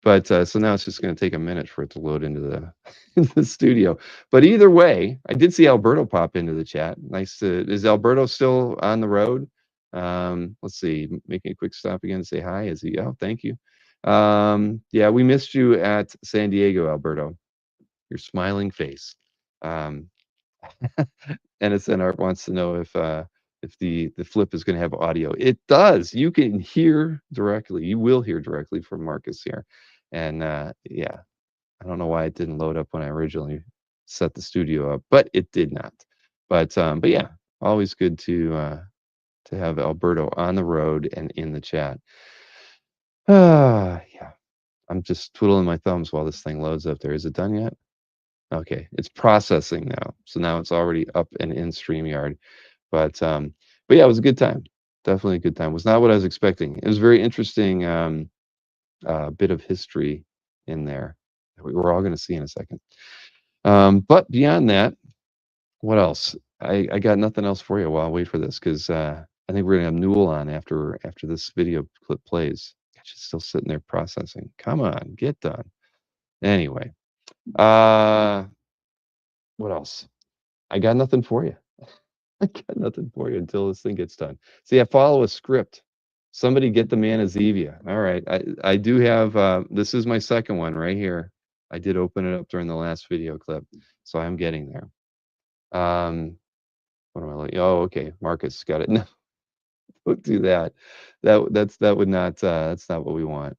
But so now it's just going to take a minute for it to load into the studio. But either way, I did see Alberto pop into the chat. Is Alberto still on the road? Let's see, making a quick stop again to say hi. Is he? Oh, thank you. Yeah, we missed you at San Diego, Alberto. Your smiling face. NSN Art wants to know if the flip is going to have audio. It does. You can hear directly. You will hear directly from Marcus here. And yeah, I don't know why it didn't load up when I originally set the studio up, but it did not. But yeah, always good to have Alberto on the road and in the chat. Yeah, I'm just twiddling my thumbs while this thing loads up there. Is it done yet? Okay, it's processing now. So now it's already up and in StreamYard. But yeah, it was a good time. Definitely a good time. It was not what I was expecting. It was very interesting bit of history in there that we're all going to see in a second. But beyond that, what else? I got nothing else for you while I wait for this because I think we're gonna have Newell on after this video clip plays. She's still sitting there processing. Come on, get done. Anyway, uh, what else? I got nothing for you. I got nothing for you until this thing gets done. See, I follow a script. Somebody get the man a Zevia. All right, I do have. This is my second one right here. I did open it up during the last video clip, so I'm getting there. What am I like? Oh, okay. Marcus got it. No, don't do that. That would not that's not what we want.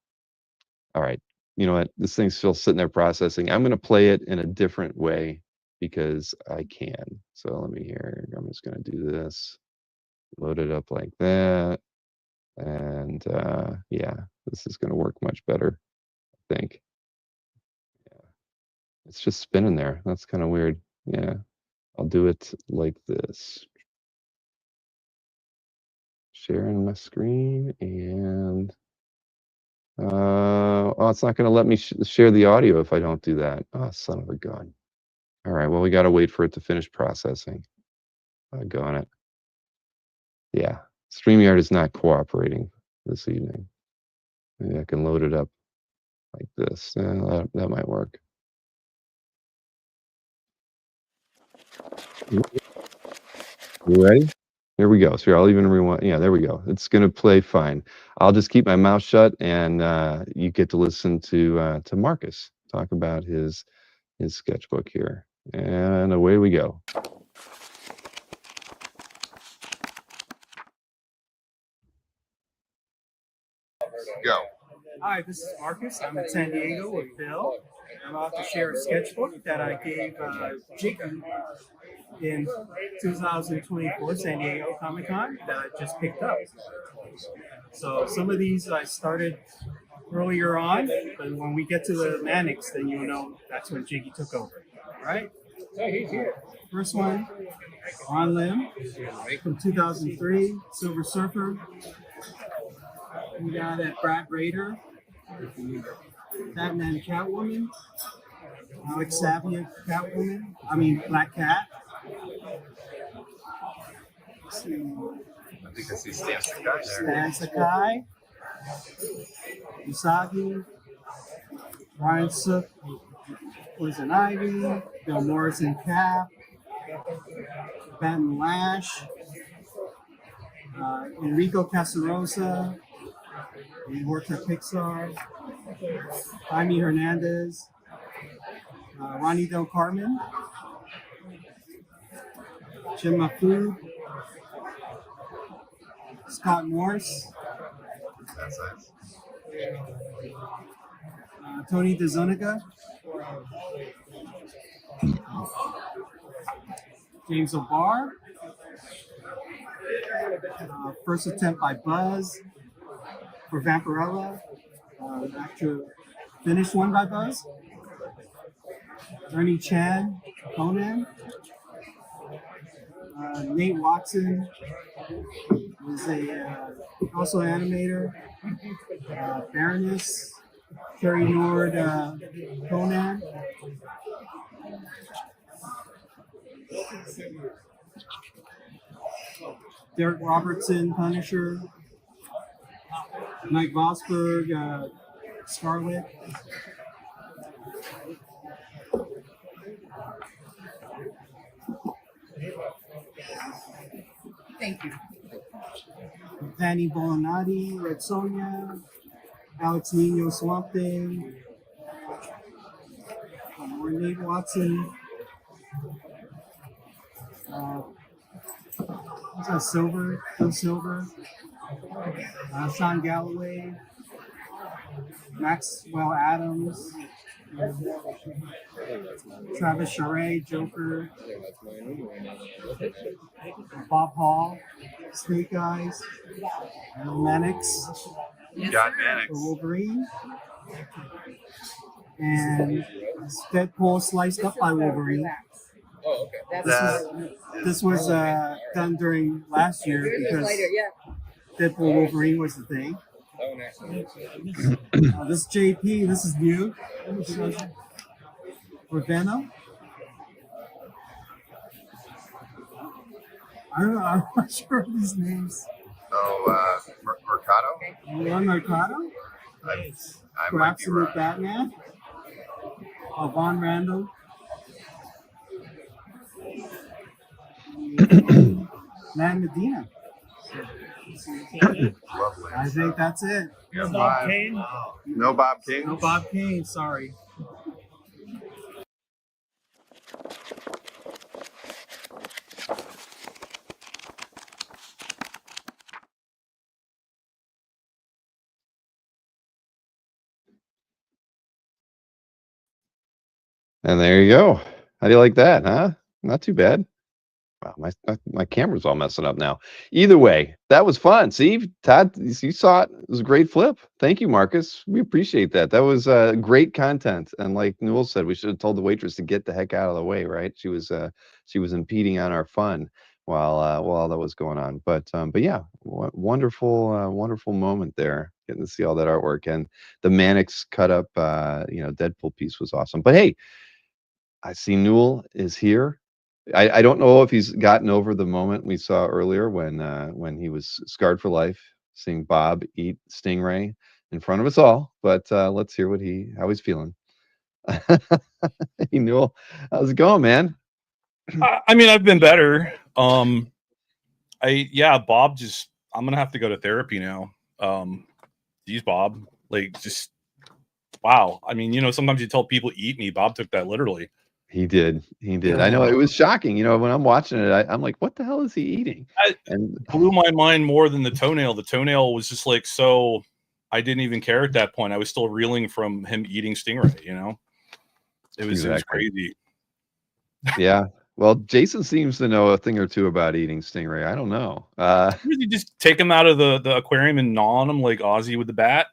All right. You know what? This thing's still sitting there processing. I'm gonna play it in a different way because I can. So let me hear. I'm just gonna do this. Load it up like that. And yeah, this is gonna work much better, I think. Yeah. It's just spinning there. That's kind of weird. Yeah. I'll do it like this. Sharing my screen and oh, it's not going to let me share the audio if I don't do that. Oh, son of a gun. All right, well, we got to wait for it to finish processing. Doggone it. Yeah, StreamYard is not cooperating this evening. Maybe I can load it up like this. That might work. You ready? Here we go. So I'll even rewind. Yeah, there we go. It's going to play fine. I'll just keep my mouth shut, and you get to listen to Marcus talk about his sketchbook here. And away we go. Go. Hi, this is Marcus. I'm in San Diego with Bill. I'm about to share a sketchbook that I gave Jiggy in 2024 San Diego Comic Con that I just picked up. So some of these I started earlier on, but when we get to the Mannix, then you'll know that's when Jiggy took over. All right? First one, Ron Lim from 2003, Silver Surfer. We got at Brad Rader, Batman Catwoman, Alex Savia Catwoman, Black Cat. I think I see Stan Sakai there. Stan Sakai, Usagi, Ryan Sook, Poison Ivy, Bill Morrison Cap, Batman Lash, Enrico Casarosa, he worked at Pixar, Jaime Hernandez, Ronnie Del Carmen, Jim Mafood, Scott Morse, Tony DeZuniga, James O'Barr, first attempt by Buzz for Vampirella, actual finished one by Buzz, Ernie Chan, Conan, Nate Watson is also animator, Baroness, Kerry Nord, Conan, Derek Robertson, Punisher, Mike Vosberg, Scarlet, thank you. Danny Bolinati, Red Sonja, Alex Nino, Swamp Thing, Nate Watson, what's that, Silver, Phil Silver, Sean Galloway, Maxwell Adams, Travis Charest, Joker, Bob Hall, Snake Eyes, Mannix, John Mannix. Wolverine, and Deadpool sliced up by Wolverine. This was done during last year because Deadpool Wolverine was the thing. This is JP. This is new. For Venom. I don't know. I'm not sure of these names. Oh, Mercado. Leon Mercado. I For Absolute Batman. Von Randall. Man Medina. I think that's it. No Bob Kane. No Bob Kane. No Bob Kane. Sorry. And there you go. How do you like that, huh? Not too bad. Wow, my camera's all messing up now. Either way, that was fun. See, Todd, you saw it. It was a great flip. Thank you, Marcus. We appreciate that. That was great content. And like Newell said, we should have told the waitress to get the heck out of the way, right? She was impeding on our fun while that was going on. But yeah, wonderful moment there, getting to see all that artwork, and the Mannix cut up Deadpool piece was awesome. But hey, I see Newell is here. I don't know if he's gotten over the moment we saw earlier when he was scarred for life, seeing Bob eat stingray in front of us all. But let's hear how he's feeling. Hey, Newell, how's it going, man? I mean, I've been better. Bob just, I'm gonna have to go to therapy now. Geez, Bob, like, just wow. I mean, sometimes you tell people eat me. Bob took that literally. He did. I know, it was shocking. When I'm watching it, I'm like, what the hell is he eating? And blew my mind more than the toenail. The toenail was just like, so I didn't even care at that point. I was still reeling from him eating stingray, It was crazy. Yeah. Well, Jason seems to know a thing or two about eating stingray. I don't know. You just take him out of the aquarium and gnaw on him like Ozzy with the bat.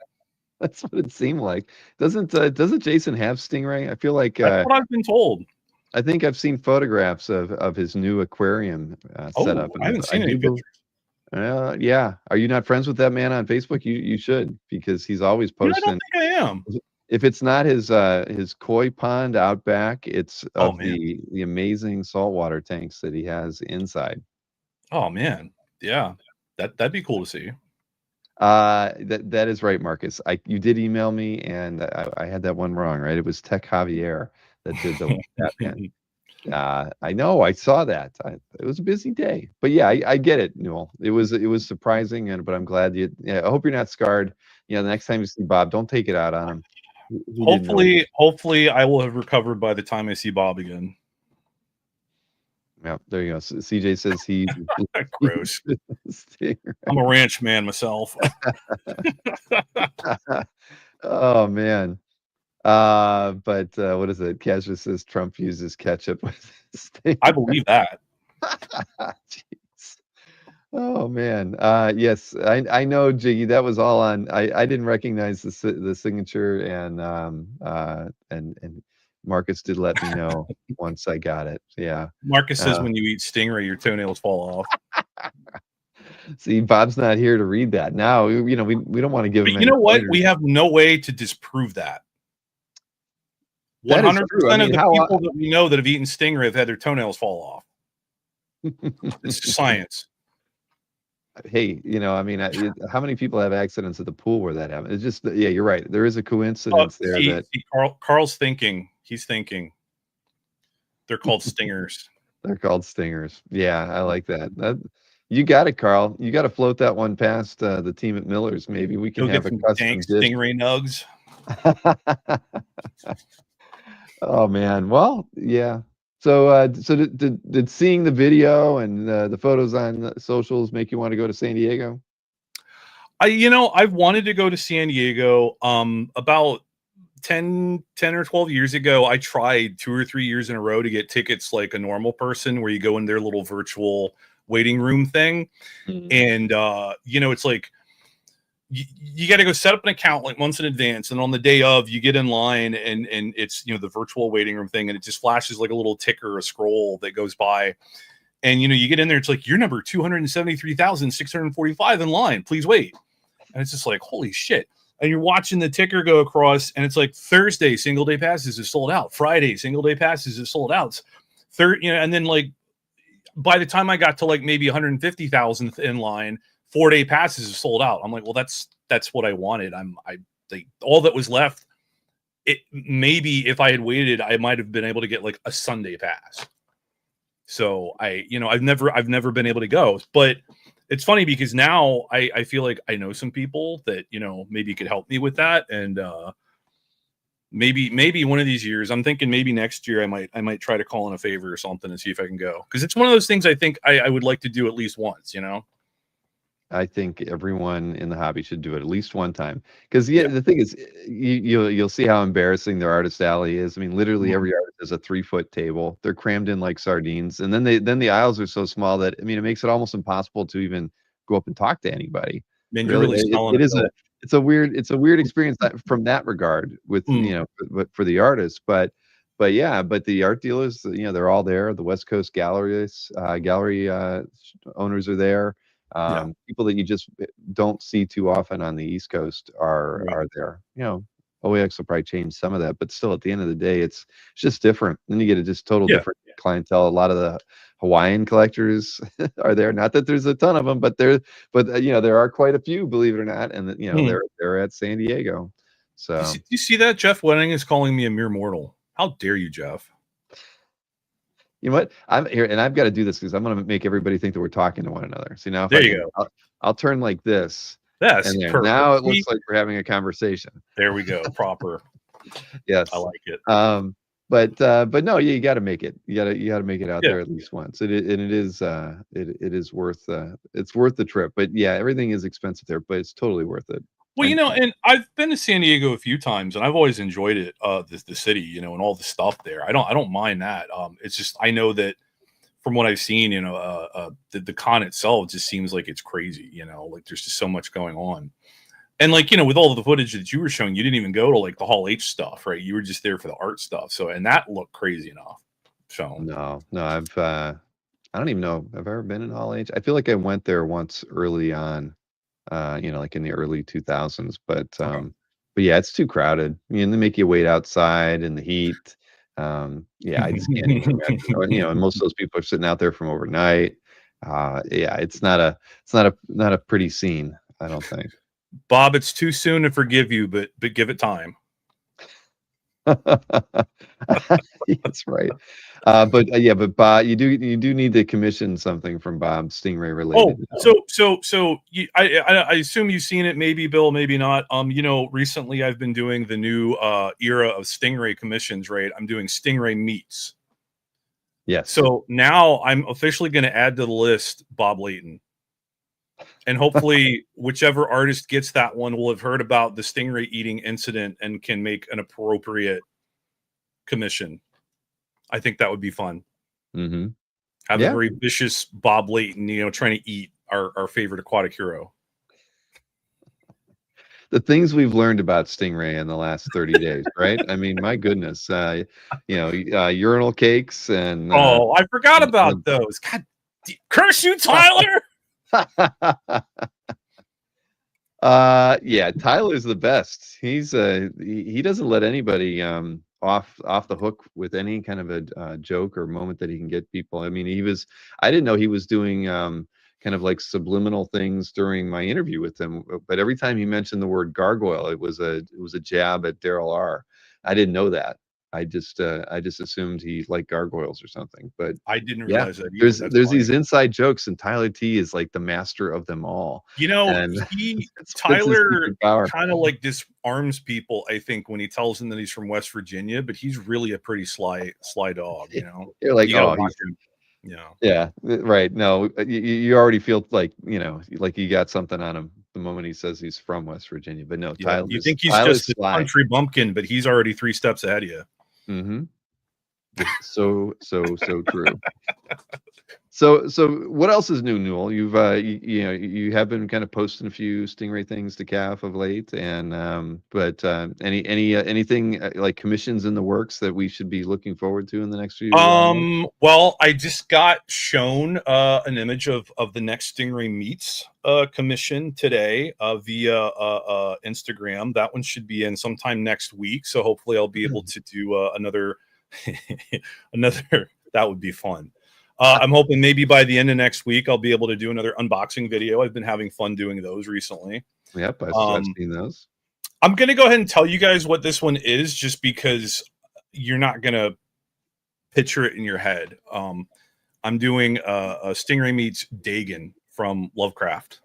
That's what it seemed like. Doesn't Jason have stingray? I feel like that's what I've been told. I think I've seen photographs of his new aquarium setup. I haven't seen any pictures. Yeah. Are you not friends with that man on Facebook? You should, because he's always posting. I don't think I am. If it's not his koi pond out back, it's of the amazing saltwater tanks that he has inside. Oh man, yeah, that'd be cool to see. That is right, Marcus. You did email me, and I had that one wrong, right? It was Tech Javier that did the Batman. I know, I saw that. It was a busy day, but yeah, I get it, Newell. It was surprising, but I'm glad I hope you're not scarred. The next time you see Bob, don't take it out on him. Hopefully, I will have recovered by the time I see Bob again. Yeah, there you go. So CJ says he gross. I'm a ranch man myself. Oh man. But what is it? Kesha says Trump uses ketchup with stingray. I believe that. Jeez. Oh man. Yes, I know, Jiggy. That was all on. I didn't recognize the signature, and Marcus did let me know once I got it. Yeah. Marcus says when you eat stingray, your toenails fall off. See, Bob's not here to read that. Now, we don't want to give him. You know what? We have no way to disprove that. 100% of the people that we know that have eaten stingray have had their toenails fall off. It's science. Hey, how many people have accidents at the pool where that happened? It's just, yeah, you're right. There is a coincidence there. Carl's thinking. He's thinking. They're called stingers. They're called stingers. Yeah, I like that. You got it, Carl. You got to float that one past the team at Miller's. Maybe we can have a custom dish. Stingray nugs. Oh man. Well, yeah. So did seeing the video and the photos on socials make you want to go to San Diego? I've wanted to go to San Diego about 10 or 12 years ago, I tried 2 or 3 years in a row to get tickets like a normal person, where you go in their little virtual waiting room thing. And, it's like, you got to go set up an account like months in advance, and on the day of, you get in line, and it's the virtual waiting room thing, and it just flashes like a little ticker, a scroll that goes by, and you get in there, it's like, your number 273,645 in line, please wait. And it's just like, holy shit. And you're watching the ticker go across, and it's like, Thursday single day passes is sold out, Friday single day passes is sold out, and then like by the time I got to like maybe 150,000th in line, 4-day passes is sold out. I'm like, well, that's what I wanted. All that was left. It maybe if I had waited, I might have been able to get like a Sunday pass. So I've never been able to go. But it's funny because now I feel like I know some people that maybe could help me with that, and maybe one of these years, I'm thinking maybe next year I might try to call in a favor or something and see if I can go, because it's one of those things I think I would like to do at least once. I think everyone in the hobby should do it at least one time. Because the thing is, you'll see how embarrassing their artist alley is. I mean, literally every artist has a 3-foot table. They're crammed in like sardines, and then the aisles are so small that it makes it almost impossible to even go up and talk to anybody. Man, you're really selling it is it. it's a weird experience from that regard with for the artists, but the art dealers, they're all there. The West Coast galleries, gallery owners are there. People that you just don't see too often on the East Coast are there. OAX will probably change some of that, but still, at the end of the day, it's just different. Then you get a just total different clientele. A lot of the Hawaiian collectors are there. Not that there's a ton of them, but there are quite a few, believe it or not, and they're at San Diego. So do you see that Jeff Wenning is calling me a mere mortal? How dare you, Jeff? You know what? I'm here, and I've got to do this because I'm going to make everybody think that we're talking to one another. See, now, there you go. I'll turn like this. Yes, and now it looks like we're having a conversation. There we go. Proper. Yes, I like it. But no, you got to make it. You got to make it out there at least once. It is worth it's worth the trip. But yeah, everything is expensive there, but it's totally worth it. Well, and I've been to San Diego a few times, and I've always enjoyed it. The city, and all the stuff there. I don't mind that. It's just I know that from what I've seen, the con itself just seems like it's crazy. Like there's just so much going on, and like with all of the footage that you were showing, you didn't even go to like the Hall H stuff, right? You were just there for the art stuff. So and that looked crazy enough. So no, I don't even know if I've ever been in Hall H. I feel like I went there once early on. Like in the early 2000s, but yeah, it's too crowded. They make you wait outside in the heat. I just can't even imagine. And most of those people are sitting out there from overnight. It's not a pretty scene, I don't think. Bob, it's too soon to forgive you, but give it time. That's right. But Bob, you do need to commission something from Bob Stingray related. I assume you've seen it, maybe Bill, maybe not. Recently I've been doing the new era of Stingray commissions, right? I'm doing Stingray meets. Yes. So now I'm officially going to add to the list Bob Layton. And hopefully whichever artist gets that one will have heard about the stingray eating incident and can make an appropriate commission. I think that would be fun. Mm-hmm. Have a very vicious Bob Layton, trying to eat our favorite aquatic hero. The things we've learned about stingray in the last 30 days, right? I mean, my goodness, urinal cakes and I forgot about those. God, curse you, Tyler. Tyler's the best. He's he doesn't let anybody off the hook with any kind of a joke or moment that he can get people. I mean, I didn't know he was doing kind of like subliminal things during my interview with him, but every time he mentioned the word gargoyle, it was a jab at Daryl R. I didn't know that. I just assumed he liked gargoyles or something, but I didn't realize that either. There's these inside jokes, and Tyler T is like the master of them all. Tyler kind of like disarms people, I think, when he tells them that he's from West Virginia, but he's really a pretty sly dog. They're like, Yeah, right. No, you already feel like, like you got something on him the moment he says he's from West Virginia. But no, Yeah, you Tyler's think he's Tyler's just a sly. country bumpkin, but he's already 3 steps ahead of you. Mm-hmm. So true. So what else is new, Newell? You've you have been kind of posting a few Stingray things to CAF of late, and but anything like commissions in the works that we should be looking forward to in the next few months? Well, I just got shown an image of the next Stingray Meets commission today via Instagram. That one should be in sometime next week, so hopefully I'll be able to do another another. That would be fun. I'm hoping maybe by the end of next week I'll be able to do another unboxing video. I've been having fun doing those recently. Yep, I've seen those. I'm gonna go ahead and tell you guys what this one is, just because you're not gonna picture it in your head. I'm doing a Stingray Meets Dagon from Lovecraft.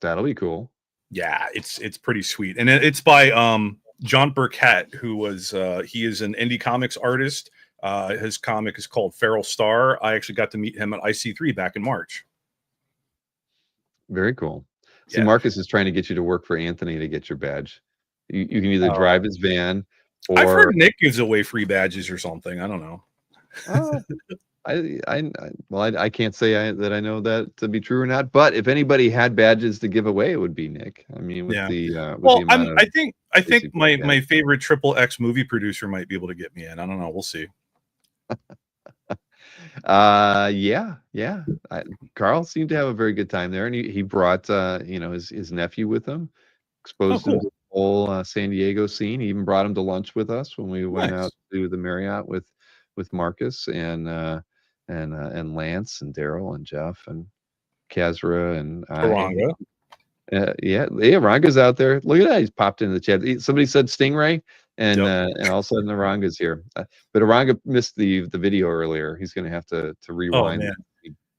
That'll be cool. Yeah, it's pretty sweet, and it's by John Burkett, who was he is an indie comics artist. His comic is called Feral Star. I actually got to meet him at IC3 back in March. Very cool. See, Yeah. Marcus is trying to get you to work for Anthony to get your badge. You can either drive his van, I've or heard Nick gives away free badges or something. I don't know. I can't say that I know that to be true or not. But if anybody had badges to give away, it would be Nick. I mean, with the well, the amount I of think my favorite triple X movie producer might be able to get me in. I don't know. We'll see. Yeah. Carl seemed to have a very good time there, and he brought his nephew with him, exposed him to the whole San Diego scene. He even brought him to lunch with us when we went out to the Marriott with Marcus and Lance and Daryl and Jeff and Kazra and Taranga. yeah, Ranga's out there. Look at that, he's popped into the chat. Somebody said Stingray, and all of a sudden Aranga's here. But Aranga missed the video earlier. He's going to have to rewind. Oh, man.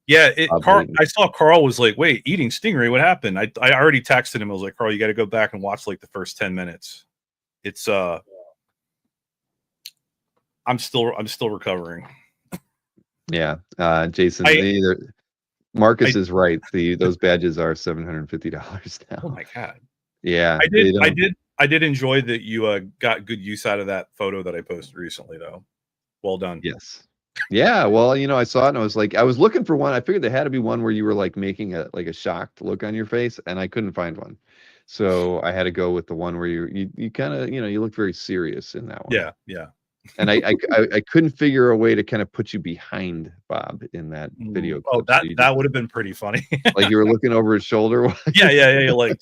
Yeah, I saw Carl was like, "Wait, eating Stingray? What happened?" I already texted him. I was like, "Carl, you got to go back and watch like the first 10 minutes." It's I'm still recovering. Yeah, Jason, Marcus is right. Those badges are $750 now. Oh my god. Yeah, I did enjoy that you got good use out of that photo that I posted recently, though. Well done. Yes. Yeah, well, I saw it and I was like, I was looking for one. I figured there had to be one where you were like making a shocked look on your face, and I couldn't find one. So I had to go with the one where you kind of, you look very serious in that one. Yeah. And I couldn't figure a way to kind of put you behind Bob in that video clip. Oh, that would have been pretty funny. Like you were looking over his shoulder. Yeah. Like,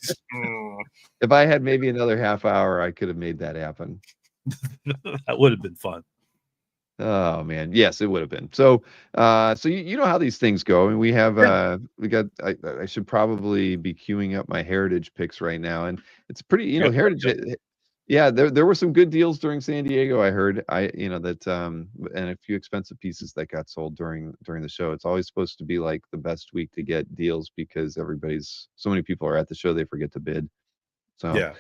if I had maybe another half hour, I could have made that happen. That would have been fun. Oh man, yes, it would have been. So, so you know how these things go. I mean, we have I should probably be queuing up my heritage picks right now, and it's pretty, heritage. Yeah, there were some good deals during San Diego. I heard that and a few expensive pieces that got sold during the show. It's always supposed to be like the best week to get deals because so many people are at the show they forget to bid. So yeah.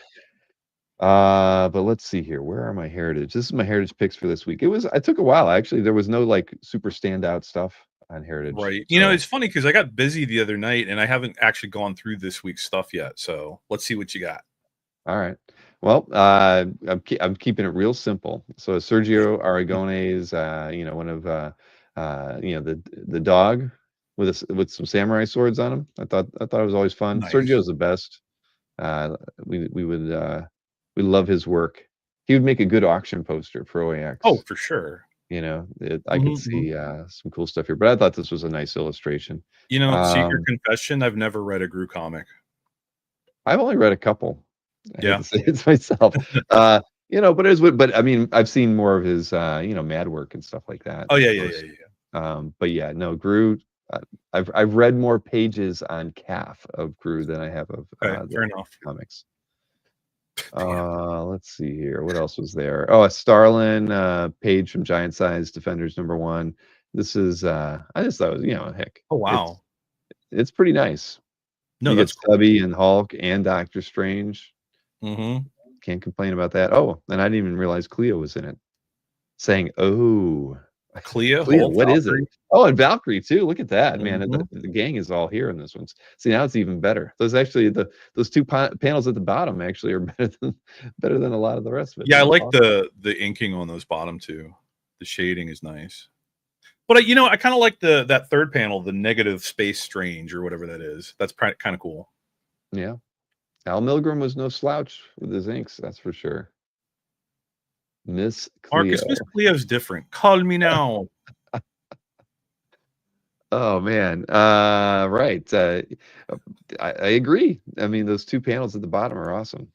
But let's see here. Where are my heritage? This is my heritage picks for this week. It took a while actually. There was no like super standout stuff on heritage. Right. It's funny because I got busy the other night and I haven't actually gone through this week's stuff yet. So let's see what you got. All right. Well, I'm keeping it real simple. So Sergio Aragone's, one of the dog with some samurai swords on him. I thought it was always fun. Nice. Sergio's the best. We love his work. He would make a good auction poster for OAX. Oh, for sure. I could see some cool stuff here, but I thought this was a nice illustration. Secret confession, I've never read a Gru comic. I've only read a couple. I Yeah, hate to say it's myself. But but I mean, I've seen more of his, Mad Work and stuff like that. Oh yeah. But yeah, no, Gru. I've read more pages on CAF of Gru than I have of fair enough. comics. Let's see here. What else was there? Oh, a Starlin page from Giant Size Defenders #1. This is I just thought it was, heck. Oh wow. It's pretty nice. No, you that's get Stubby and Hulk and Doctor Strange. Mm-hmm. Can't complain about that. Oh, and I didn't even realize Cleo was in it. Saying, "Oh." Clea, Cleo, Hulk, what is it? Valkyrie. Oh, and Valkyrie too. Look at that, man. Mhm. The gang is all here in this one. See, now it's even better. Those two panels at the bottom actually are better than a lot of the rest of it, Yeah, I man. like Awesome. the inking on those bottom two. The shading is nice. But I kind of like that third panel, the negative space strange or whatever that is. That's kind of cool. Yeah. Al Milgram was no slouch with his inks, that's for sure. Miss Marcus, Cleo. Miss Cleo's different. Call me now. Oh man. Right. I agree. I mean, those two panels at the bottom are awesome.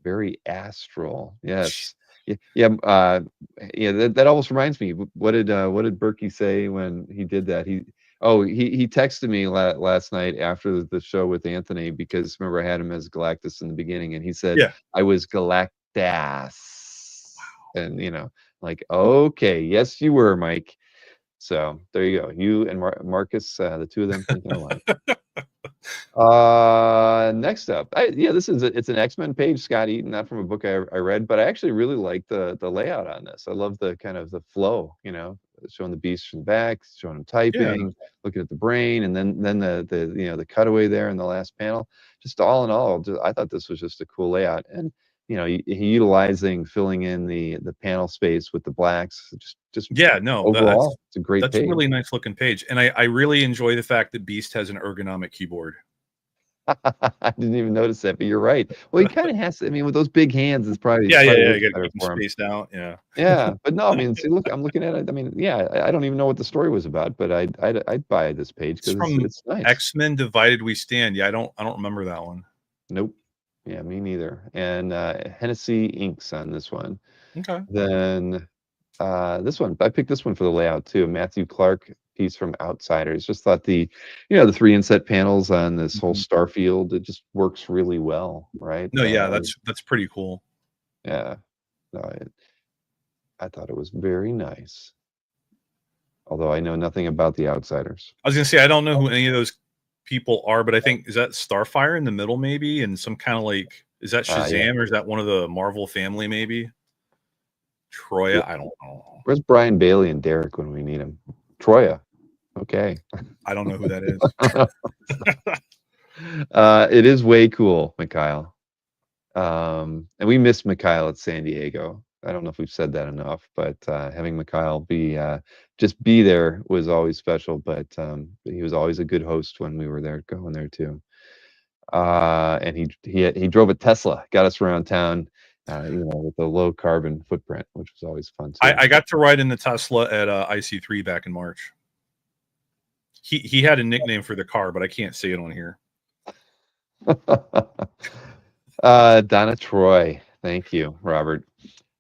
Very astral. Yes. Yeah. Yeah. Yeah. That almost reminds me. What did Berkey say when he did that? He texted me last night after the show with Anthony because remember I had him as Galactus in the beginning, and he said Yeah. I was Galactus, and like okay, yes you were, Mike. So there you go. You and Marcus, the two of them thinking alike. Next up, it's an X-Men page, Scott Eaton, not from a book I read, but I actually really like the layout on this. I love the kind of the flow, showing the beast from the back, showing him Yeah. typing, looking at the brain, and then the cutaway there in the last panel. Just all in all, I thought this was just a cool layout, and utilizing filling in the panel space with the blacks, just Yeah, no, overall, it's a great that's a page. really nice looking page. And I really enjoy the fact that Beast has an ergonomic keyboard. I didn't even notice that, but you're right. Well, he kind of has to. I mean, with those big hands, it's probably Yeah. You works gotta better keep them for him. spaced out. Yeah. Yeah, but no, I mean, see, look, I'm looking at it. I mean, yeah, I don't even know what the story was about, but I'd buy this page It's because from it's nice. X-Men Divided We Stand. Yeah, I don't remember that one. Nope. Yeah, me neither. And Hennessy inks on this one. Okay. Then this one, I picked this one for the layout too. Matthew Clark piece from Outsiders. Just thought the 3 inset panels on this whole Mhm. Starfield, it just works really well, right? No, yeah, that's pretty cool. Yeah. No, I thought it was very nice. Although I know nothing about the Outsiders. I was gonna say I don't know who any of those people are, but I think is that Starfire in the middle, maybe, and some kind of like is that Yeah. Shazam or is that one of the Marvel family, maybe? Troya, I don't know. Where's Brian Bailey and Derek when we need him? Troya. Okay. I don't know who that is. It is way cool, Mikhail. And we miss Mikhail at San Diego. I don't know if we've said that enough, but having Mikhail just be there was always special. But he was always a good host when we were there, going there too. And he drove a Tesla, got us around town, with a low carbon footprint, which was always fun too. I got to ride in the Tesla at IC3 back in March. He had a nickname for the car, but I can't say it on here. Donna Troy, thank you, Robert.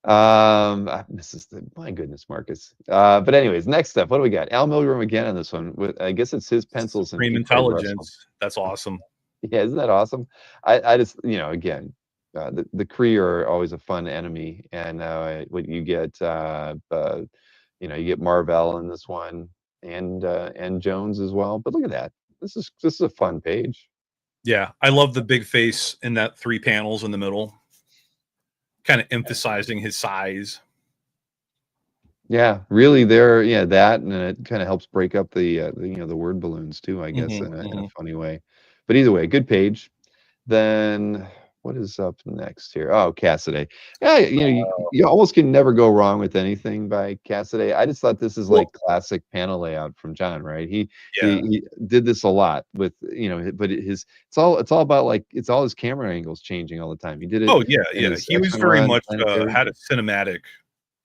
This is my goodness, Marcus. But anyways, next up, what do we got? Al Milgram again on this one. I guess it's his pencils and Supreme Pete Card Russell. Intelligence. That's awesome. Yeah, isn't that awesome? I just again, the Kree are always a fun enemy, and what you get, you get Marvell in this one, and Jones as well. But look at that. This is a fun page. Yeah, I love the big face in that 3 panels in the middle, kind of emphasizing his size. Yeah, really there, that, and it kind of helps break up the word balloons too, I guess, in a funny way. But either way, good page. Then what is up next here? Oh, Cassidy. Yeah, you almost can never go wrong with anything by Cassidy. I just thought this is like classic panel layout from John, right? He did this a lot with, but it's all about like it's all his camera angles changing all the time. He did it. Oh yeah. He was very much had a cinematic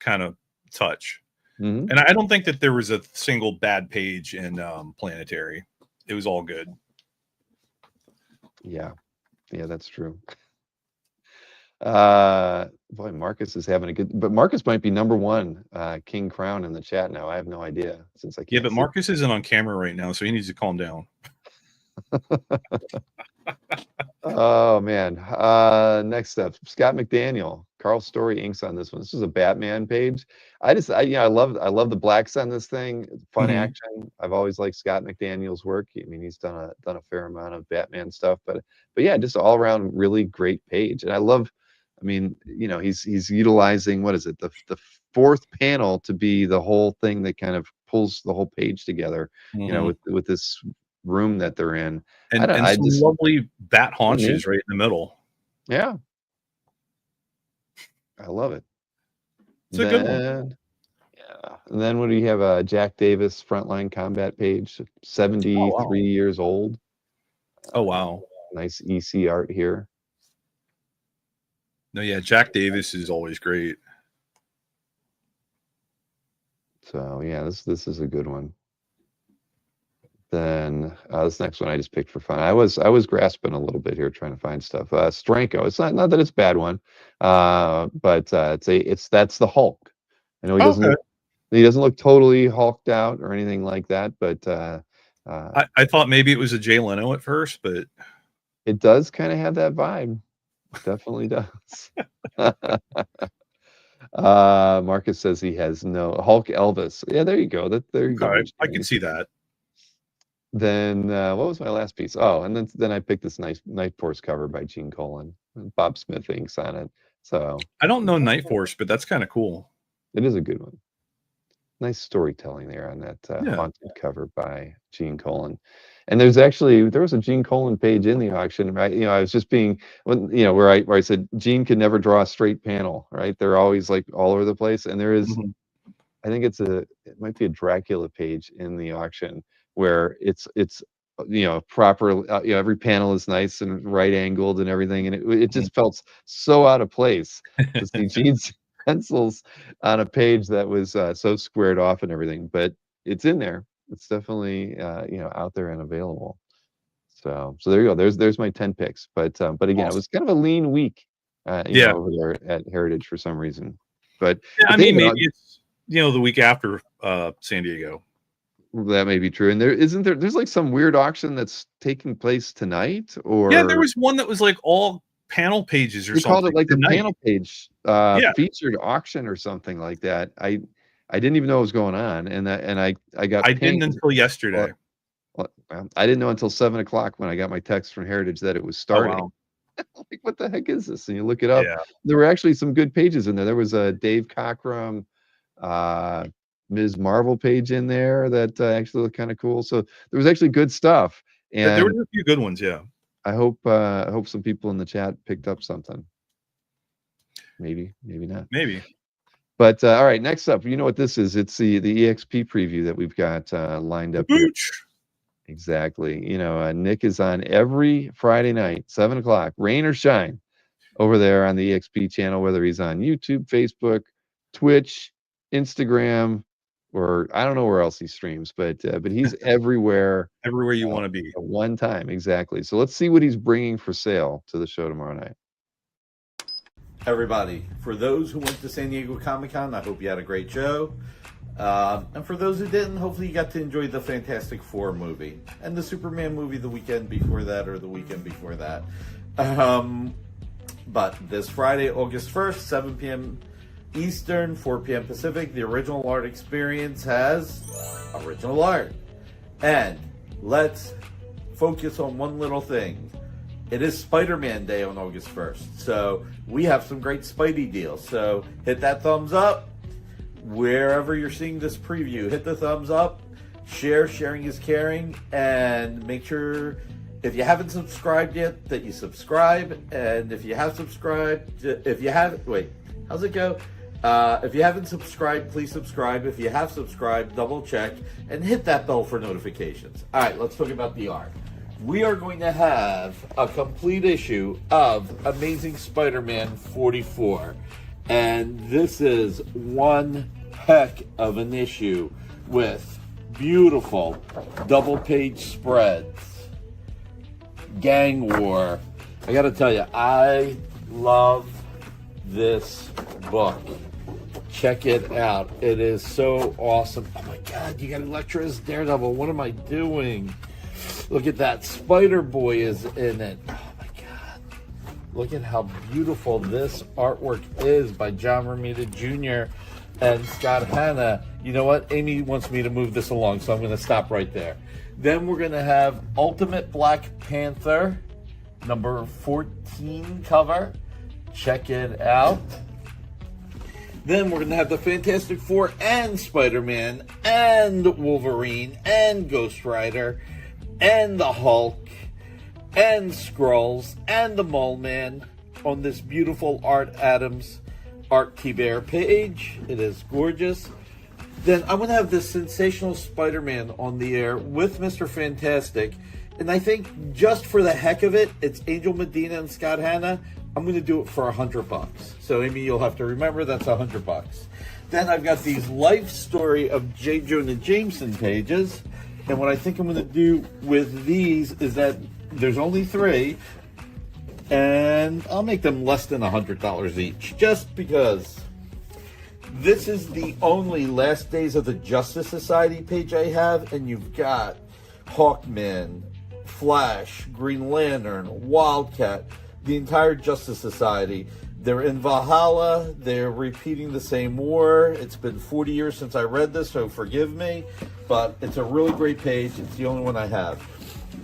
kind of touch. Mm-hmm. And I don't think that there was a single bad page in Planetary. It was all good. Yeah, that's true. Boy, Marcus is having a good, but Marcus might be number 1 King Crown in the chat now. I have no idea since I can't. Yeah, but Marcus isn't on camera right now, so he needs to calm down. Oh man. Next up, Scott McDaniel. Carl Story inks on this one. This is a Batman page. I love the blacks on this thing. Fun action. I've always liked Scott McDaniel's work. I mean, he's done a fair amount of Batman stuff, but yeah, just all around really great page. And I love I mean, he's utilizing, what is it, the fourth panel to be the whole thing that kind of pulls the whole page together. Mhm. With this room that they're in. And I some just lovely bat yeah, haunches right in the middle. yeah, I love it. It's a good one. Then yeah, and then what do you have? A Jack Davis frontline combat page, Oh wow. 73 years old. Oh wow. Nice EC art here. No, yeah, Jack Davis is always great. So yeah, this is a good one. Then this next one I just picked for fun. I was grasping a little bit here trying to find stuff. Stranko. It's not that it's a bad one, but that's the Hulk. I know Okay. he doesn't look totally hulked out or anything like that, but I thought maybe it was a Jay Leno at first, but it does kind of have that vibe. It definitely does. Marcus says he has no Hulk Elvis. Yeah, there you go. There you go. okay, I can see that. Then what was my last piece? Oh, and then I picked this nice Night Force cover by Gene Colan. Bob Smith inks on it. So I don't know Night Force, but that's kind of cool. it is a good one. Nice storytelling there on that Yeah. haunted cover by Gene Colan. And there was a Gene Colan page in the auction, right? I was just being where I said Gene could never draw a straight panel, right? They're always like all over the place. And there is Mhm. I think it might be a Dracula page in the auction where it's proper, every panel is nice and right angled and everything, and it just felt so out of place to see Gene's pencils on a page that was so squared off and everything, but it's in there. It's definitely out there and available. So there you go. There's my 10 picks, but again, it Awesome. was kind of a lean week, Yeah. over there at Heritage for some reason. But Yeah, I the thing mean, about maybe it's the week after San Diego. that may be true. And there's like some weird auction that's taking place tonight, Yeah, there or was one that was like all panel pages or they called something. it like the tonight. panel page Yeah. featured auction or something like that. I didn't even know what was going on, and I got I didn't pinged. until yesterday. Well, I didn't know until 7 o'clock when I got my text from Heritage that it was Oh starting. wow. Like, what the heck is this? And you look it up. Yeah. There were actually some good pages in there. There was a Dave Cockrum, Ms. Marvel page in there that actually looked kind of cool. So there was actually good stuff. There And were a few good ones. Yeah. I hope some people in the chat picked up something. Maybe not. Maybe. But all right, next up, you know what this is? It's the EXP preview that we've got lined up here. Booch. Exactly. Nick is on every Friday night, 7 o'clock, rain or shine, over there on the EXP channel, whether he's on YouTube, Facebook, Twitch, Instagram, or I don't know where else he streams, but he's everywhere. Everywhere you want to be. At one time, exactly. So let's see what he's bringing for sale to the show tomorrow night. Everybody, for those who went to San Diego Comic-Con, I hope you had a great show. And for those who didn't, hopefully you got to enjoy the Fantastic Four movie and the Superman movie the weekend before that or the weekend before that. But this Friday, August 1st, 7 p.m. Eastern, 4 p.m. Pacific, the Original Art Experience has original art. And let's focus on one little thing. It is Spider-Man Day on August 1st. So we have some great Spidey deals. So hit that thumbs up. Wherever you're seeing this preview, hit the thumbs up. Sharing is caring. And make sure, if you haven't subscribed yet, that you subscribe. And if you have subscribed, if you haven't subscribed, please subscribe. If you have subscribed, double check and hit that bell for notifications. All right, let's talk about the art. We are going to have a complete issue of Amazing Spider-Man 44. And this is one heck of an issue with beautiful double-page spreads, gang war. I got to tell you, I love this book. Check it out. It is so awesome. Oh my God, you got Elektra as Daredevil. What am I doing? Look at that. Spider-Boy is in it. Oh my God. Look at how beautiful this artwork is by John Romita Jr. and Scott Hanna. You know what? Amy wants me to move this along, so I'm going to stop right there. Then we're going to have Ultimate Black Panther, number 14 cover. Check it out. Then we're going to have the Fantastic Four and Spider-Man and Wolverine and Ghost Rider and the Hulk and Skrulls and the Mole Man on this beautiful Art Adams Art T-Bear page. It is gorgeous. Then I'm going to have this sensational Spider-Man on the air with Mr. Fantastic. And I think just for the heck of it, it's Angel Medina and Scott Hanna. I'm going to do it for $100. So Amy, you'll have to remember that's $100. Then I've got these life story of J. Jonah Jameson pages. And what I think I'm going to do with these is that there's only 3. And I'll make them less than $100 each. Just because this is the only Last Days of the Justice Society page I have. And you've got Hawkman, Flash, Green Lantern, Wildcat, the entire Justice Society. They're in Valhalla. They're repeating the same war. It's been 40 years since I read this, so forgive me. But it's a really great page. It's the only one I have.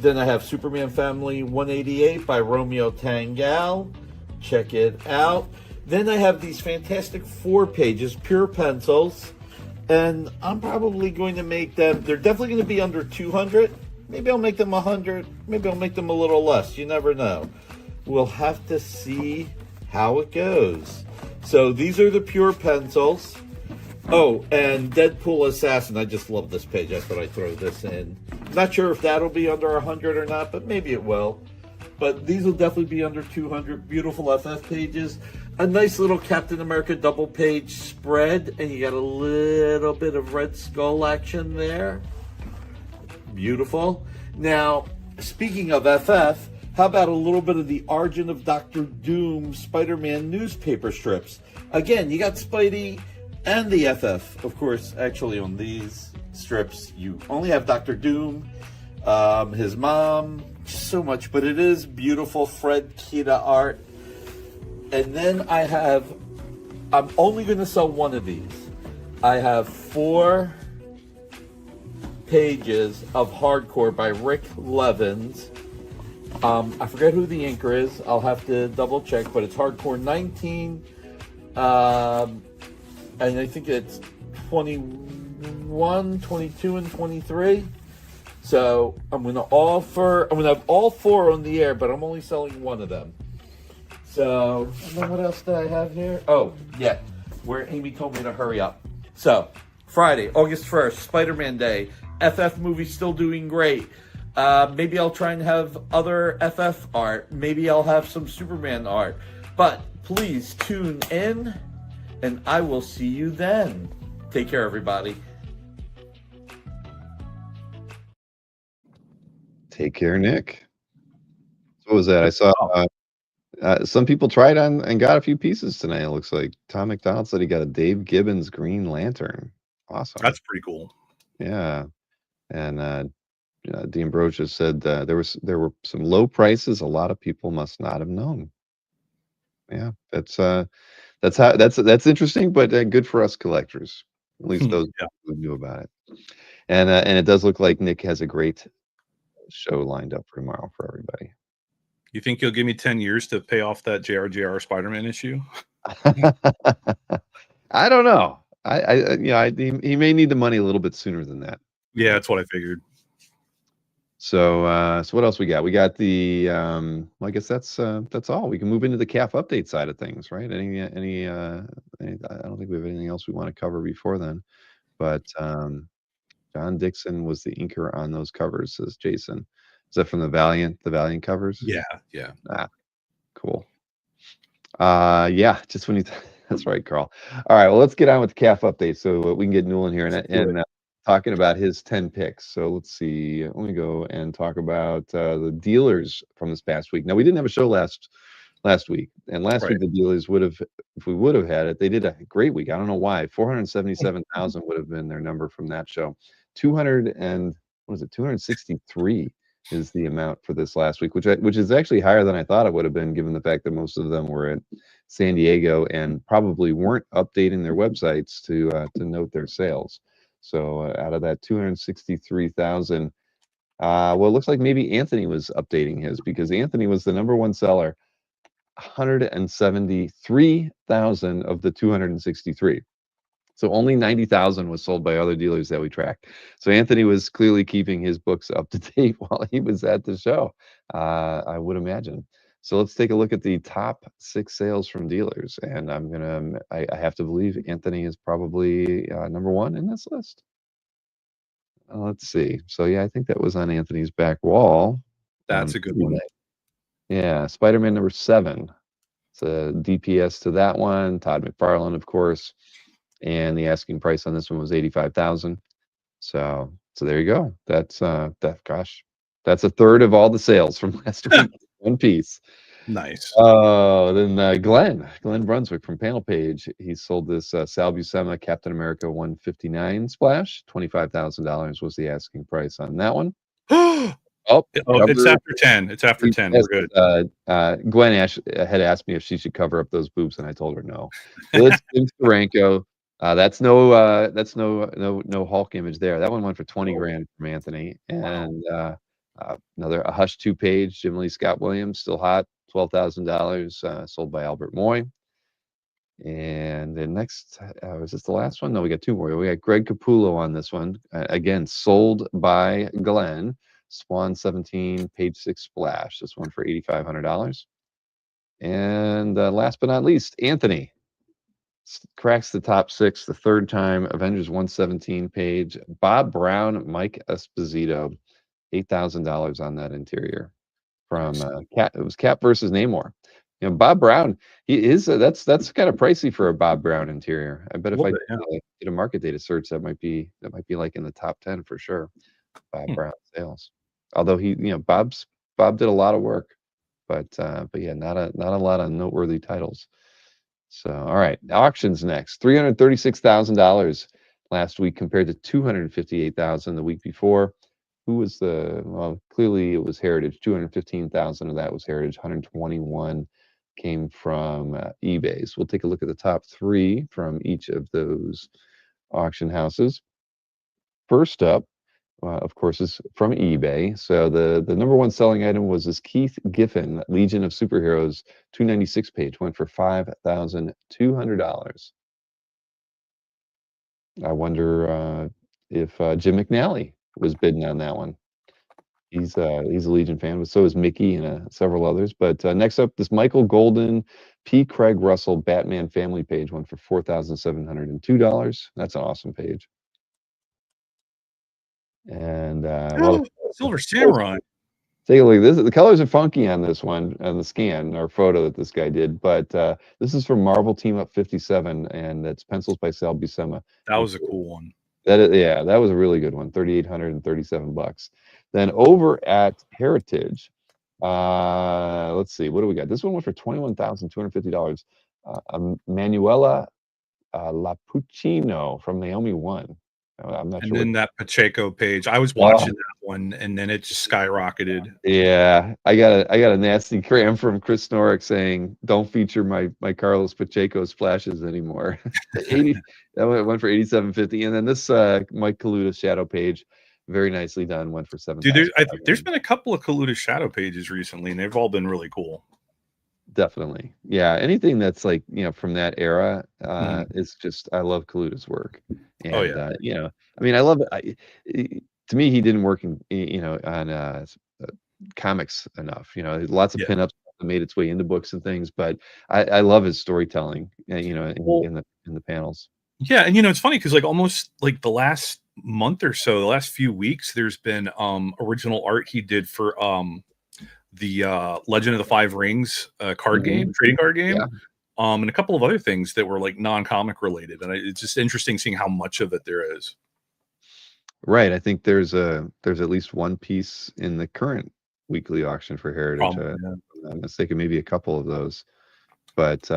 Then I have Superman Family 188 by Romeo Tangal. Check it out. Then I have these Fantastic Four pages, pure pencils. And I'm probably going to make them, they're definitely going to be under 200. Maybe I'll make them 100. Maybe I'll make them a little less. You never know. We'll have to see how it goes. So these are the pure pencils. Oh, and Deadpool Assassin. I just love this page. I thought I'd throw this in. Not sure if that'll be under 100 or not, but maybe it will. But these will definitely be under 200. Beautiful FF pages. A nice little Captain America double page spread. And you got a little bit of Red Skull action there. Beautiful. Now, speaking of FF, how about a little bit of the Argent of Dr. Doom Spider-Man newspaper strips? Again, you got Spidey and the FF. Of course, actually on these strips, you only have Dr. Doom, his mom, just so much. But it is beautiful Fred Kita art. And then I'm only going to sell one of these. I have 4 pages of Hardcore by Rick Levins. I forget who the inker is. I'll have to double check, but it's Hardcore 19. And I think it's 21, 22, and 23. So I'm going to have all 4 on the air, but I'm only selling one of them. So, and then what else did I have here? Oh, yeah, where Amy told me to hurry up. So, Friday, August 1st, Spider-Man Day. FF movie still doing great. Maybe I'll try and have other FF art. Maybe I'll have some Superman art. But please tune in, and I will see you then. Take care, everybody. Take care, Nick. What was that? I saw some people tried on and got a few pieces tonight. It looks like Tom McDonald said he got a Dave Gibbons Green Lantern. Awesome. That's pretty cool. Yeah. And D'Ambrosio said there were some low prices. A lot of people must not have known. Yeah, that's interesting, but good for us collectors. At least those who knew about it. And it does look like Nick has a great show lined up for tomorrow for everybody. You think you'll give me 10 years to pay off that JRJR Spider-Man issue? I don't know. He may need the money a little bit sooner than that. Yeah, that's what I figured. So what else we got? We got the well, I guess that's all. We can move into the CAF update side of things, right? I don't think we have anything else we want to cover before then. But John Dixon was the inker on those covers, says Jason. Is that from the Valiant covers? Yeah. Ah, cool. Yeah, just when you that's right, Carl. All right, well, let's get on with the CAF update so we can get Newell in here and talking about his 10 picks. So let's see. Let me go and talk about the dealers from this past week. Now, we didn't have a show last week, and last week the dealers would have, if we would have had it, they did a great week. I don't know why. 477,000 would have been their number from that show. 263 is the amount for this last week, which is actually higher than I thought it would have been, given the fact that most of them were at San Diego and probably weren't updating their websites to note their sales. So out of that 263,000, well, it looks like maybe Anthony was updating his, because Anthony was the #1 seller 173,000 of the 263. So only 90,000 was sold by other dealers that we tracked. So Anthony was clearly keeping his books up to date while he was at the show, I would imagine. So let's take a look at the top 6 sales from dealers, and I have to believe Anthony is probably number 1 in this list. Let's see. So yeah, I think that was on Anthony's back wall. That's a good one. Yeah, Spider-Man number 7. It's a DPS to that one. Todd McFarlane, of course, and the asking price on this one was 85,000. So there you go. That's that's a third of all the sales from last week. One piece. Nice. Then Glenn Brunswick from Panel Page. He sold this Sal Buscema Captain America 159 splash. $25,000 was the asking price on that one. It's after 10. It's after 10. We're good. Gwen had asked me if she should cover up those boobs, and I told her no. Liz Starenko. That's no Hulk image there. That one went for 20 grand from Anthony, and another a Hush 2-page Jim Lee Scott Williams, still hot, $12,000, sold by Albert Moy. And then next, was this the last one? No, we got 2 more. We got Greg Capullo on this one. Again, sold by Glenn. Swan 17, page 6 splash. This one for $8,500. And last but not least, Anthony cracks the top 6 the third time. Avengers 117 page. Bob Brown, Mike Esposito, $8,000 on that interior from Cat. It was Cap versus Namor. You know, Bob Brown. He is that's kind of pricey for a Bob Brown interior. I bet if I did a market data search, that might be like in the top 10 for sure. Bob Brown sales. Although Bob did a lot of work, but yeah, not a lot of noteworthy titles. So all right, auctions next. $336,000 last week compared to $258,000 the week before. Who was clearly it was Heritage. 215,000 of that was Heritage. 121 came from eBay. So we'll take a look at the top 3 from each of those auction houses. First up, of course, is from eBay. So the number 1 selling item was this Keith Giffen Legion of Superheroes 296 page, went for $5,200. I wonder if Jim McNally was bidding on that one. He's a Legion fan, but so is Mickey and several others. But next up, this Michael Golden P. Craig Russell Batman Family page went for $4,702. That's an awesome page. And Silver Samurai. Take a look. The colors are funky on this one, on the scan or photo that this guy did. But this is from Marvel Team Up 57, and it's pencils by Sal Buscema. That was a cool one. That was a really good one. $3,837. Then over at Heritage, let's see, what do we got? This one went for $21,250. Manuela Lapuccino from Naomi 1. I'm not sure. And then that Pacheco page, I was watching that one, and then it just skyrocketed. Yeah, I got a nasty cram from Chris Norick saying, "Don't feature my Carlos Pacheco splashes anymore." That went for $8,750, and then this Mike Kaluta shadow page, very nicely done, went for $7,000. Dude, there's been a couple of Kaluta shadow pages recently, and they've all been really cool. Definitely, yeah. Anything that's like from that era, it's just I love Kaluta's work. And, I mean, I love it. To me, he didn't work in on comics enough. Lots of pinups that made its way into books and things, but I love his storytelling. In the panels. Yeah, and it's funny because almost the last month or so, the last few weeks, there's been original art he did for the Legend of the Five Rings trading card game, and a couple of other things that were non-comic related. And it's just interesting seeing how much of it there is. Right. I think there's at least one piece in the current weekly auction for Heritage. I'm not mistaken, maybe a couple of those. But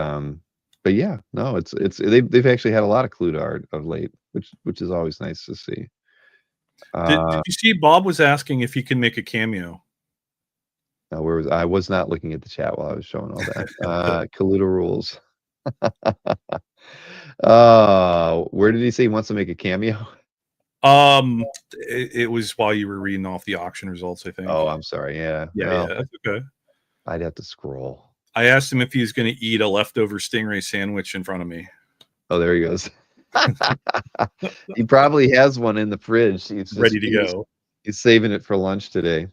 yeah, no, they've actually had a lot of Kaluta art of late, which is always nice to see. Did you see Bob was asking if he can make a cameo? I was not looking at the chat while I was showing all that. Kaluta rules. Where did he say he wants to make a cameo? It was while you were reading off the auction results, I think. Oh, I'm sorry. Yeah. Yeah, that's okay. I'd have to scroll. I asked him if he was going to eat a leftover stingray sandwich in front of me. Oh, there he goes. He probably has one in the fridge. He's just, Ready to go. He's saving it for lunch today.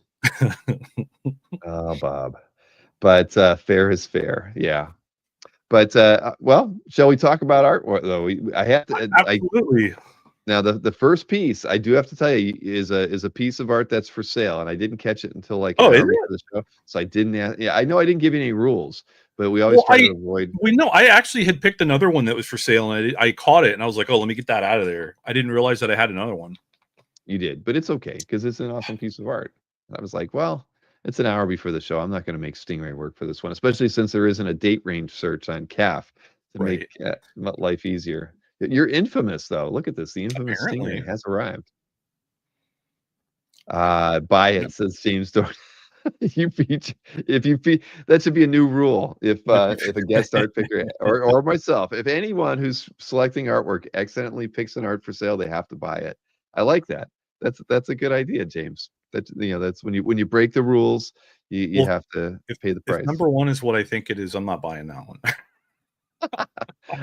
Oh, Bob. But fair is fair. Yeah. But well, shall we talk about art though? I have to. Absolutely. Now the first piece I do have to tell you is a piece of art that's for sale, and I didn't catch it until like an hour before the show, so I didn't. Yeah, I know I didn't give you any rules, but we always try to avoid. No, I actually had picked another one that was for sale, and I caught it, and I was like, oh, let me get that out of there. I didn't realize that I had another one. You did, but it's okay because it's an awesome piece of art. And I was like, well, it's an hour before the show. I'm not going to make Stingray work for this one, especially since there isn't a date range search on CAF to make life easier. You're infamous, though. Look at this. The infamous Stingray has arrived. Buy it, says James Dorn. You feature, if you that should be a new rule. If a guest art picker or myself, if anyone who's selecting artwork accidentally picks an art for sale, they have to buy it. I like that. That's a good idea, James. That's that's when you break the rules, you have to pay the price. If number one is what I think it is, I'm not buying that one.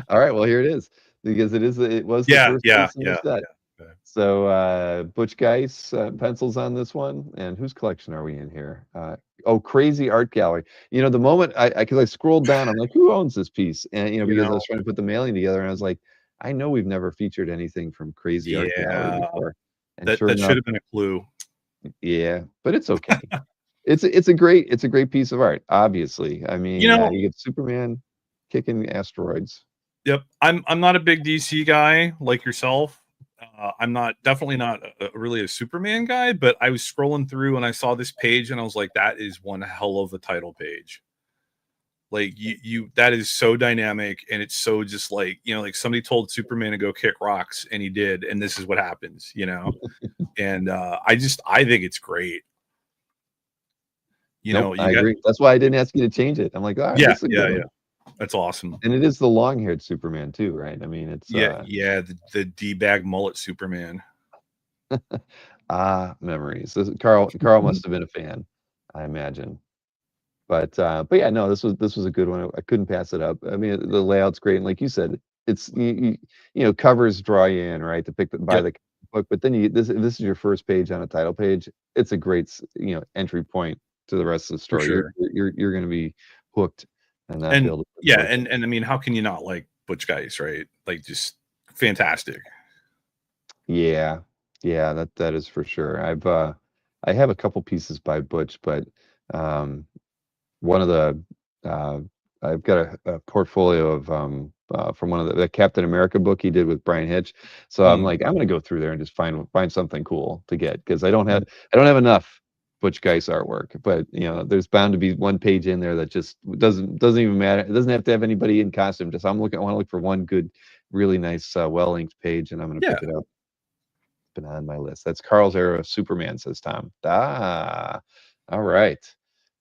All right, well, here it is, because it was the first piece in the set. So Butch Geis pencils on this one, and whose collection are we in here? Oh, Crazy Art Gallery. You know, the moment because I scrolled down, I'm like, who owns this piece? And because I was trying to put the mailing together, and I was like, I know we've never featured anything from Crazy Art Gallery before. And that should have been a clue. Yeah, but it's okay. it's a great piece of art. Obviously, I mean, you get Superman kicking asteroids. Yep, I'm not a big DC guy like yourself. I'm definitely not really a Superman guy, but I was scrolling through and I saw this page and I was like, that is one hell of a title page. Like that is so dynamic, and it's so just like, like somebody told Superman to go kick rocks and he did, and this is what happens, and I think it's great. I agree. That's why I didn't ask you to change it. I'm like, all right, yeah. That's awesome. And it is the long-haired Superman too, right? I mean, it's the D-bag mullet Superman. Memories. Carl must have been a fan, I imagine. But yeah, no, this was a good one. I couldn't pass it up. I mean, the layout's great, and like you said, it's covers draw you in, right? To buy the book, but then this is your first page on a title page. It's a great entry point to the rest of the story. Sure. You're going to be hooked. And I mean, how can you not like Butch Geis, right? Like, just fantastic. Yeah, that is for sure. I have a couple pieces by Butch, but one of the I've got a portfolio of from one of the Captain America book he did with Brian Hitch. So I'm like, I'm gonna go through there and just find something cool to get, because I don't have enough Butch Geis artwork, but there's bound to be one page in there that just doesn't even matter. It doesn't have to have anybody in costume. Just I want to look for one good, really nice, well-inked page, and I'm going to pick it up. It's been on my list. That's Carl's era of Superman, says Tom. All right.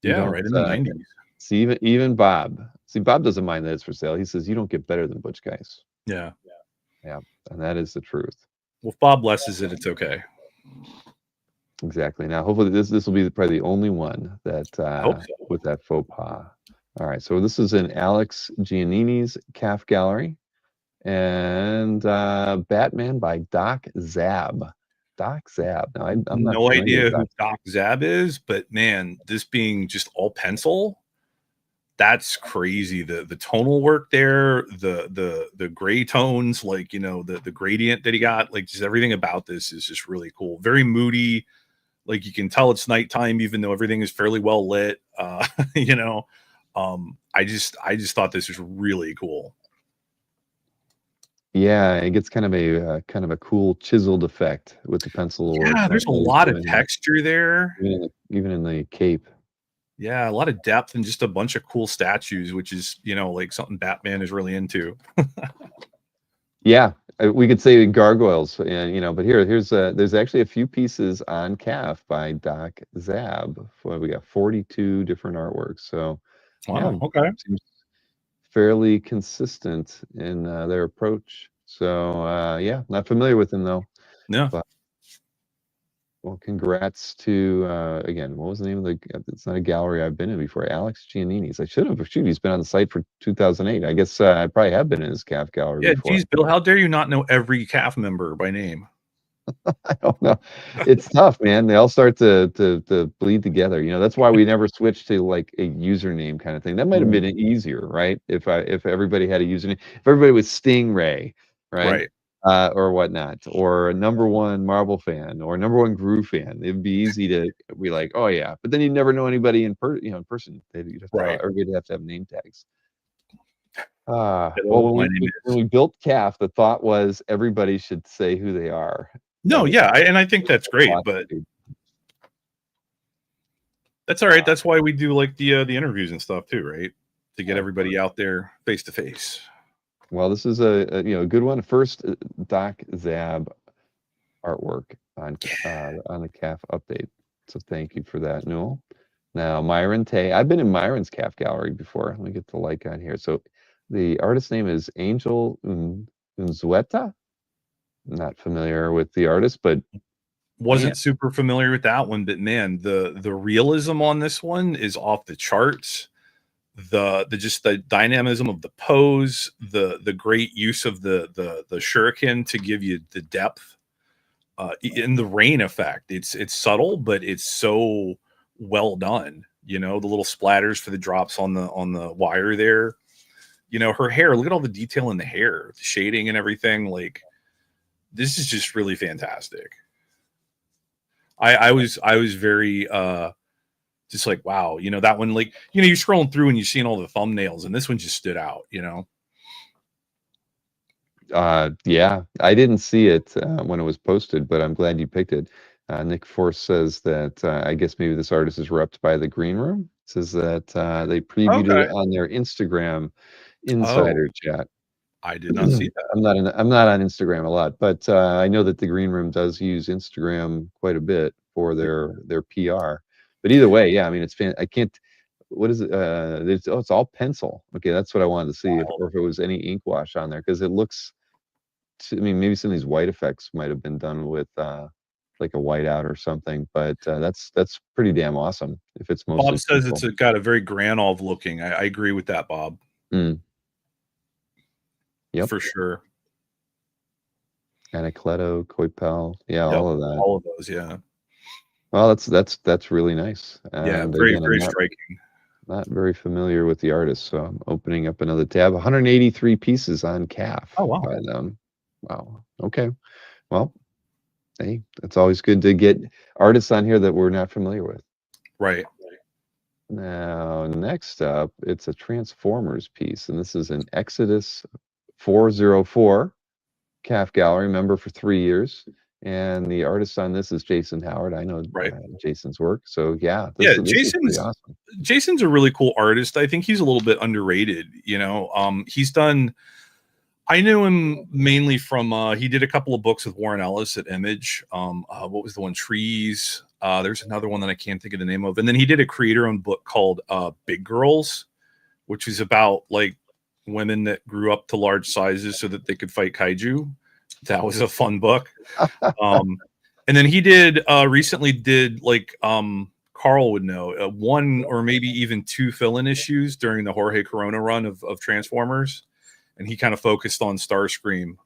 Right in the 90s. See, even Bob. See, Bob doesn't mind that it's for sale. He says you don't get better than Butch Geis. Yeah, and that is the truth. Well, if Bob blesses it, it's okay. Exactly. Now, hopefully, this will be probably the only one that with that faux pas. All right. So this is in Alex Giannini's CAF Gallery, and Batman by Doc Zab. Doc Zab. Now, I'm not no idea who Doc Zab is, but man, this being just all pencil, that's crazy. The tonal work there, the gray tones, like the gradient that he got, like just everything about this is just really cool. Very moody. Like, you can tell it's nighttime, even though everything is fairly well lit. I just thought this was really cool. Yeah, it gets kind of a cool chiseled effect with the pencil. Yeah, there's a lot of texture there, even in the cape. Yeah, a lot of depth and just a bunch of cool statues, which is like something Batman is really into. Yeah, we could say gargoyles, and but there's actually a few pieces on CAF by Doc Zab. We got 42 different artworks. So, wow, okay, seems fairly consistent in their approach. So, not familiar with him though. Yeah. Well, congrats to again. What was the name of the? It's not a gallery I've been in before. Alex Giannini's. I should have. Shoot, he's been on the site for 2008. I guess I probably have been in his calf gallery Yeah, before. geez, Bill, how dare you not know every calf member by name? I don't know. It's tough, man. They all start to bleed together. You know, that's why we never switched to like a username kind of thing. That might have been easier, right? If everybody had a username, if everybody was Stingray, right? Right. Or whatnot, or number one Marvel fan, or number one Groove fan. It'd be easy to be like, oh yeah, but then you never know anybody in person. You'd have to, Right. everybody have to have name tags. Hello, Well, my name when is. we built CAF, the thought was everybody should say who they are. No, And yeah, and I think that's great, but philosophy. that's all right. That's why we do like the interviews and stuff too, right? To get everybody out there face to face. Well, this is a good one. First Doc Zab artwork on the CAF update. So thank you for that, Newell. Now Myron Tay. I've been in Myron's CAF gallery before. Let me get the like on here. So the artist name is Angel Unzueta. Not familiar with the artist, but Wasn't super familiar with that one, but man, the realism on this one is off the charts. The just the dynamism of the pose, the great use of the shuriken to give you the depth, in the rain effect. It's subtle, but it's so well done. You know, the little splatters for the drops on the wire there. You know, her hair. Look at all the detail in the hair, the shading and everything. Like, this is just really fantastic. I was very just like, wow, you know, that one, like, you know, you're scrolling through and you're seeing all the thumbnails, and this one just stood out, you know. Yeah, I didn't see it when it was posted, but I'm glad you picked it. Nick Force says that I guess maybe this artist is repped by the Green Room. Says that they previewed Okay. it on their Instagram Oh, insider chat. I did not see that. I'm not on Instagram a lot, but I know that the Green Room does use Instagram quite a bit for their PR. But either way, yeah, I mean, I can't. What is it? It's all pencil. Okay, that's what I wanted to see, or if it was any ink wash on there, because it looks. I mean, maybe some of these white effects might have been done with like a whiteout or something, but that's pretty damn awesome. If it's Bob mostly says pencil. got a very Granov looking. I agree with that, Bob. Mm. Yep. For sure. Anacleto, Coipel, yeah, Yep, all of that. all of those, yeah. Well, that's really nice. Yeah, And very, again, very striking. not very familiar with the artist, so I'm opening up another tab. 183 pieces on CAF. Oh, wow. By them. Wow. Okay. Well, hey, it's always good to get artists on here that we're not familiar with. Right. Now, next up, it's a Transformers piece, and this is an Exodus 404 CAF Gallery member for 3 years. And the artist on this is Jason Howard. I know Jason's work. So yeah, this is pretty awesome. Jason's a really cool artist. I think he's a little bit underrated. You know, he's done. I knew him mainly from he did a couple of books with Warren Ellis at Image. What was the one? Trees. There's another one that I can't think of the name of. And then he did a creator-owned book called Big Girls, which is about like women that grew up to large sizes so that they could fight kaiju. That was a fun book. And then he did recently did like Carl would know, one or maybe even two fill-in issues during the Jorge Corona run of Transformers. And he kind of focused on Starscream.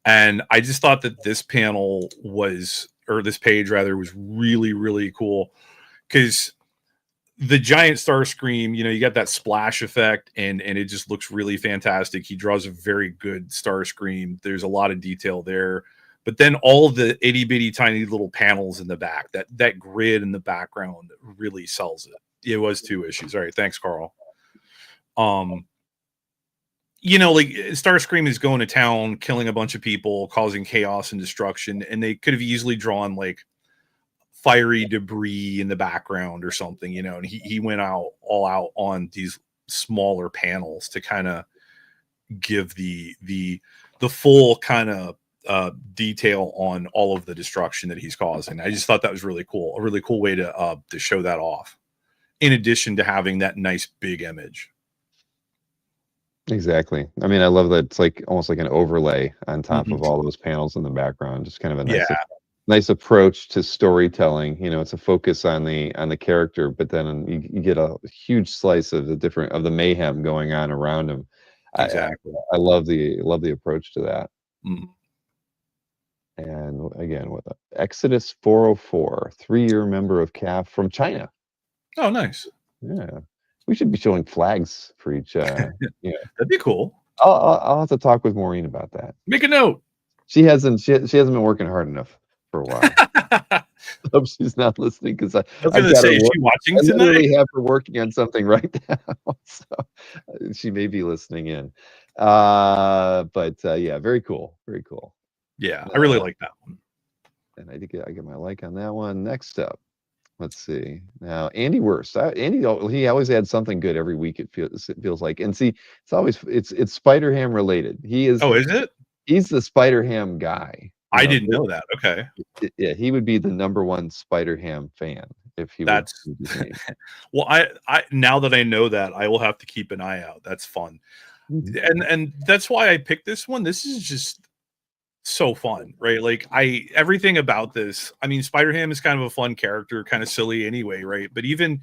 And I just thought that this panel was, or this page rather, was really, really cool. Because the giant Starscream, you know, you got that splash effect and it just looks really fantastic. He draws a very good Starscream. There's a lot of detail there. But then all the itty bitty tiny little panels in the back, that grid in the background really sells it. It was 2 issues. All right, thanks, Carl. You know, like Starscream is going to town, killing a bunch of people, causing chaos and destruction, and they could have easily drawn like fiery debris in the background or something, you know, and he went all out on these smaller panels to kind of give the full kind of detail on all of the destruction that he's causing. I just thought that was really cool, a really cool way to show that off, in addition to having that nice big image. Exactly. I mean, I love that it's like almost like an overlay on top of all those panels in the background. Just kind of a nice. Yeah. nice approach to storytelling. It's a focus on the character, but then you get a huge slice of the mayhem going on around him. Exactly. I love the approach to that. Mm. And again, with Exodus 404, 3-year member of CAF from China. Oh, nice. Yeah, we should be showing flags for each. Yeah, That'd be cool. I'll have to talk with Maureen about that. Make a note. She hasn't been working hard enough for a while. Hope she's not listening because I was I've gonna got her say, is she watching I tonight? literally have her working on something right now, so she may be listening in. But yeah, very cool, very cool. Yeah, I really like that one. And I get my like on that one. Next up, let's see. Now, Andy Worst. Andy, he always had something good every week. It feels like, and see, it's Spider Ham related. Oh, is it? He's the Spider Ham guy. I didn't know that. Okay. Yeah, he would be the number one Spider Ham fan if he would. That's well, I now that I know that, I will have to keep an eye out. That's fun. And that's why I picked this one. This is just so fun, right? Like everything about this. I mean, Spider-Ham is kind of a fun character, kind of silly anyway, right? But even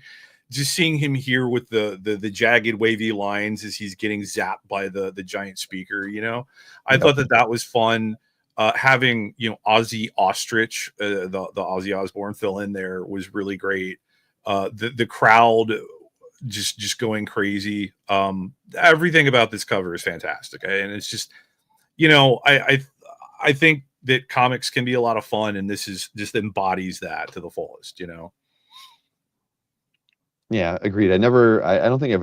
just seeing him here with the jagged wavy lines as he's getting zapped by the giant speaker, I thought that was fun. Having Ozzy Ostrich, the Ozzy Osbourne fill in there was really great. The crowd just going crazy. Everything about this cover is fantastic, and it's just I think that comics can be a lot of fun, and this is just embodies that to the fullest. Yeah, agreed. I don't think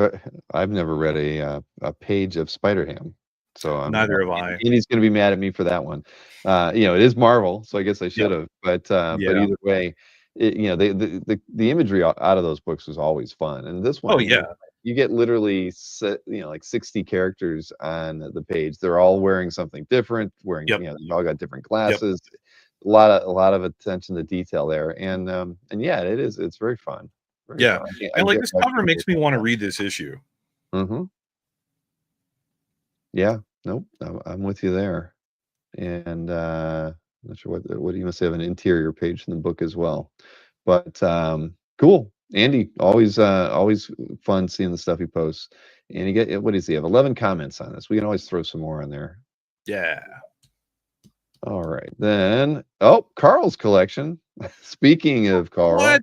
I've never read a page of Spider-Ham. So neither have I. And he's going to be mad at me for that one. It is Marvel, so I guess I should have. But either way, the imagery out of those books was always fun. And this one, you get literally like 60 characters on the page. They're all wearing something different. They all got different glasses. A lot of attention to detail there. And yeah, it's very fun. Yeah, and like this cover makes me want to read this issue. Mm-hmm. Yeah, nope, I'm with you there. And not sure what do you must have an interior page in the book as well. But cool. Andy, always fun seeing the stuff he posts. And what does he have? 11 comments on this. We can always throw some more on there. Yeah. All right. Then Carl's collection. Speaking of Carl. What?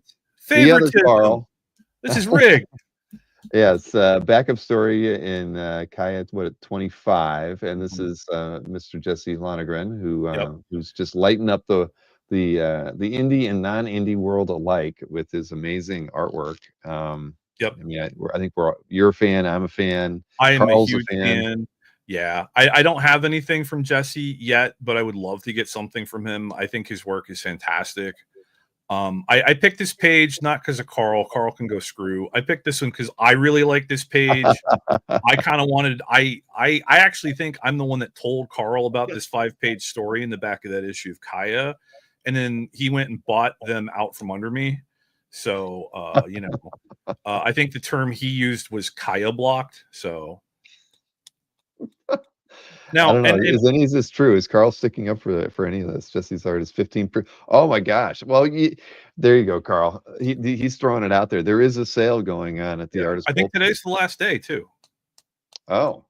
The other Carl. This is rigged. Yes, backup story in Kaya 25, and this is Mr. Jesse Lonergan, who's just lighting up the indie and non-indie world alike with his amazing artwork. I mean, I think you're a fan. I'm a fan. I am Carl's a huge fan. Yeah, I don't have anything from Jesse yet, but I would love to get something from him. I think his work is fantastic. I picked this page not because of Carl. Carl can go screw. I picked this one because I really like this page. I kind of wanted. I actually think I'm the one that told Carl about this 5-page story in the back of that issue of Kaya, and then he went and bought them out from under me. So I think the term he used was Kaya blocked. So. Now, I don't know. Is any of this true? Is Carl sticking up for any of this? Jesse's art is 15. Oh my gosh! Well, there you go, Carl. He's throwing it out there. There is a sale going on at the artist. I think today's the last day too. Oh,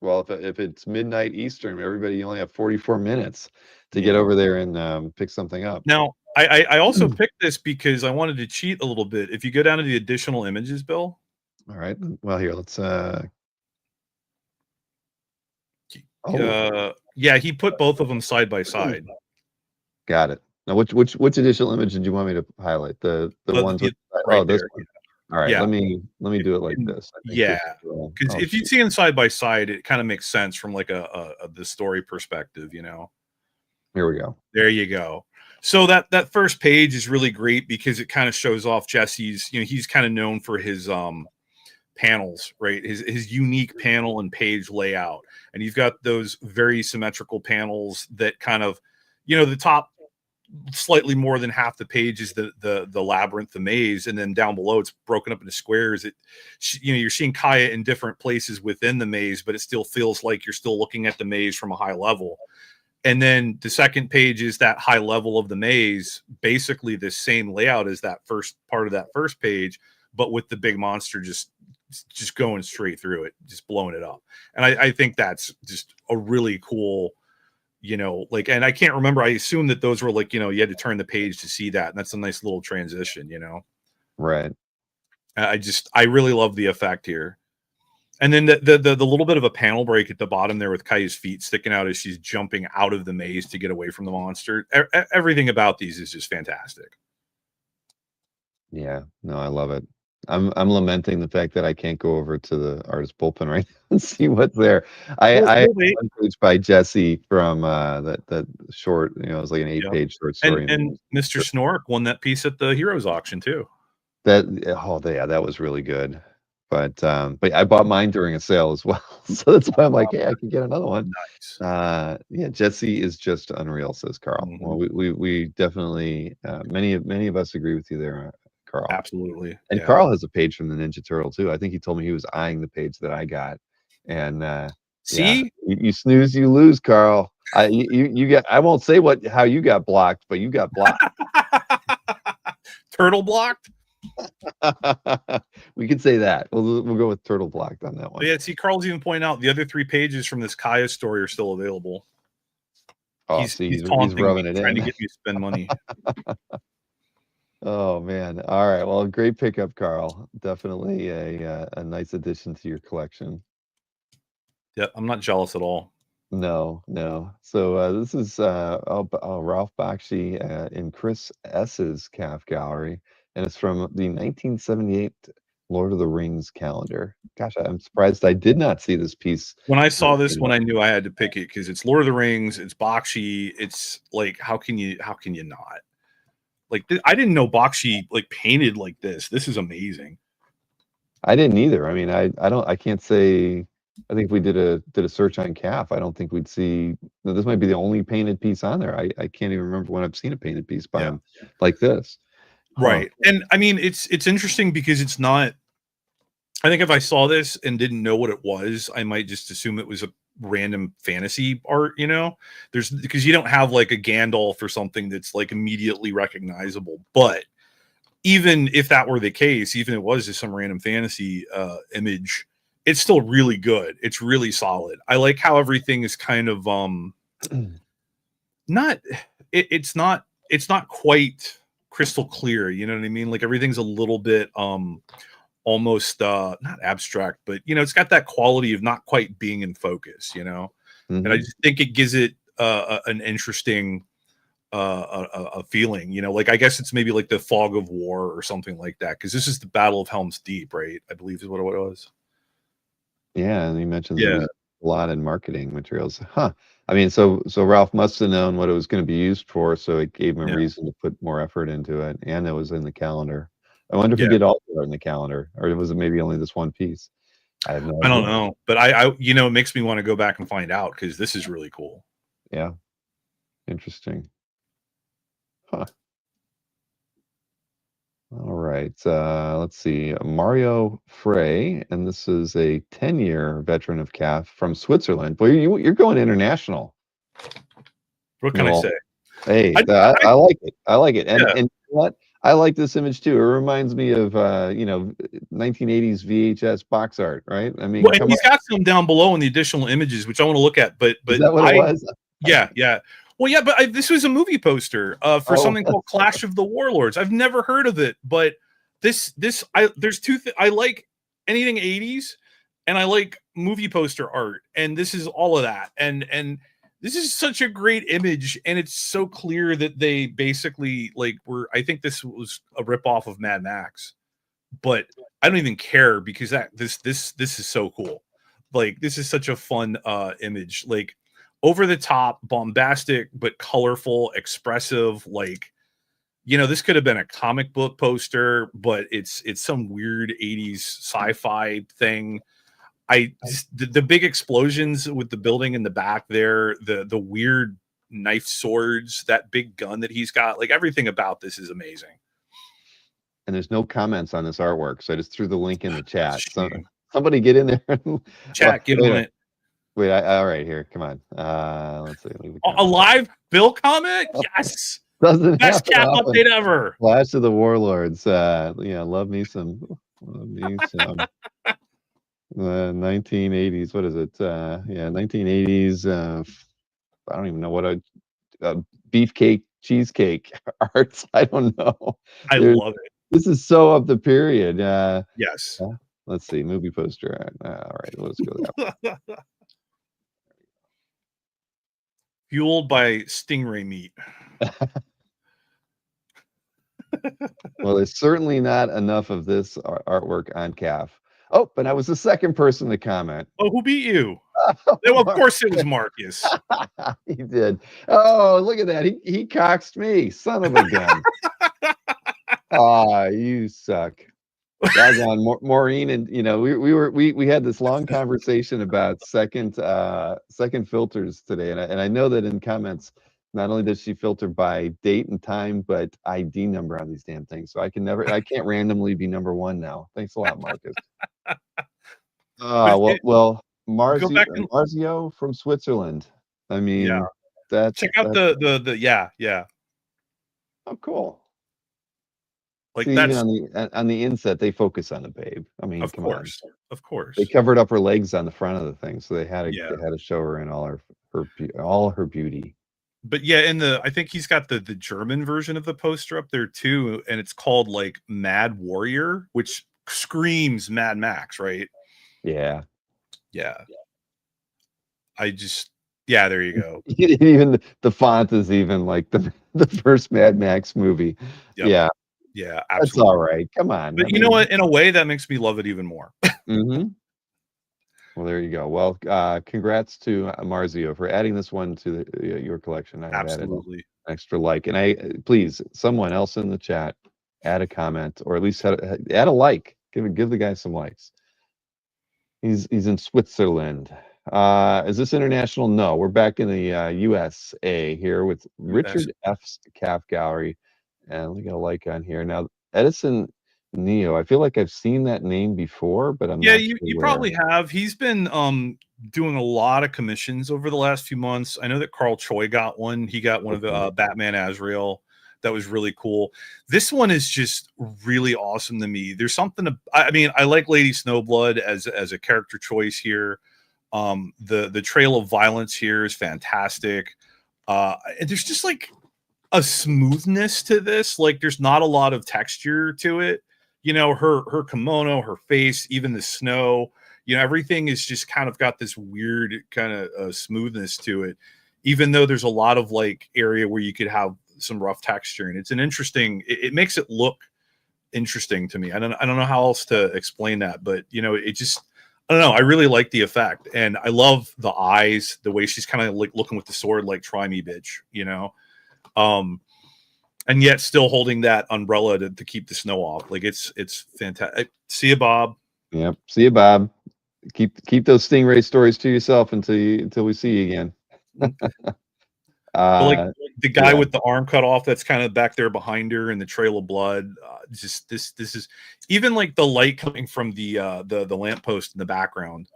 well, if it's midnight Eastern, everybody, you only have 44 minutes to get over there and pick something up. Now, I also picked this because I wanted to cheat a little bit. If you go down to the additional images, Bill. All right. Well, here let's. Yeah, he put both of them side by side. Got it. Now, which additional image did you want me to highlight? The ones with this one. All right, let me do it like this. Yeah, because if you see them side by side, it kind of makes sense from like the story perspective, Here we go. There you go. So that first page is really great because it kind of shows off Jesse's. He's kind of known for his panels, right? His unique panel and page layout, and you've got those very symmetrical panels that kind of, the top slightly more than half the page is the labyrinth, the maze, and then down below it's broken up into squares. You're seeing Kaya in different places within the maze, but it still feels like you're still looking at the maze from a high level. And then the second page is that high level of the maze, basically the same layout as that first part of that first page, but with the big monster just going straight through it, just blowing it up. And I think that's just a really cool, you know, like, and I can't remember. I assume that those were like, you know, you had to turn the page to see that. And that's a nice little transition, you know? Right. I really love the effect here. And then the little bit of a panel break at the bottom there with Kaya's feet sticking out as she's jumping out of the maze to get away from the monster. Everything about these is just fantastic. Yeah, no, I love it. I'm lamenting the fact that I can't go over to the artist bullpen right now and see what's there. I have one page by Jesse from that short, you know, it was like an 8-page short story. And Mr. Snork won that piece at the Heroes auction too. Yeah, that was really good. But I bought mine during a sale as well. So that's why I'm like, hey, I can get another one. Nice. Yeah, Jesse is just unreal, says Carl. Well, we definitely many of us agree with you there, Carl. Absolutely. And yeah. Carl has a page from the Ninja Turtle too. I think he told me he was eyeing the page that I got. And see, yeah, you snooze, you lose, Carl. You got, I won't say how you got blocked, but you got blocked. Turtle blocked. We could say that. We'll go with turtle blocked on that one. But yeah, see, Carl's even pointing out the other 3 pages from this Kaya story are still available. Oh, he's he's taunting rubbing me, it trying in. to get me to spend money. Oh man! All right. Well, great pickup, Carl. Definitely a nice addition to your collection. Yeah, I'm not jealous at all. No. So this is Ralph Bakshi in Chris S's calf gallery, and it's from the 1978 Lord of the Rings calendar. Gosh, I'm surprised I did not see this piece. When I saw this one, I knew I had to pick it because it's Lord of the Rings, it's Bakshi. It's like, how can you not? Like, I didn't know Bakshi like painted like this. This is amazing. I didn't either. I mean, I can't say. I think if we did a search on calf, I don't think we'd see. This might be the only painted piece on there. I can't even remember when I've seen a painted piece by him like this. Right. And I mean, it's interesting because it's not. I think if I saw this and didn't know what it was, I might just assume it was a random fantasy art, you know? Because you don't have like a Gandalf or something that's like immediately recognizable. But even if that were the case, even if it was just some random fantasy image, it's still really good. It's really solid. I like how everything is kind of it's not quite crystal clear, you know what I mean? Like everything's a little bit almost not abstract, but you know, it's got that quality of not quite being in focus, you know. And I just think it gives it an interesting a feeling, you know, like I guess it's maybe like the fog of war or something like that, because this is the Battle of Helm's Deep, right? I believe is what it was. Yeah, and he mentions it was a lot in marketing materials. Huh. I mean, so Ralph must have known what it was going to be used for, so it gave him a reason to put more effort into it, and it was in the calendar. I wonder if he did all of it in the calendar, or was it maybe only this one piece? I have no idea. I don't know, but I you know, it makes me want to go back and find out because this is really cool. Yeah, interesting. Huh. All right, let's see. Mario Frey, and this is a 10-year veteran of CAF from Switzerland. Boy, you're going international. What can I say? Hey, I like it. I like it. And Yeah. and what? I like this image too. It reminds me of 1980s VHS box art, right? I mean, Well, and he's got some down below in the additional images, which I want to look at. But is that what it was? Yeah. Well, yeah, but this was a movie poster for something called Clash of the Warlords. I've never heard of it, but there's two. I like anything 80s, and I like movie poster art, and this is all of that. And this is such a great image, and it's so clear that they basically I think this was a ripoff of Mad Max, but I don't even care because this is so cool. Like, this is such a fun image, like over the top, bombastic, but colorful, expressive. Like, you know, this could have been a comic book poster, but it's some weird 80s sci-fi thing. The big explosions with the building in the back there, the weird knife swords, that big gun that he's got, like everything about this is amazing. And there's no comments on this artwork, so I just threw the link in the chat. So somebody get in there and chat, get on it. Wait, all right, here, come on. Let's see. Leave a A comment. live Bill comment? Yes. Doesn't Best happen cap often. update ever. Clash of the Warlords. Love me some 1980s. What is it? 1980s. I don't even know what beefcake cheesecake arts. I don't know. I There's, love it. this is so of the period. Yes. Let's see, movie poster art. All right, let's go there. Fueled by stingray meat. Well, there's certainly not enough of this artwork on CAF. Oh, but I was the second person to comment. Oh, who beat you? Well, of course it was Marcus. He did. Oh, look at that. He coxed me. Son of a gun. You suck. Doggone Maureen, and we had this long conversation about second filters today, and I know that in comments, not only does she filter by date and time, but ID number on these damn things. So I can't randomly be number one now. Thanks a lot, Marcus. Well, go back and Marzio from Switzerland. I mean, yeah. Check out the yeah. Oh, cool. Like See, that's even on the inset, they focus on the babe. I mean, of come course, on. of course. They covered up her legs on the front of the thing, so they had Yeah. to show her in all her beauty. But yeah, I think he's got the German version of the poster up there too, and it's called like Mad Warrior, which screams Mad Max, right? Yeah. Yeah. There you go. Even the font is even like the first Mad Max movie. Yep. Yeah. Yeah, absolutely. That's all right. Come on. But you know what? In a way, that makes me love it even more. Mm-hmm. Well, there you go. Well, congrats to Marzio for adding this one to your collection. I have added an extra like, and please, someone else in the chat, add a comment or at least add a like. Give the guy some likes. He's in Switzerland. Is this international? No, we're back in the USA here with Richard F's CAF Gallery, and we got a like on here now. Edison Neo. I feel like I've seen that name before, but I'm not sure you where. probably have. He's been doing a lot of commissions over the last few months. I know that Carl Choy got one. He got one of the Batman Azrael. That was really cool. This one is just really awesome to me. There's something I mean, I like Lady Snowblood as a character choice here. The Trail of Violence here is fantastic. And there's just like a smoothness to this. Like there's not a lot of texture to it. You know, her kimono, her face, even the snow, everything is just kind of got this weird kind of smoothness to it, even though there's a lot of like area where you could have some rough texture. And it's an interesting, it makes it look interesting to me. I don't know how else to explain that, but it just, I don't know. I really like the effect, and I love the eyes, the way she's kind of like looking with the sword, like "Try me, bitch," and yet still holding that umbrella to keep the snow off. Like it's fantastic. See you, Bob. Yep. See you, Bob. Keep those Stingray stories to yourself until we see you again. Like the guy with the arm cut off, that's kind of back there behind her in the trail of blood. Just this is even like the light coming from the lamppost in the background.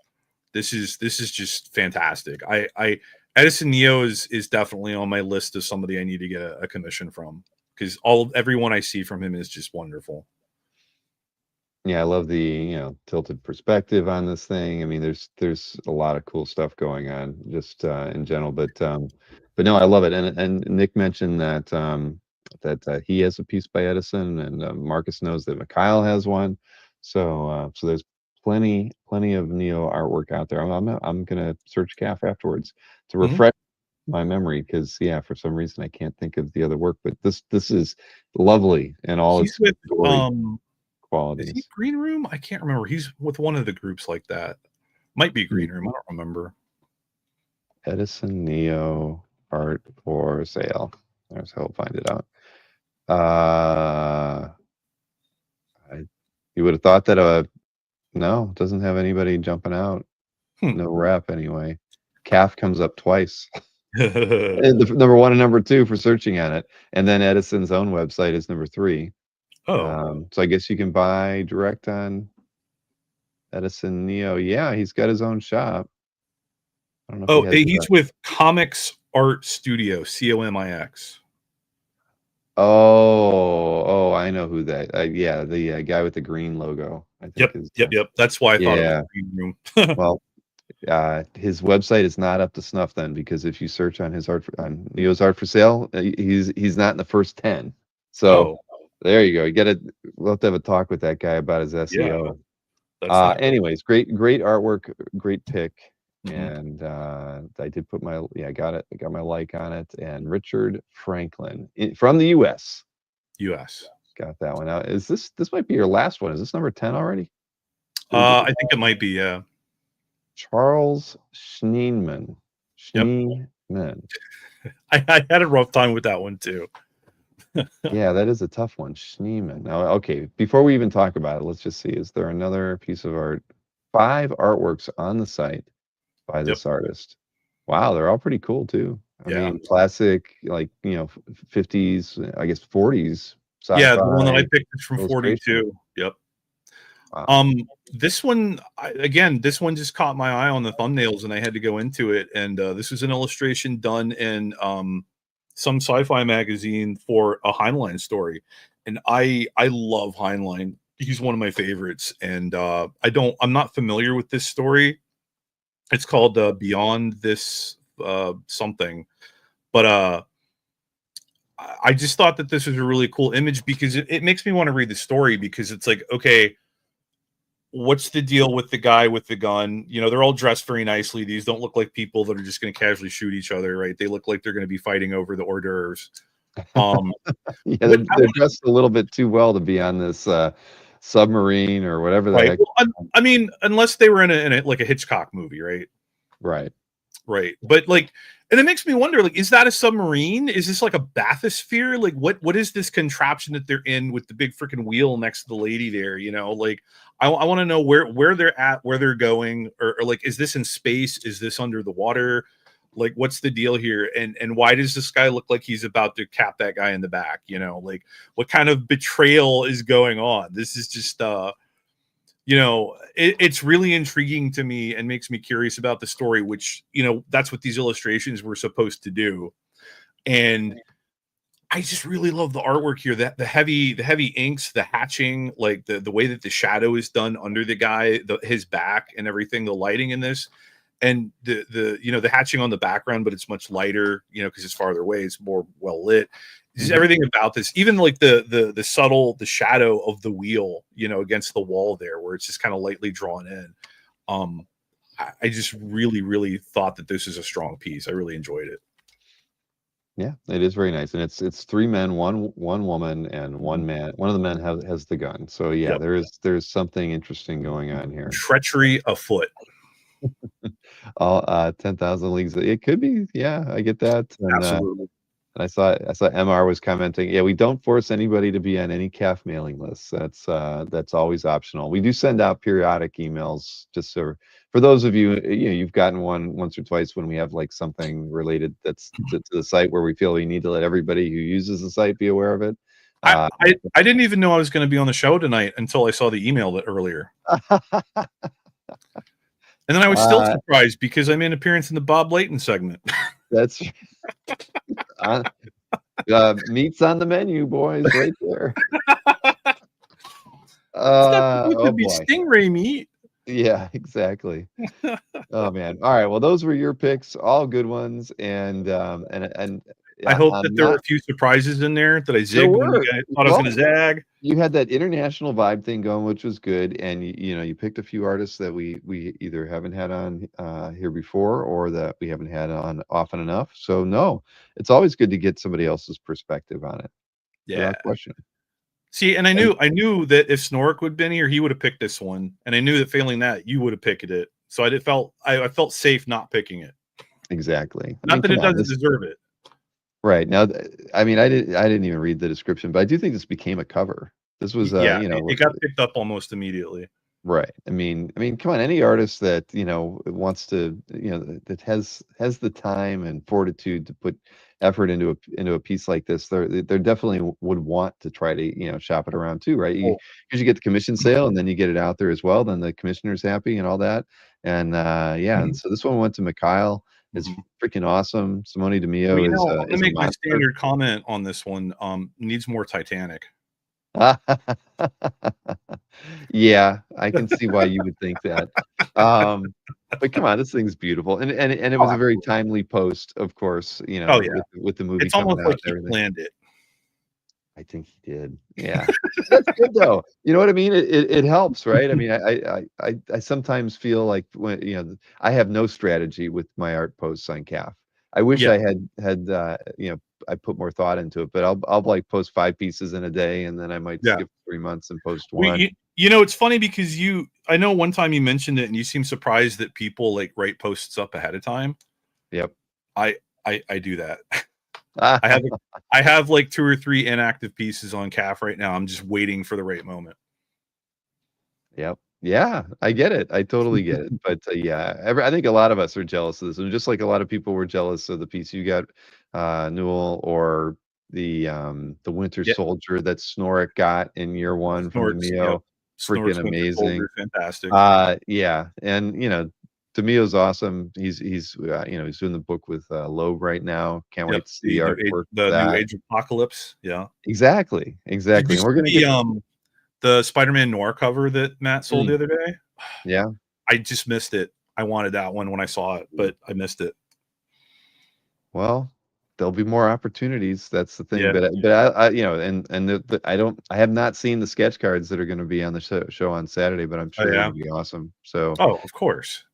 This is just fantastic. Edison Neo is definitely on my list of somebody I need to get a commission from, because everyone I see from him is just wonderful. Yeah, I love the tilted perspective on this thing. I mean, there's a lot of cool stuff going on just in general, but no, I love it. And Nick mentioned that he has a piece by Edison, and Marcus knows that Mikhail has one. So there's plenty of Neo artwork out there. I'm gonna search CAF afterwards to refresh my memory, because for some reason I can't think of the other work. But this is lovely and all He's its with qualities. Is he Green Room? I can't remember. He's with one of the groups like that. Might be Green Room. I don't remember. Edison Neo art for sale. There's how I'll find it out. You would have thought that no, it doesn't have anybody jumping out. No rep anyway. CAF comes up twice. The number 1 and number 2 for searching on it, and then Edison's own website is number 3. So I guess you can buy direct on Edison Neo. Yeah, he's got his own shop. I don't know if he Oh, has he's with Comics Art Studio, COMIX. I know who that. Yeah, the guy with the green logo. I think Yep, is. yep. That's why I thought it was Yeah. Green Room. Well, his website is not up to snuff then, because if you search on his on Neo's art for sale, he's not in the first 10. So Oh, there you go. We'll have to have a talk with that guy about his yeah, SEO. that's not good. Anyways, great artwork, great pick. Mhm. And I did put I got it. I got my like on it. And Richard Franklin from the US US. got that one out. This might be your last one? Is this number 10 already? Who is it? I think it might be, yeah. Charles Schneeman. Yep. Schneeman. I had a rough time with that one too. Yeah, that is a tough one. Schneeman. Now, okay, before we even talk about it, let's just see. Is there another piece of art? 5 artworks on the site by Yep. this artist. Wow, they're all pretty cool too. I Yeah. mean, classic, like, 50s, I guess 40s Yeah, the one that I sci-fi picked is from illustration. 42. Yep. Wow. This one, this one just caught my eye on the thumbnails, and I had to go into it. And this was an illustration done in some sci-fi magazine for a Heinlein story, and I love Heinlein. He's one of my favorites, and I'm not familiar with this story. It's called Beyond This something, but I just thought that this was a really cool image because it makes me want to read the story, because it's like, okay, what's the deal with the guy with the gun? You know, they're all dressed very nicely. These don't look like people that are just going to casually shoot each other, right? They look like they're going to be fighting over the hors d'oeuvres. Yeah, But they're dressed a little bit too well to be on this submarine or whatever the right. heck. Well, I mean, unless they were in a like a Hitchcock movie, right? Right. Right. But like, and it makes me wonder, like, is that a submarine? Is this like a bathysphere? Like, what is this contraption that they're in with the big freaking wheel next to the lady there? You know, like, I want to know where they're at, where they're going, or like, is this in space? Is this under the water? Like, what's the deal here? And why does this guy look like he's about to cap that guy in the back? You know, like, what kind of betrayal is going on? This is just it's really intriguing to me and makes me curious about the story, which, that's what these illustrations were supposed to do. And I just really love the artwork here, that the heavy inks, the hatching, like the way that the shadow is done under the guy, his back and everything, the lighting in this, and the hatching on the background, but it's much lighter, because it's farther away, it's more well lit. Just everything about this, even like the subtle, the shadow of the wheel, against the wall there, where it's just kind of lightly drawn in. I just really, really thought that this is a strong piece. I really enjoyed it. Yeah, it is very nice, and it's 3 men, one woman, and one man. One of the men has the gun. So yeah, Yep. there's something interesting going on here. Treachery afoot. All 10,000 leagues. It could be. Yeah, I get that. And Absolutely. I saw MR was commenting. Yeah, we don't force anybody to be on any CAF mailing lists. That's always optional. We do send out periodic emails just so for those of you, you've gotten one once or twice when we have like something related that's to the site where we feel we need to let everybody who uses the site be aware of it. I didn't even know I was going to be on the show tonight until I saw the email that earlier. And then I was still surprised because I made an appearance in the Bob Layton segment. That's meat's on the menu, boys, right there. Could be boy. stingray meat. Yeah, exactly. Oh man. All right. Well, those were your picks, all good ones, and I hope that there were a few surprises in there that I zigged when you guys thought I was going to zag. You had that international vibe thing going, which was good, and you picked a few artists that we either haven't had on here before or that we haven't had on often enough. So no, it's always good to get somebody else's perspective on it. Yeah, without question. See, and I knew that if Snork would have been here, he would have picked this one, and I knew that failing that, you would have picked it. So I felt safe not picking it. Exactly. Not that it doesn't deserve it. Right now, I mean, I didn't even read the description, but I do think this became a cover. This was, it got picked up almost immediately. Right. I mean, come on, any artist that wants to, that has the time and fortitude to put effort into a piece like this, they're definitely would want to try to, shop it around too, right? Oh, Because you get the commission sale and then you get it out there as well. Then the commissioner's happy and all that. And yeah, and mhm, so this one went to Mikhail. It's mhm. freaking awesome. Simone Well, DeMio I'm gonna is a make my monster. standard comment on this one. Needs more Titanic. Yeah, I can see why you would think that. Um, but come on, this thing's beautiful, and it Oh, was a very absolutely. timely post, of course, Oh yeah. with the movie It's coming almost out like and he everything. planned it. I think he did. Yeah. That's good though. You know what I mean? It helps, right? I mean, I sometimes feel like when, I have no strategy with my art posts on CAF. I wish Yeah. I had I put more thought into it, but I'll like post 5 pieces in a day and then I might Yeah. skip 3 months and post We, one. it's funny because I know one time you mentioned it and you seem surprised that people like write posts up ahead of time. Yep. I, I do that. I have, I have like 2 or 3 inactive pieces on CAF right now. I'm just waiting for the right moment. Yep. Yeah, I get it. I totally get it. But yeah, I think a lot of us are jealous of this, and just like a lot of people were jealous of the piece you got, Newell, or the Winter Yeah. Soldier that Snorrick got in year one from Snorks. Yep. DeMio. Freaking Snorks Winter amazing. Soldier. Fantastic. Yeah, and DeMio's awesome. He's he's doing the book with Loeb right now. Can't Yep. wait to see the artwork for The new that. Age Apocalypse. Yeah. Exactly, Did exactly. you And we're gonna see get the Spider-Man Noir cover that Matt sold the mm, other day? yeah. I just missed it. I wanted that one when I saw it, but I missed it. Well, there'll be more opportunities. That's the thing. Yeah. But I have not seen the sketch cards that are going to be on the show on Saturday, but I'm Oh sure they're yeah. going to be awesome. So Oh, of course.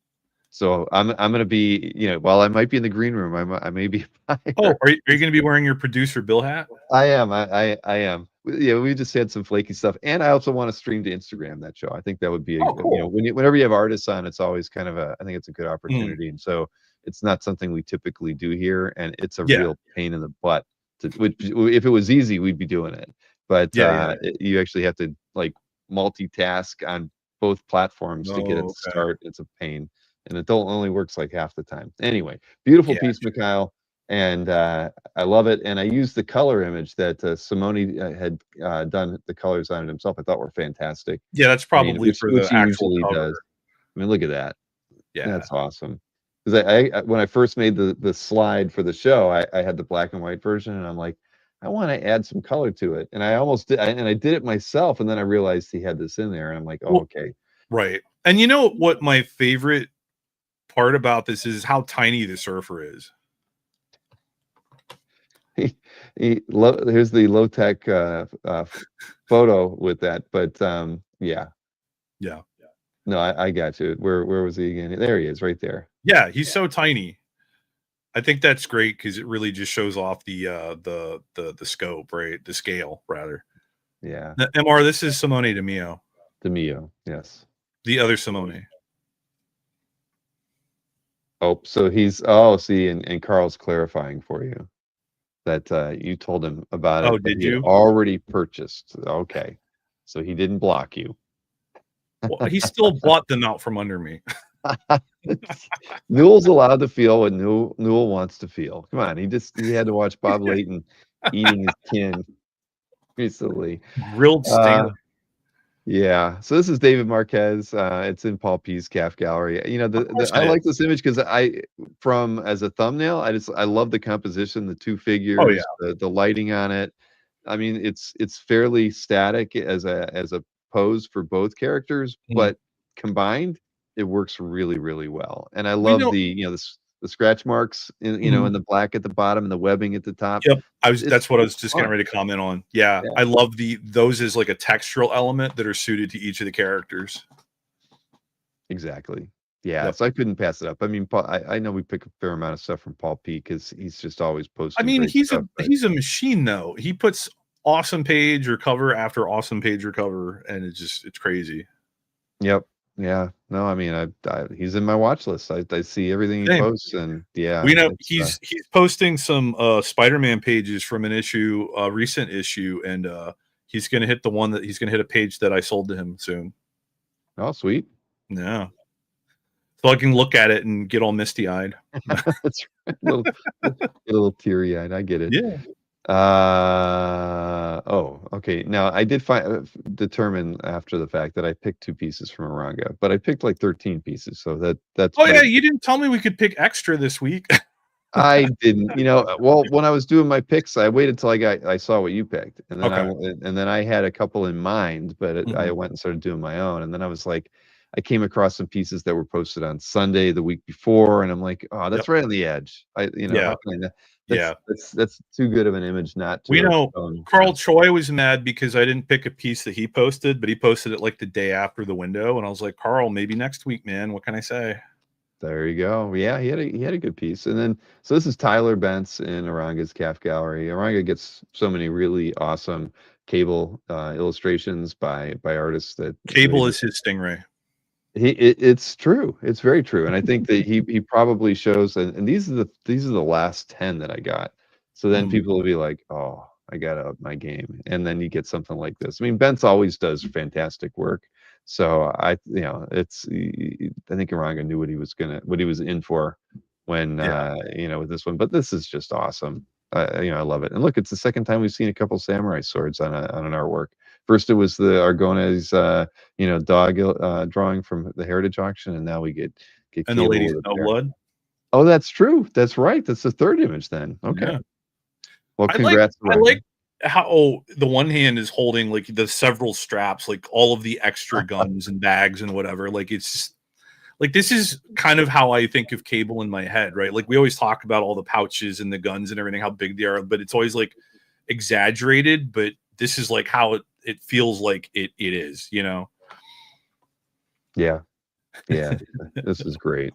I'm going to be, while I might be in the green room, I may be Oh, higher. are you going to be wearing your producer Bill hat? I am. I am. Yeah, we just had some flaky stuff, and I also want to stream to Instagram that show. I think that would be Oh, cool. whenever you have artists on, it's always kind of I think it's a good Mm, opportunity, and so it's not something we typically do here, and it's a yeah. real pain in the butt. Which, if it was easy, we'd be doing it, but Yeah, yeah. you actually have to like multitask on both platforms to get it Oh, to okay. start. It's a pain, and it don't only works like half the time. Anyway, beautiful Yeah. piece, Mikhail. And I love it, and I used the color image that Simone had done the colors on it himself. I thought were fantastic. Yeah, that's I mean, probably for which the he actual usually cover. does. I mean, look at that. Yeah. That's awesome. Because when I first made the slide for the show, I had the black and white version, and I'm like, I want to add some color to it, and I almost did, and I did it myself, and then I realized he had this in there, and I'm like, oh, Well, okay. right. And you know what my favorite part about this is how tiny the surfer is. Here's the low tech photo with that, but yeah. Yeah. No, I got you. Where was he again? There he is, right there. Yeah, he's so tiny. I think that's great because it really just shows off the scope, right? The scale, rather. Yeah. MR, this is Simone DeMio. DeMio, yes. The other Simone. Oh, so see, and Carl's clarifying for you that you told him about Oh, it, but did he had you? already purchased. Okay. So he didn't block you. Well, he still bought them out from under me. Newell's allowed to feel what Newell wants to feel. Come on, he had to watch Bob Layton eating his kin recently. Grilled stinger. Yeah. So this is David Marquez. It's in Paul P's CAF gallery. Of course I it like is. this image because from as a thumbnail, I love the composition, the 2 Oh yeah. figures, the lighting on it. I mean, it's fairly static as a pose for both characters, Mhm. but combined, it works really, really well. And I We love know. the scratch marks in the black at the bottom and the webbing at the top. Yep. It's That's what I was just getting fun. ready to comment on. Yeah. Yeah. I love those as like a textural element that are suited to each of the characters. Exactly. Yeah, Yep. so I couldn't pass it up. I mean, I know we pick a fair amount of stuff from Paul P because he's just always I posting mean, great stuff. But he's a machine though. He puts awesome page or cover after awesome page or cover, and it's crazy. yep, yeah, no, I mean, he's in my watch list. I see everything he Same. posts, and yeah, We know it's he's posting some Spider-Man pages from an issue, recent issue, and he's gonna hit a page that I sold to him soon. oh sweet. Yeah. So I can look at it and get all misty eyed. That's little, get a little teary-eyed. I get it. Yeah. Oh, okay. Now I did determine after the fact that I picked 2 pieces from Oranga, but I picked like 13 pieces, so that's Oh yeah, better. you didn't tell me we could pick extra this week. I didn't, well, when I was doing my picks, I waited till I saw what you picked, and then Okay. I had a couple in mind, but I Mhm. went and started doing my own, and then I was like, I came across some pieces that were posted on Sunday the week before, and I'm like, "Oh, Yep. that's right on the edge." How Yeah. can I not Yeah. that's too good of an image not to We have know shown Carl on. Choi was mad because I didn't pick a piece that he posted, but he posted it like the day after the window, and I was like, "Carl, maybe next week, man. What can I say?" There you go. Yeah, he had a good piece. And then so this is Tyler Bentz in Oranga's Calf Gallery. Oranga gets so many really awesome cable illustrations by artists that really Cable do. is his stingray. It's true. It's very true. And I think that he probably shows, and these are the last 10 that I got. So then Mhm. people will be like, "Oh, I got to up my game." And then you get something like this. I mean, Bentz always does fantastic work. So I think Iranga knew what he was in for when Yeah. with this one. But this is just awesome. I love it. And look, it's the second time we've seen a couple samurai swords on an artwork. First, it was the Argones dog drawing from the Heritage Auction, and now we get And the Cable Lady with a pair. Snowblood. Oh, that's true. That's right. That's the third image then. Okay. Yeah. Well, I like congrats, I Ranga. like how the one hand is holding like the several straps, like all of the extra guns and bags and whatever. Like it's just like this is kind of how I think of Cable in my head, right? Like we always talk about all the pouches and the guns and everything, how big they are, but it's always like exaggerated. But this is like how it feels like it is, you know. Yeah. Yeah. This is great.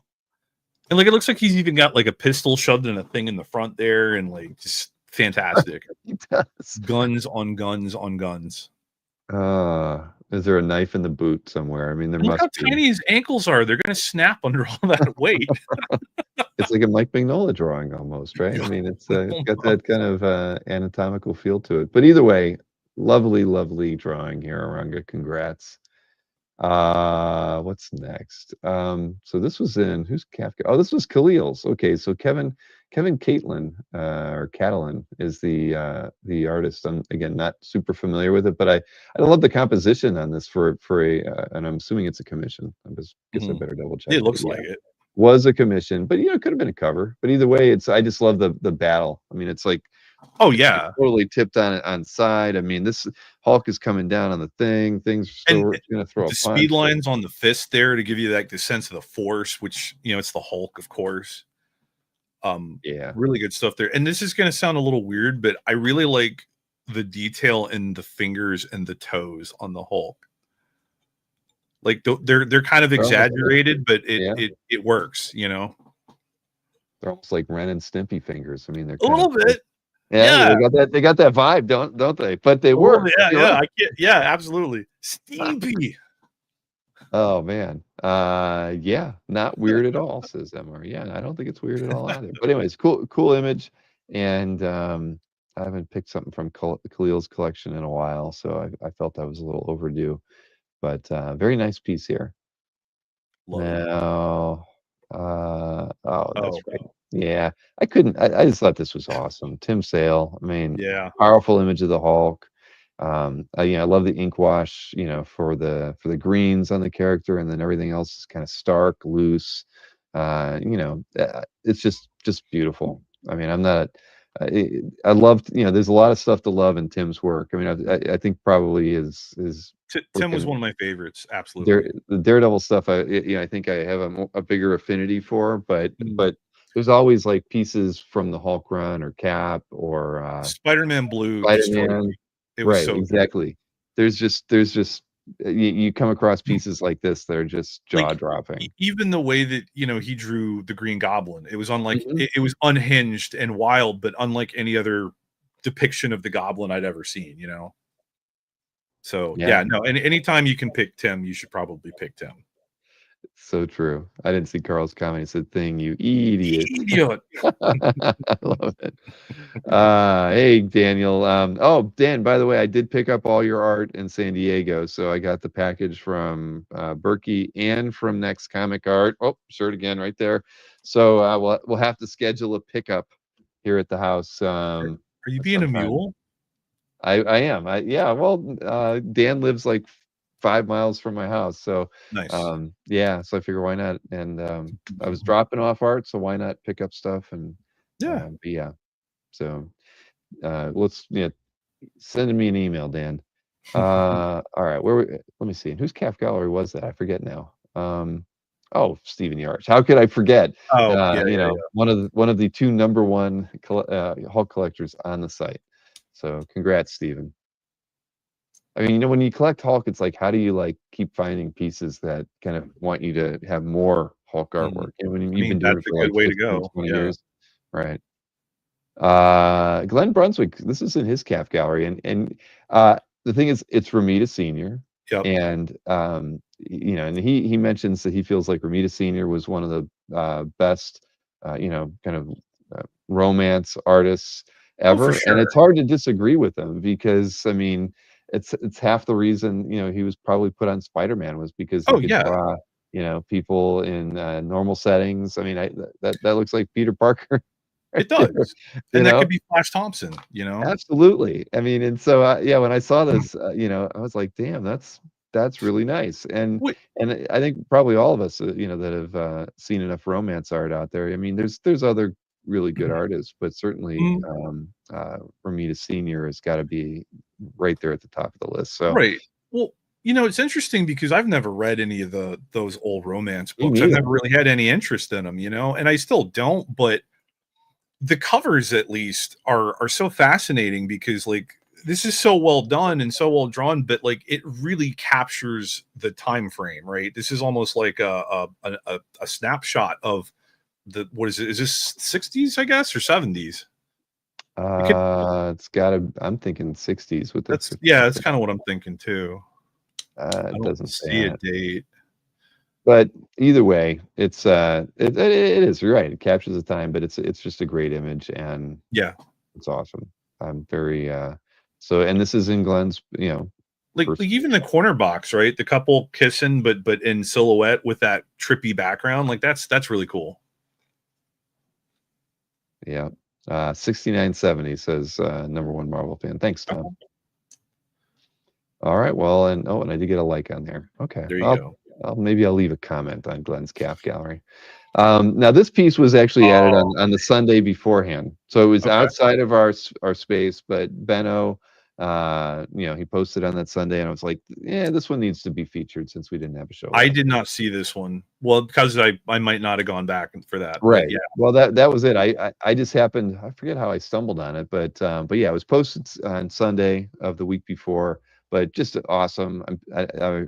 And like it looks like he's even got like a pistol shoved in a thing in the front there, and like just fantastic. He does. Guns on guns on guns. Is there a knife in the boot somewhere? I mean, there And look how must be. tiny his ankles are. They're gonna snap under all that weight. It's like a Mike Mignola drawing almost, right? I mean, it's got that kind of anatomical feel to it. But either way, lovely, lovely drawing here, Oranga. Congrats. What's next? So this was in who's Kafka? Oh, this was Khalil's. Okay, so Kevin Catlin or Catalan is the artist. I'm again not super familiar with it, but I love the composition on this for a and I'm assuming it's a commission. Guess I Mhm. better double check. It But looks yeah, like it. was a commission, but it could have been a cover. But either way, I just love the battle. I mean, it's like Oh it's like yeah, totally tipped on side. I mean, this Hulk is coming down on the thing. Things are and still gonna throw a the speed punch. lines on the fist there to give you like the sense of the force, which it's the Hulk, of course. Yeah. Really good stuff there. And this is gonna sound a little weird, but I really like the detail in the fingers and the toes on the Hulk. Like they're kind of They're almost like, exaggerated, but it yeah, it it works, you know. they're almost like Ren and Stimpy fingers. I mean, they're A kind of little bit, yeah, yeah. they got that vibe, don't they? But they A little work. bit, yeah, You're yeah. right. I can't, yeah, absolutely. Steampy. Oh man. Yeah, not weird at all, says Emma. Yeah, I don't think it's weird at all either. But anyways, cool image. And I haven't picked something from Khalil's collection in a while, so I felt I was a little overdue. But very nice piece here. Love it. Now, oh, that's Oh, right. Yeah, I couldn't. I just thought this was awesome. Tim Sale. I mean, yeah. powerful image of the Hulk. I love the ink wash. For the greens on the character, and then everything else is kind of stark, loose. It's just beautiful. I mean, I'm not. I loved. There's a lot of stuff to love in Tim's work. I mean, I think probably his Tim work was in one of my favorites. Absolutely. the Daredevil stuff, I think I have a bigger affinity for, but Mm. but there's always like pieces from the Hulk run or Cap or Spider-Man Blue destroyed Spider-Man. me. It was Right, so good. exactly. There's just you come across pieces like this that are just Like jaw-dropping. even the way that he drew the Green Goblin, it was unlike Mhm. it was unhinged and wild, but unlike any other depiction of the Goblin I'd ever seen. So Yeah. yeah, no. And anytime you can pick Tim, you should probably pick Tim. So true. I didn't see Carl's comment. He said, "Thing, you idiot." Idiot. I love it. Hey, Daniel. Oh, Dan, by the way, I did pick up all your art in San Diego. So I got the package from Berkey and from Next Comic Art. Oh, shirt again right there. So we'll have to schedule a pickup here at the house Are you being a sometime. mule? I am. Yeah, well, Dan lives like 5 miles from my house. So Nice. yeah, so I figure why not? And I was dropping off art, so why not pick up stuff and Yeah. but yeah. So let's send me an email, Dan. All right, let me see. Whose calf gallery was that? I forget now. Oh, Stephen Yarch. How could I forget? Oh, yeah, yeah, yeah. One of the two number one Hulk collectors on the site. So congrats, Stephen. I mean, when you collect Hulk, it's like, how do you like keep finding pieces that kind of want you to have more Hulk Mhm. artwork? And when I you've mean, been doing that's it a for good like way to 15, go. 20 Yeah. years, right? Glenn Brunswick, this is in his calf gallery, and the thing is, it's Ramita Senior, Yep. and and he mentions that he feels like Ramita Senior was one of the best, kind of romance artists Oh, for ever, and sure. it's hard to disagree with him because I mean, it's half the reason he was probably put on Spider-Man was because he Oh, could yeah. draw people in normal settings. I mean, that looks like Peter Parker. It Right there, does. you And that know? could be Flash Thompson, you know? Absolutely. I mean, and so, yeah, when I saw this, I was like, "Damn, that's really nice." Wait. And I think probably all of us, that have seen enough romance art out there. I mean, there's other really good artists, but certainly Mhm. Romita Senior has got to be right there at the top of the list. So Right. Well, it's interesting because I've never read any of those old romance me books. I've never neither. really had any interest in them, and I still don't, but the covers at least are so fascinating because like this is so well done and so well drawn, but like it really captures the time frame, right? This is almost like a snapshot of the what is it? Is this 60s, I guess, or 70s? It could It's got to. I'm thinking 60s with the that's yeah, that's 50s. kind of what I'm thinking too. I It don't doesn't say see a on it. date. But either way, it is. You're right. It captures the time, but it's just a great image and Yeah. it's awesome. I'm very so and this is in Glenn's, Like first. even the corner box, right? The couple kissing, but in silhouette with that trippy background, like that's really cool. Yeah. 6970 says number one Marvel fan. Thanks, Tom. All right. Well, and I did get a like on there. Okay. There you go. Maybe I'll leave a comment on Glenn's calf gallery. Now this piece was actually added Oh, on the Sunday beforehand, so it was okay. outside of our space. But Benno, he posted on that Sunday, and I was like, yeah, this one needs to be featured since we didn't have a show I last did week. not see this one. Well, because I might not have gone back for that, but Right. yeah. Well, that was it. I just happened. I forget how I stumbled on it, but yeah, it was posted on Sunday of the week before. But just awesome. I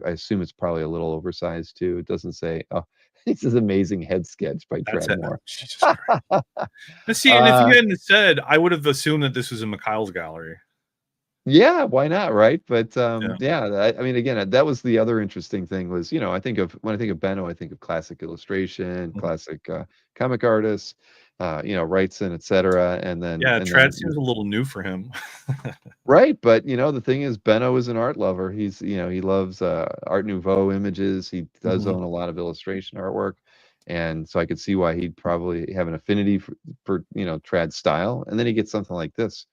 assume it's probably a little oversized too. It doesn't say. Oh, this is amazing head sketch by That's it. Treadmore. Jesus Christ. Let's see, and if you uh, hadn't said, I would have assumed that this was in Mikhail's gallery. Yeah, why not, right? But Yeah. yeah, I mean, again, that was the other interesting thing was, I think of when I think of Benno, I think of classic illustration, Mhm. classic comic artists, Wrightson, etc. Yeah, And trad then seems a little new for him. right, but the thing is, Benno is an art lover. He loves Art Nouveau images. He does Mhm. own a lot of illustration artwork, and so I could see why he'd probably have an affinity for trad style. And then he gets something like this.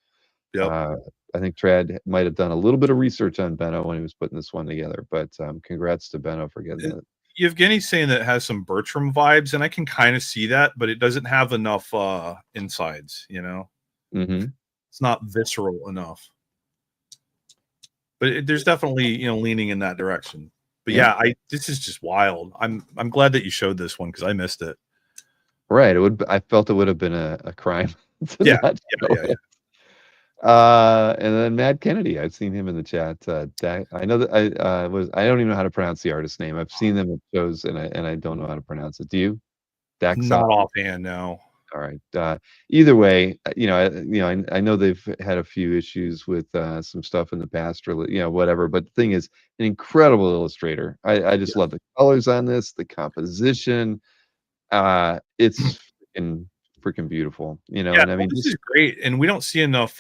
Yep. Uh, I think Trad might have done a little bit of research on Benno when he was putting this one together, but congrats to Benno for getting And it. Yevgeny's saying that it has some Bertram vibes, and I can kind of see that, but it doesn't have enough insides, Hmm. It's not visceral enough. But there's definitely, leaning in that direction. But Yeah, yeah, this is just wild. I'm glad that you showed this one because I missed it. right. I felt it would have been a crime to Yeah, not show yeah. it. And then Matt Kennedy, I've seen him in the chat. I know that I don't even know how to pronounce the artist name. I've seen them at shows and I don't know how to pronounce it. Do you? Dak Not Saki? offhand, no. All right. Either way, I know they've had a few issues with some stuff in the past, or whatever. But the thing is, an incredible illustrator. I just love the colors on this, the composition. It's freaking beautiful. Yeah, And I well, mean, this just is great, and we don't see enough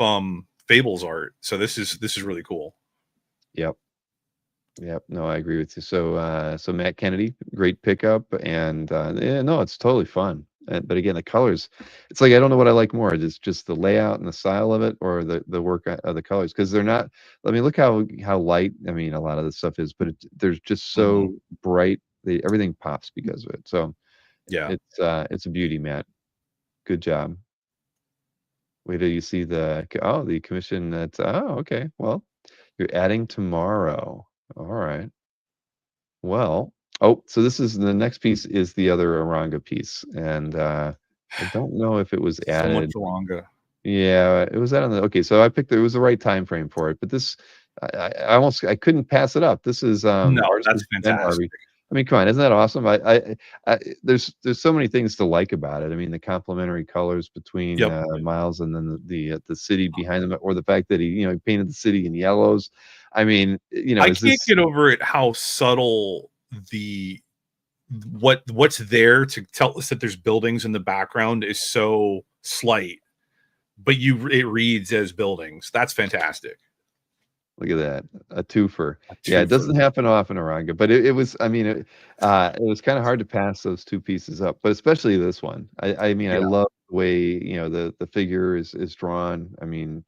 Fables art, so this is really cool. yep. Yep. No, I agree with you. So Matt Kennedy, great pickup, and yeah, no, it's totally fun. But again, the colors, it's like I don't know what I like more. It's just the layout and the style of it, or the work of the colors, because they're not. I mean, look how light. I mean, a lot of the stuff is, but they're just Mhm. so bright. Everything pops because of it. So Yeah. it's a beauty, Matt. Good job. Wait till you see the commission. Okay. Well, you're adding tomorrow. All right. Well, so this is the next piece is the other Oranga piece, and I don't know if it was So much added. longer. Yeah, it was added on the okay. So I picked it was the right time frame for it, but this I couldn't pass it up. This is No, artist that's is Ben fantastic. Harvey. I mean, come on, isn't that awesome? There's so many things to like about it. I mean, the complementary colors between Yep. Miles and then the city behind them, or the fact that he painted the city in yellows. I mean, I is can't this get over it how subtle the what's there to tell us that there's buildings in the background is so slight, but it reads as buildings. That's fantastic. Look at that, a twofer. A Yeah, it twofer. doesn't happen often, Oranga, but it was. I mean, it was kind of hard to pass those two pieces up, but especially this one. I mean, I Yeah. love the way the figure is drawn. I mean,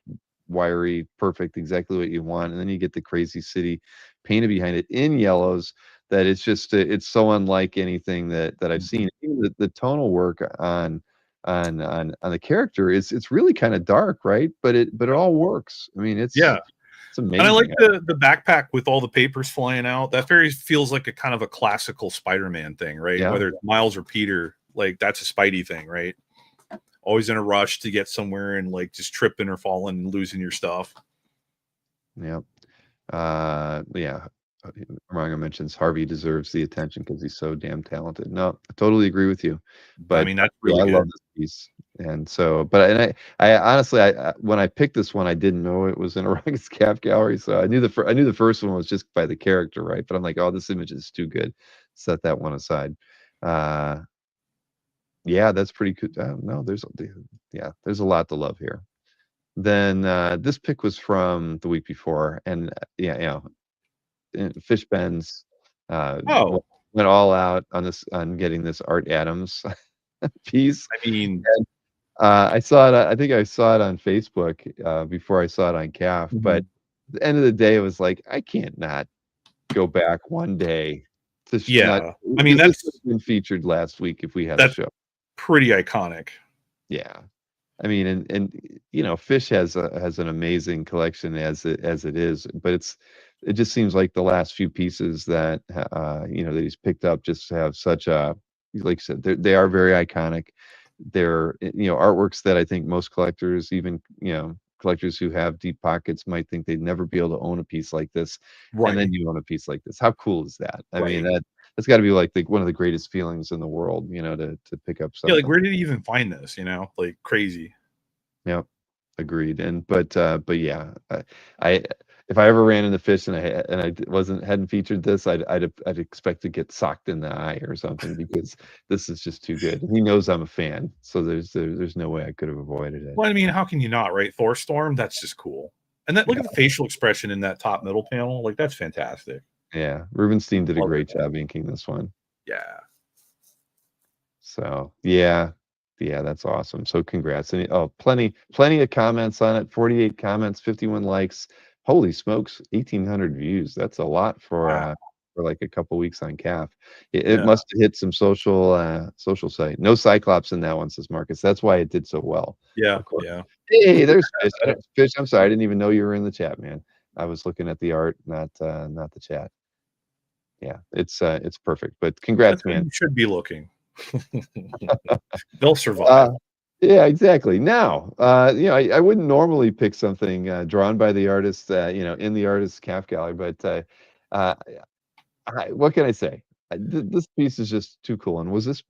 wiry, perfect, exactly what you want, and then you get the crazy city painted behind it in yellows. That it's just it's so unlike anything that I've seen. Even the tonal work on the character is it's really kind of dark, right? But it all works. I mean, Yeah. it's And I like amazing. the backpack with all the papers flying out. That very feels like a kind of a classical Spider-Man thing, right? Yeah. Whether it's Miles or Peter, like that's a Spidey thing, right? Always in a rush to get somewhere and like just tripping or falling and losing your stuff. Yeah. Yeah. Ranga mentions Harvey deserves the attention because he's so damn talented. No, I totally agree with you. I But mean, that's yeah, really I love good. this piece. And so, I honestly, when I picked this one, I didn't know it was in Ranga's Cap Gallery. So I knew the first one was just by the character, right? But I'm like, oh, this image is too good. Set that one aside. Uh, yeah, that's pretty good. No, there's a lot to love here. Then this pick was from the week before, and Fish Ben's Oh, went all out on getting this Art Adams piece. I mean, And, I saw it. I think I saw it on Facebook before I saw it on CAF. But mhm. at the end of the day, it was like I can't not go back one day to not. Yeah. I mean, This would have been featured last week if we had a that's show. pretty iconic. Yeah. I mean, and Fish has an amazing collection as it is, but it just seems like the last few pieces that he's picked up just have such a like I said, they are very iconic. They're artworks that I think most collectors, even collectors who have deep pockets, might think they'd never be able to own a piece like this, and Right. then you own a piece like this. How cool is that? I mean, Right. that's got to be like one of the greatest feelings in the world, to pick up Yeah, like something. where did he even find this? Like crazy. Yep, agreed. But yeah, I if I ever ran into Fish and I hadn't featured this, I'd expect to get socked in the eye or something because this is just too good. He knows I'm a fan, so there's no way I could have avoided it. Well, I mean, how can you not, right? Thor Storm, that's just cool. And look at the facial expression in that top middle panel. Like that's fantastic. Yeah, Rubenstein did a Love great it. job inking this one. Yeah. So yeah, that's awesome. So congrats. And plenty of comments on it. 48 comments, 51 likes. Holy smokes, 1,800 views. That's a lot Wow. for like a couple weeks on CAF. It Yeah. must have hit some social site. No Cyclops in that one, says Marcus. That's why it did so well. Yeah. Of course. Yeah. Hey, there's Fish. Fish, I'm sorry, I didn't even know you were in the chat, man. I was looking at the art, not the chat. Yeah, it's perfect. But That's congrats, where man. you should be looking. They'll survive. Yeah, exactly. Now, I wouldn't normally pick something drawn by the artist, in the artist's calf gallery, but what can I say? This piece is just too cool. And was it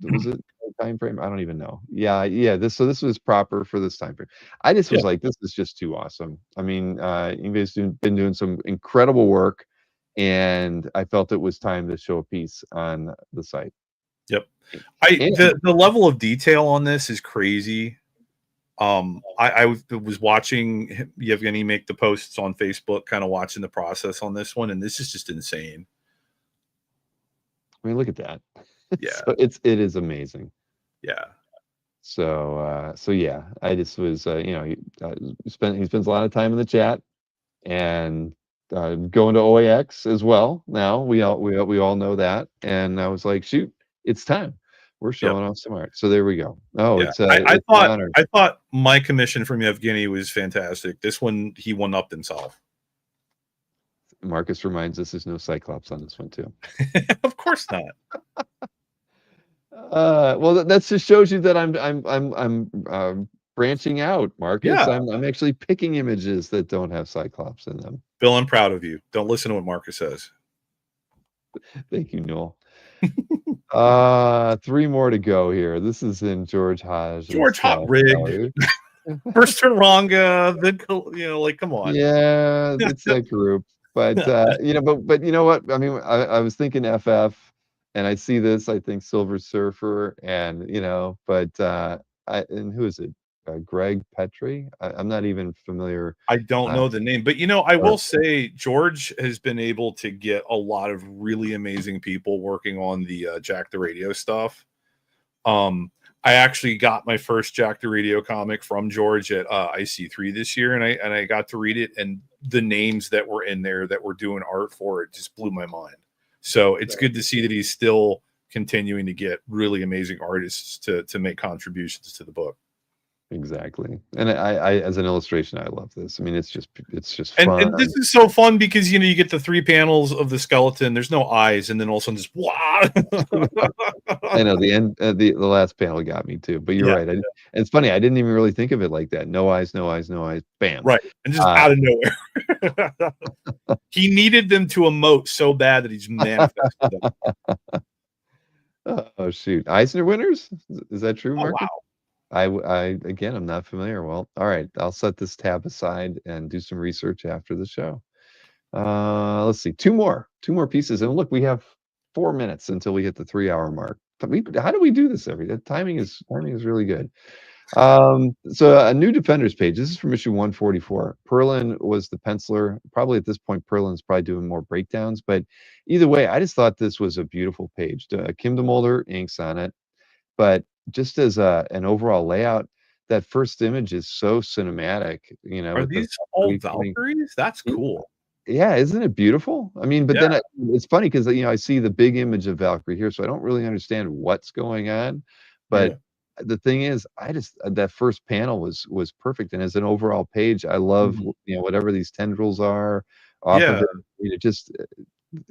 time frame. I don't even know. Yeah. This was proper for this time frame. I just Yeah. was like, this is just too awesome. I mean, Ingve's been doing some incredible work, and I felt it was time to show a piece on the site. Yep. And The level of detail on this is crazy. I was watching Yevgeny make the posts on Facebook, kind of watching the process on this one, and this is just insane. I mean, look at that. Yeah. So it is amazing. Yeah. So yeah, I just was he spends a lot of time in the chat, and going to OAX as well. Now we all know that, and I was like, shoot, it's time. We're showing off some art. So there we go. Oh, Yeah. it's I an thought honor. I thought my commission from Yevgeny was fantastic. This one, he one upped himself. Marcus reminds us there's no Cyclops on this one too. Of course not. Well, that just shows you that I'm branching out, Marcus. Yeah. I'm actually picking images that don't have Cyclops in them. Bill, I'm proud of you. Don't listen to what Marcus says. Thank you, Noel. 3 more to go here. This is in George Hodge. George Hot Rig. First Turanga, then like, come on. Yeah, it's that group. But but you know what? I mean, I was thinking FF, and I see this. I think Silver Surfer, and and who is it? Greg Petrie. I'm not even familiar. I don't know the name, but I will say George has been able to get a lot of really amazing people working on the Jack the Radio stuff. I actually got my first Jack the Radio comic from George at IC3 this year, and I got to read it, and the names that were in there that were doing art for it just blew my mind. So it's good to see that he's still continuing to get really amazing artists to make contributions to the book. Exactly. And I as an illustration, I love this. I mean, it's just fun. And this is so fun because you get the 3 panels of the skeleton. There's no eyes, and then all of a sudden, just wow. I know the end. The last panel got me too. But you're right. And it's funny. I didn't even really think of it like that. No eyes, no eyes, no eyes. Bam. Right, and just out of nowhere. He needed them to emote so bad that he's manifested them. Oh shoot! Eisner winners? Is that true, Marcus? Oh, wow. Again, I'm not familiar. Well, all right. I'll set this tab aside and do some research after the show. Let's see. Two more pieces. And look, we have 4 minutes until we hit the 3-hour mark. How do we do this the timing is really good. So a new Defenders page. This is from issue 144. Perlin was the penciler. Probably at this point, Perlin's probably doing more breakdowns. But either way, I just thought this was a beautiful page. Kim DeMolder inks on it. But just as an overall layout, that first image is so cinematic. Are these all Valkyries? That's cool. Yeah, isn't it beautiful? I mean, but then it's funny because I see the big image of Valkyrie here, so I don't really understand what's going on. But the thing is, I just that first panel was perfect, and as an overall page, I love whatever these tendrils are off of it.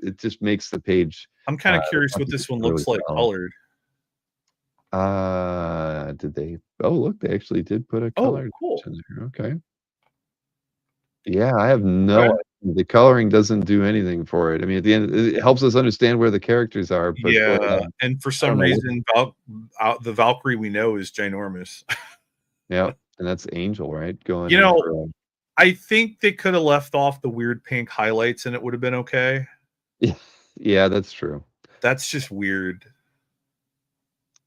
It just makes the page. I'm kind of curious what this one looks like colored. Did they? Oh, look, they actually did put a color in there. Okay. Yeah, I have no idea. The coloring doesn't do anything for it. I mean, at the end, it helps us understand where the characters are. But and for some reason, the Valkyrie we know is ginormous. Yeah, and that's Angel, right? Going. I think they could have left off the weird pink highlights, and it would have been okay. Yeah, that's true. That's just weird.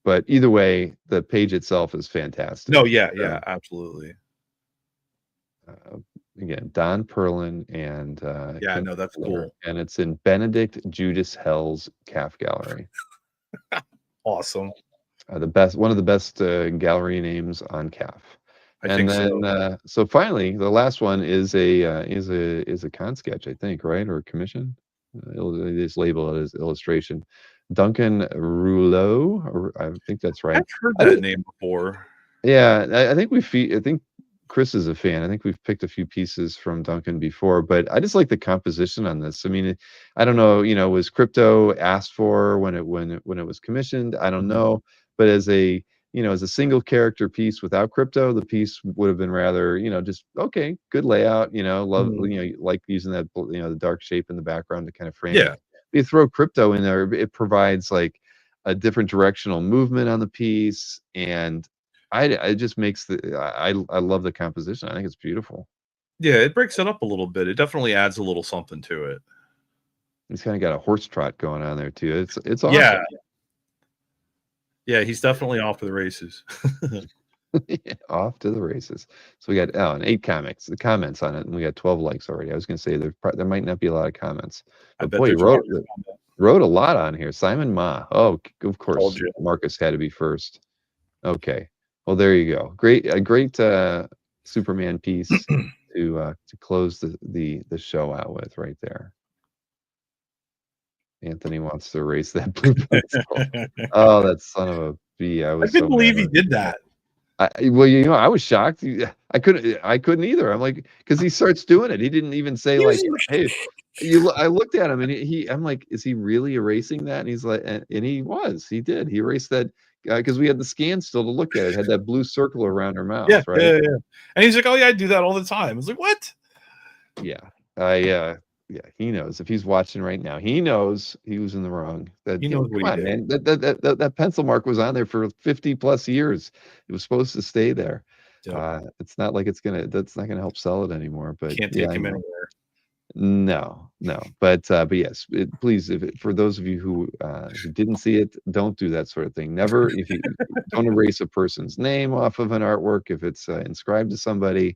But either way, the page itself is fantastic. No, yeah, absolutely. Again, Don Perlin and that's cool. And it's in Benedict Judas Hell's Calf Gallery. Awesome. One of the best gallery names on Calf. So finally, the last one is a con sketch, I think, right, or a commission. They just label it as illustration. Duncan Rouleau, I think that's right. I've heard that name before. Yeah, I think Chris is a fan. I think we've picked a few pieces from Duncan before, but I just like the composition on this. I mean, I don't know, was Crypto asked for when it was commissioned? I don't know, but as a single character piece without Crypto, the piece would have been rather, just okay, good layout. Love, like using that, the dark shape in the background to kind of frame it. You throw Crypto in there, it provides like a different directional movement on the piece, and it just makes I love the composition. I think it's beautiful. Yeah, it breaks it up a little bit. It definitely adds a little something to it. He's kind of got a horse trot going on there too. It's awesome. Yeah. Yeah, he's definitely off to the races. Off to the races. So we got and 8 comments on it, and we got 12 likes already. I was going to say there might not be a lot of comments, but boy, he wrote a lot on here. Simon Ma. Oh, of course, Marcus had to be first. Okay, well there you go. A great Superman piece to close the show out with right there. Anthony wants to erase that blue pencil. Oh, that son of a bee! I couldn't believe he did that. Well, I was shocked. I couldn't either. I'm like, because he starts doing it. He didn't even say like, "Hey." I looked at him and I'm like, is he really erasing that? And he's like, and he did. He erased that because we had the scan still to look at. It had that blue circle around her mouth, right? Yeah. And he's like, "Oh yeah, I do that all the time." I was like, "What?" Yeah, he knows. If he's watching right now, he knows he was in the wrong. He knows what he did. Man. That pencil mark was on there for 50 plus years. It was supposed to stay there. It's not like that's not gonna help sell it anymore. But can't take him anywhere. No. But yes, please, for those of you who didn't see it, don't do that sort of thing. Never, if you don't erase a person's name off of an artwork, if it's inscribed to somebody.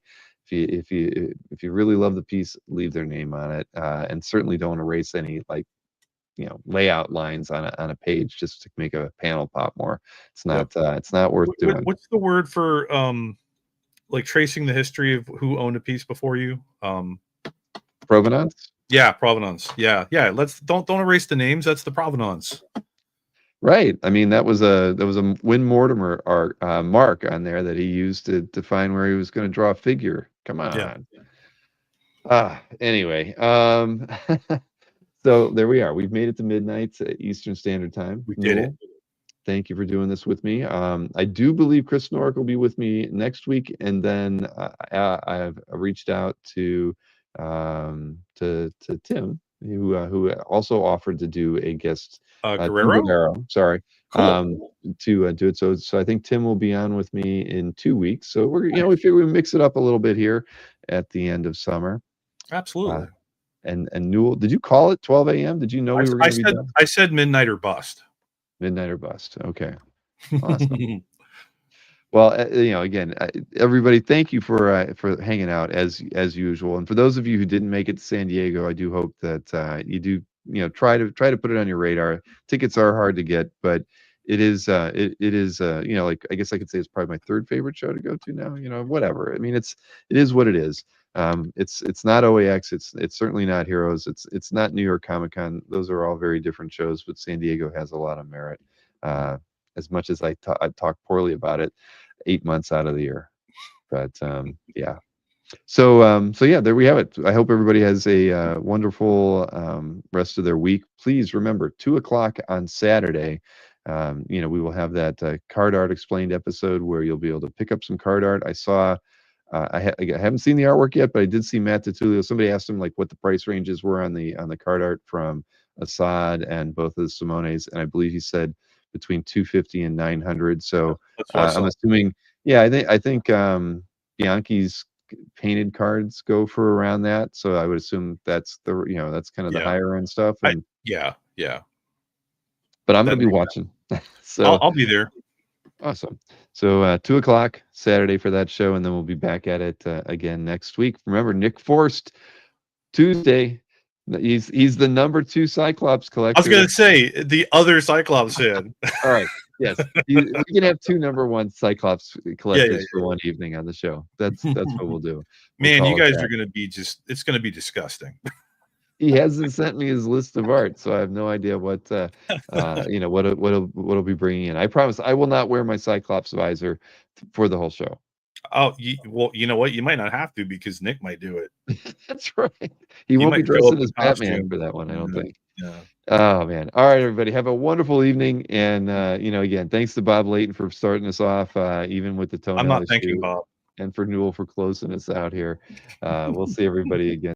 If you really love the piece, leave their name on it, and certainly don't erase any layout lines on a page just to make a panel pop more. It's not worth doing. What's the word for like tracing the history of who owned a piece before you? Provenance. Yeah, provenance. Yeah. Don't erase the names. That's the provenance. Right. I mean, that was a Win Mortimer mark on there that he used to define where he was going to draw a figure. Come on. Yeah. Anyway, so there we are. We've made it to midnight Eastern Standard Time. We did it. Thank you for doing this with me. I do believe Chris Norick will be with me next week, and then I've reached out to Tim, who also offered to do a guest. Guerrero. Sorry. Cool. To do it. So I think Tim will be on with me in 2 weeks. So we figure we mix it up a little bit here at the end of summer. Absolutely. And Newell, did you call it 12 a.m.? Did you know we were going to be done? I said midnight or bust. Midnight or bust. Okay. Awesome. Well, again, everybody, thank you for hanging out as usual. And for those of you who didn't make it to San Diego, I do hope that you do try to put it on your radar. Tickets are hard to get, but it is like, I guess I could say it's probably my 3rd favorite show to go to now. Whatever. I mean, it is what it is. It's not OAX. It's certainly not Heroes. It's not New York Comic Con. Those are all very different shows, but San Diego has a lot of merit. As much as I talk poorly about it 8 months out of the year, but yeah. So yeah, there we have it. I hope everybody has a wonderful rest of their week. Please remember 2:00 on Saturday. We will have that card art explained episode where you'll be able to pick up some card art. I saw. I haven't seen the artwork yet, but I did see Matt Tutulio. Somebody asked him like what the price ranges were on the card art from Assad and both of the Simones, and I believe he said between $250 and $900. So I'm assuming, yeah, I think Bianchi's painted cards go for around that. So I would assume that's that's kind of the higher end stuff. And yeah. But I'm going to be watching. So I'll be there. Awesome. So 2:00 Saturday for that show, and then we'll be back at it again next week. Remember, Nick Forst Tuesday. He's the number 2 Cyclops collector. I was going to say the other Cyclops fan. All right. Yes. We can have 2 number 1 Cyclops collectors for one evening on the show. That's what we'll do. Man, you guys are going to be it's going to be disgusting. He hasn't sent me his list of art, so I have no idea what what'll be bringing in. I promise I will not wear my Cyclops visor for the whole show. Oh, well, you know what? You might not have to because Nick might do it. That's right. He won't be dressing as Batman for that one, I don't think. Yeah. Oh man! All right, everybody, have a wonderful evening, and again, thanks to Bob Layton for starting us off, even with the toenail I'm not issue, thanking Bob, and for Newell for closing us out here. We'll see everybody again.